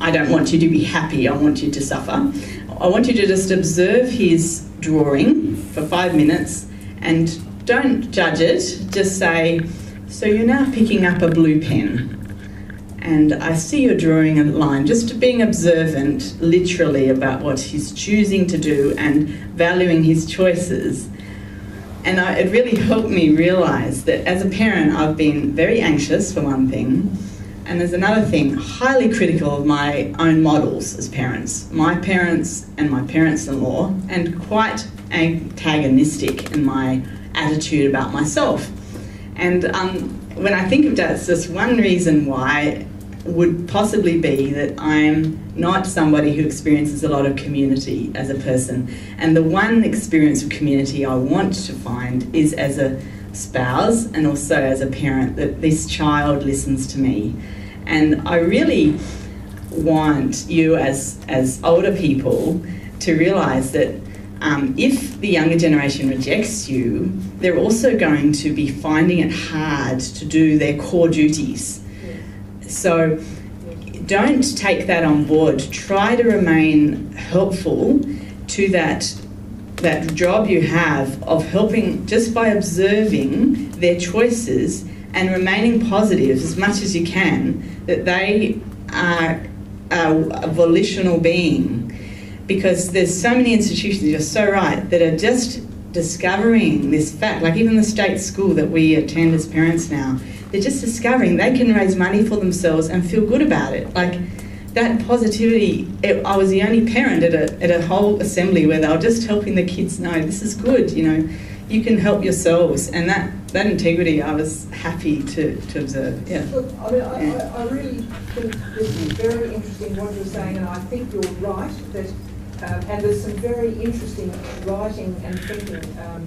I don't want you to be happy, I want you to suffer. I want you to just observe his drawing for 5 minutes and don't judge it, just say, so you're now picking up a blue pen and I see you're drawing a line, just being observant literally about what he's choosing to do and valuing his choices. And it really helped me realise that as a parent I've been very anxious, for one thing, and there's another thing, highly critical of my own models as parents, my parents and my parents-in-law, and quite antagonistic in my attitude about myself. And when I think of that, it's just one reason why would possibly be that I'm not somebody who experiences a lot of community as a person. And the one experience of community I want to find is as a spouse and also as a parent, that this child listens to me. And I really want you as older people to realise that if the younger generation rejects you, they're also going to be finding it hard to do their core duties. So don't take that on board. Try to remain helpful to that job you have of helping, just by observing their choices and remaining positive as much as you can, that they are a volitional being. Because there's so many institutions, you're so right, that are just discovering this fact. Like even the state school that we attend as parents now, they're just discovering they can raise money for themselves and feel good about it. Like that positivity, I was the only parent at a whole assembly where they were just helping the kids know this is good, you know, you can help yourselves. And that integrity I was happy to observe. Yeah. Look, I mean, I really think this is very interesting what you're saying, and I think you're right that and there's some very interesting writing and thinking.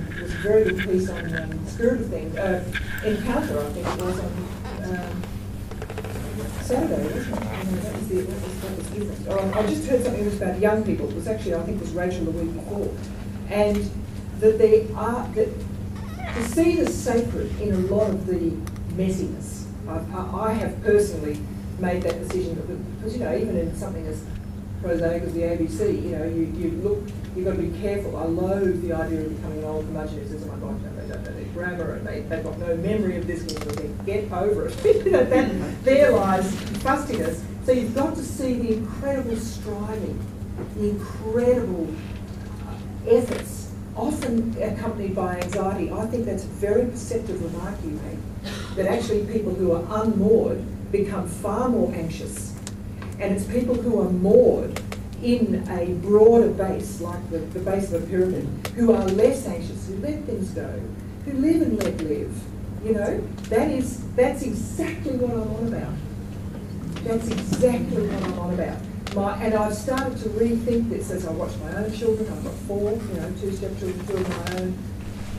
There's a very good piece on Spirit of Things, Encounter, I think it was on Saturday, wasn't it? That was different. I just heard something about young people. It was actually, I think it was Rachel the week before, and that to see the sacred in a lot of the messiness. I have personally made that decision because, you know, even in something as prosaic as the ABC. You know, you've got to be careful. I loathe the idea of becoming an old curmudgeon who says, oh my God, no, they don't know their grammar and they've got no memory of this and everything. Get over it. You know, there lies fustiness. So you've got to see the incredible striving, the incredible efforts, often accompanied by anxiety. I think that's a very perceptive remark you make, that actually people who are unmoored become far more anxious. And it's people who are moored in a broader base, like the base of a pyramid, who are less anxious, who let things go, who live and let live. You know, that's exactly what I'm on about. That's exactly what I'm on about. And I've started to rethink this as I watch my own children. I've got 4, you know, 2 stepchildren, 2 of my own.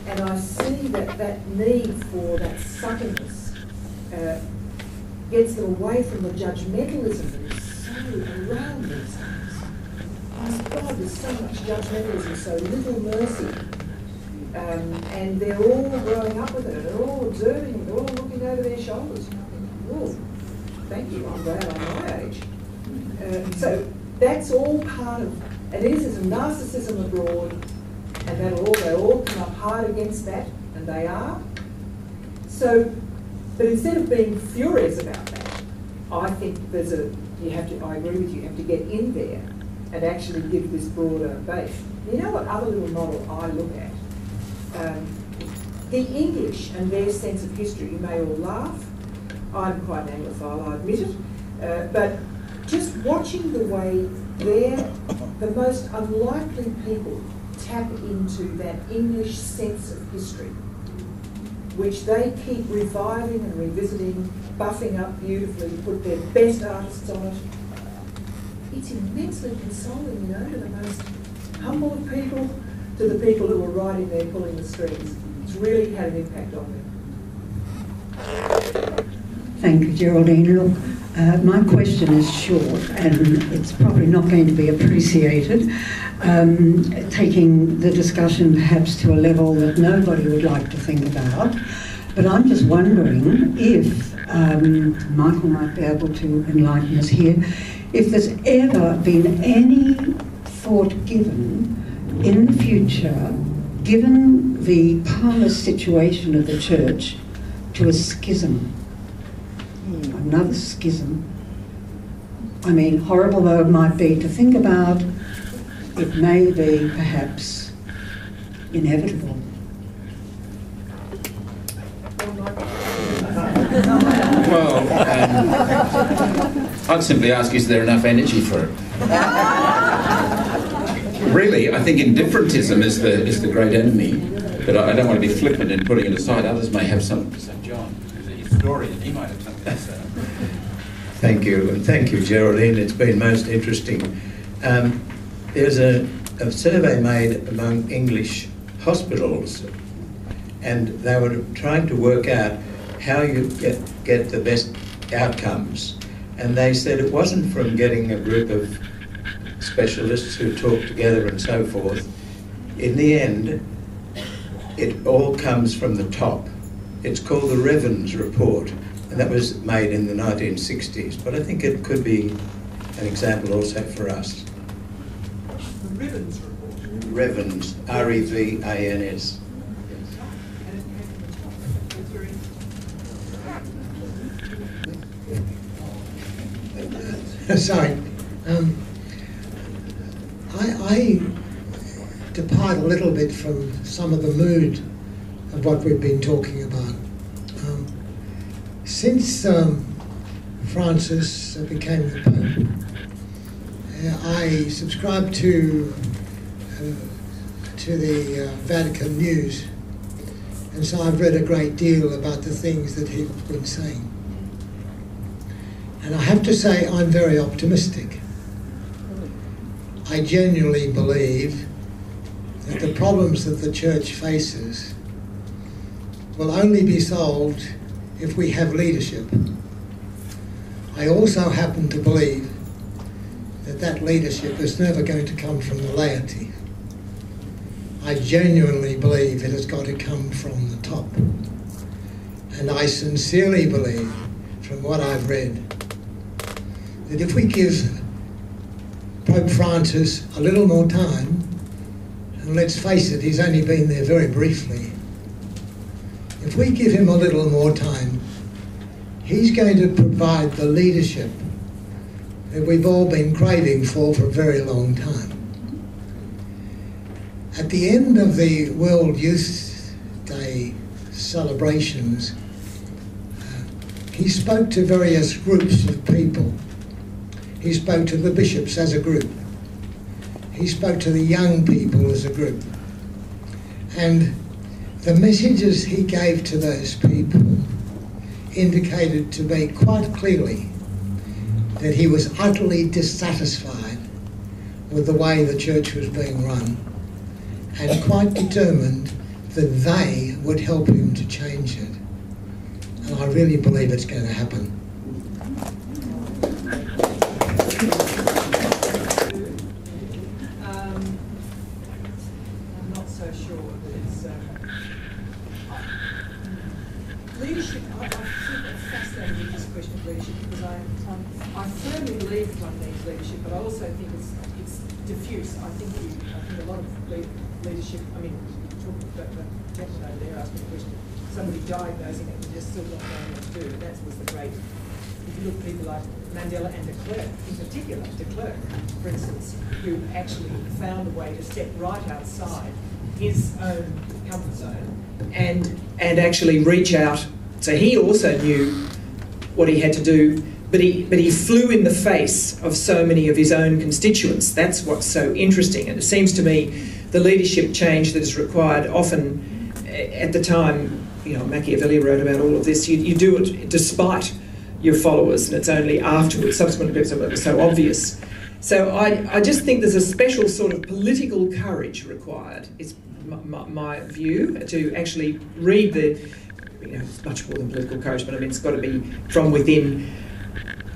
And I see that need for that suckiness gets them away from the judgmentalism that is so around these days. Oh God, there's so much judgmentalism, so little mercy. And they're all growing up with it, and they're all observing it, they're all looking over their shoulders. And I think, oh, thank you, I'm glad I'm my age. So that's all part of, and this is a narcissism abroad, and they'll all come up hard against that, and they are. So, but instead of being furious about that, I think I agree with you, you have to get in there and actually give this broader base. You know what other little model I look at? The English and their sense of history. You may all laugh. I'm quite an Anglophile, I admit it. But just watching the way the most unlikely people tap into that English sense of history, which they keep reviving and revisiting, buffing up beautifully, put their best artists on it. It's immensely consoling, you know, to the most humble of people, to the people who are right in there pulling the strings. It's really had an impact on them. Thank you, Geraldine. Look, my question is short, and it's probably not going to be appreciated, taking the discussion perhaps to a level that nobody would like to think about. But I'm just wondering if, Michael might be able to enlighten us here, if there's ever been any thought given in the future, given the parlous situation of the church, to a schism. Another schism. I mean, horrible though it might be to think about, it may be perhaps inevitable. Well, I'd simply ask, is there enough energy for it? Really, I think indifferentism is the great enemy, but I don't want to be flippant in putting it aside. Others may have something to say. John, who's a historian, he might have something to say. Thank you, and thank you, Geraldine. It's been most interesting. There's a survey made among English hospitals, and they were trying to work out how you get the best outcomes. And they said it wasn't from getting a group of specialists who talk together and so forth. In the end, it all comes from the top. It's called the Revens Report, and that was made in the 1960s. But I think it could be an example also for us. The Revens Report? Revens, R-E-V-A-N-S. Sorry. I depart a little bit from some of the mood of what we've been talking about. Since Francis became the Pope, I subscribe to the Vatican News, and so I've read a great deal about the things that he's been saying. And I have to say, I'm very optimistic. I genuinely believe that the problems that the Church faces will only be solved if we have leadership. I also happen to believe that that leadership is never going to come from the laity. I genuinely believe it has got to come from the top. And I sincerely believe, from what I've read, that if we give Pope Francis a little more time, and let's face it, he's only been there very briefly. If we give him a little more time, he's going to provide the leadership that we've all been craving for a very long time. At the end of the World Youth Day celebrations, he spoke to various groups of people. He spoke to the bishops as a group. He spoke to the young people as a group. And the messages he gave to those people indicated to me quite clearly that he was utterly dissatisfied with the way the church was being run, and quite determined that they would help him to change it. And I really believe it's going to happen. I'm not so sure that it's leadership. I think I'm fascinated with this question of leadership, because I firmly believe one needs leadership, but I also think it's diffuse. I think a lot of leadership. I mean, talking about the gentleman over there asked me a question. Somebody diagnosing it and just still not knowing what to do. That was the great. If you look at people like Mandela and de Klerk, in particular, de Klerk, for instance, who actually found a way to step right outside his own comfort zone and actually reach out. So he also knew what he had to do, but he flew in the face of so many of his own constituents. That's what's so interesting, and it seems to me the leadership change that is required often at the time. You know, Machiavelli wrote about all of this. You do it despite your followers, and it's only afterwards, subsequently, because it was so obvious. So I just think there's a special sort of political courage required. It's my view, to actually read it's much more than political courage, but I mean, it's got to be from within.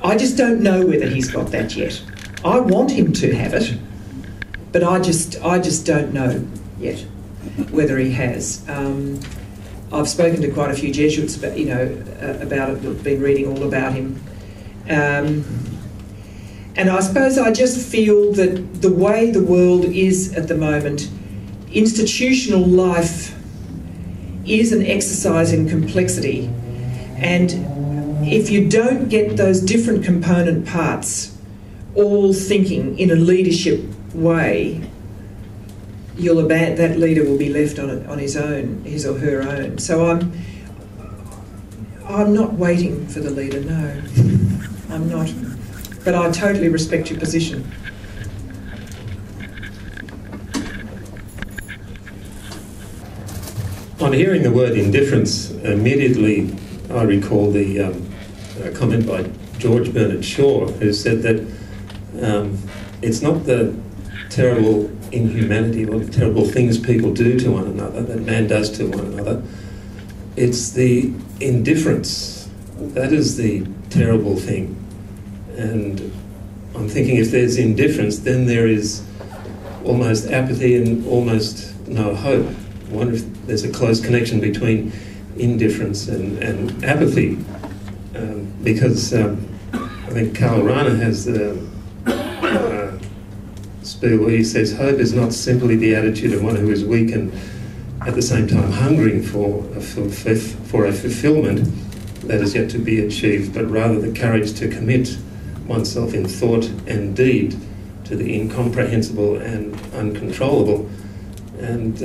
I just don't know whether he's got that yet. I want him to have it, but I just don't know yet whether he has. I've spoken to quite a few Jesuits about about it. I've been reading all about him, and I suppose I just feel that the way the world is at the moment, institutional life is an exercise in complexity, and if you don't get those different component parts all thinking in a leadership way, that leader will be left on his own, his or her own. So I'm not waiting for the leader, no. I'm not. But I totally respect your position. On hearing the word indifference, immediately I recall the comment by George Bernard Shaw, who said that it's not the terrible inhumanity or the terrible things people do to one another, that man does to one another. It's the indifference. That is the terrible thing. And I'm thinking if there's indifference, then there is almost apathy and almost no hope. I wonder if there's a close connection between indifference and apathy. Because I think Karl Rahner has the where he says hope is not simply the attitude of one who is weak and at the same time hungering for a fulfillment that is yet to be achieved, but rather the courage to commit oneself in thought and deed to the incomprehensible and uncontrollable. And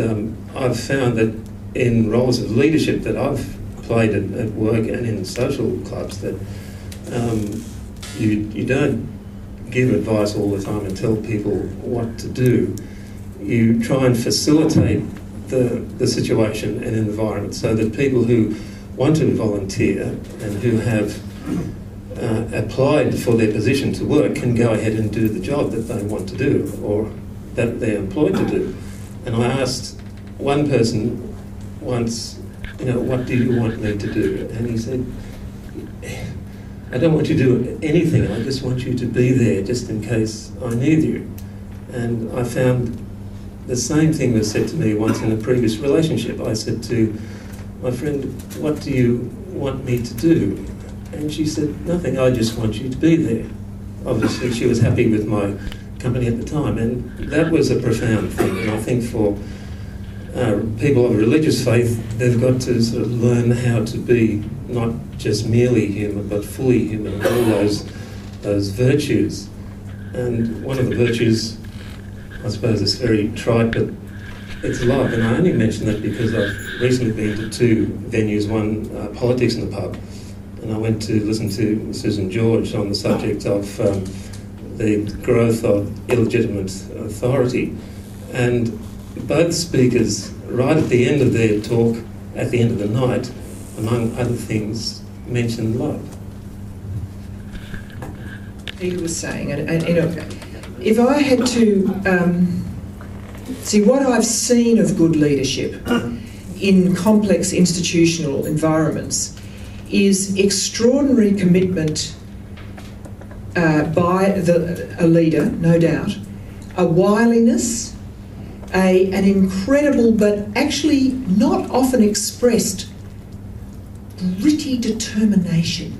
I've found that in roles of leadership that I've played at work and in social clubs, that you don't give advice all the time and tell people what to do. You try and facilitate the situation and environment so that people who want to volunteer and who have applied for their position to work can go ahead and do the job that they want to do or that they're employed to do. And I asked one person once, what do you want me to do? And he said, I don't want you to do anything, I just want you to be there just in case I need you. And I found the same thing was said to me once in a previous relationship. I said to my friend, what do you want me to do? And she said, nothing, I just want you to be there. Obviously she was happy with my company at the time, and that was a profound thing. And I think for people of religious faith, they've got to sort of learn how to be not just merely human, but fully human, and all those virtues. And one of the virtues, I suppose it's very trite, but it's love. And I only mention that because I've recently been to two venues, one Politics in the Pub, and I went to listen to Susan George on the subject of the growth of illegitimate authority. And both speakers, right at the end of their talk, at the end of the night, among other things, mentioned love. He was saying, and you know, if I had to see what I've seen of good leadership in complex institutional environments, is extraordinary commitment by a leader, no doubt, a wiliness, an incredible but actually not often expressed gritty determination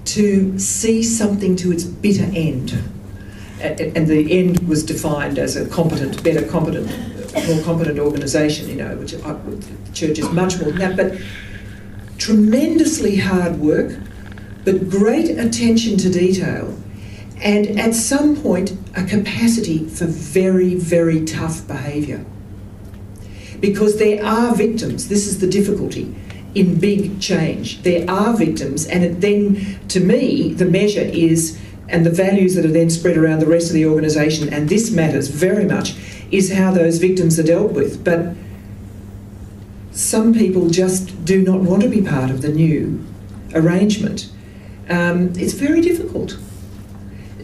to see something to its bitter end. And the end was defined as a competent, better competent, more competent organisation, you know, which the church is much more than that, but tremendously hard work, but great attention to detail, and at some point a capacity for very, very tough behaviour. Because there are victims, this is the difficulty in big change, there are victims, and then, to me, the measure is, and the values that are then spread around the rest of the organisation, and this matters very much, is how those victims are dealt with. But some people just do not want to be part of the new arrangement. It's very difficult.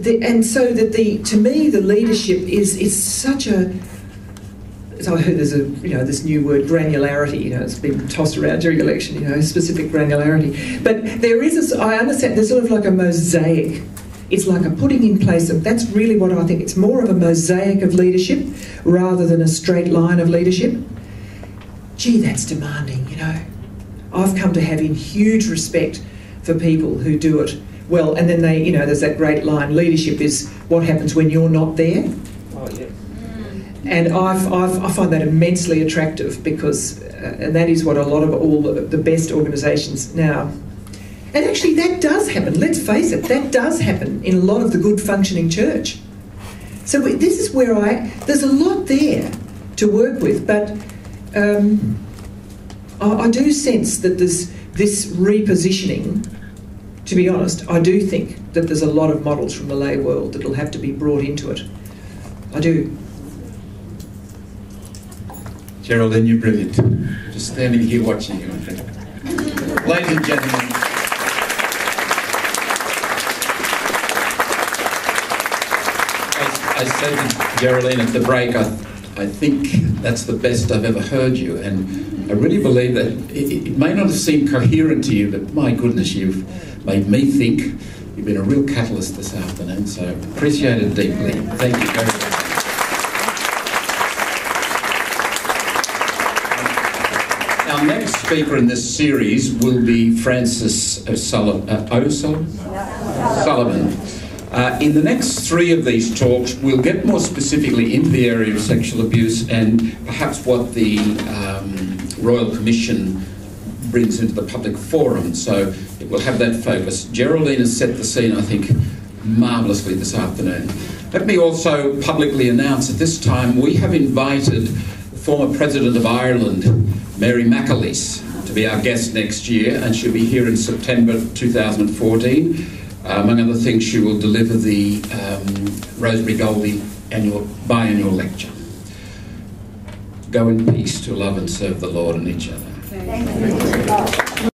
And so that to me, the leadership is such a, so I heard there's this new word, granularity, it's been tossed around during the election, specific granularity. But there is, I understand, there's sort of like a mosaic. It's like a putting in place of, that's really what I think, it's more of a mosaic of leadership rather than a straight line of leadership. Gee, that's demanding, I've come to have in huge respect for people who do it well, and then they, there's that great line, leadership is what happens when you're not there. Oh, yeah. And I find that immensely attractive because, and that is what a lot of all the best organisations now, and actually that does happen, let's face it, that does happen in a lot of the good functioning church. So this is where there's a lot there to work with, but I do sense that there's this repositioning. To be honest, I do think that there's a lot of models from the lay world that will have to be brought into it. I do. Geraldine, you're brilliant. Just standing here watching you, I think. Ladies and gentlemen, I said to Geraldine at the break, I think that's the best I've ever heard you, and I really believe that it may not have seemed coherent to you, but my goodness, you've made me think. You've been a real catalyst this afternoon, so appreciate it deeply. Thank you very much. Our next speaker in this series will be Francis Sullivan. In the next three of these talks, we'll get more specifically into the area of sexual abuse and perhaps what the Royal Commission brings into the public forum. So it will have that focus. Geraldine has set the scene, I think, marvellously this afternoon. Let me also publicly announce at this time we have invited the former President of Ireland, Mary McAleese, to be our guest next year, and she'll be here in September 2014. Among other things, she will deliver the Rosemary Goldie biannual lecture. Go in peace to love and serve the Lord and each other. Thank you.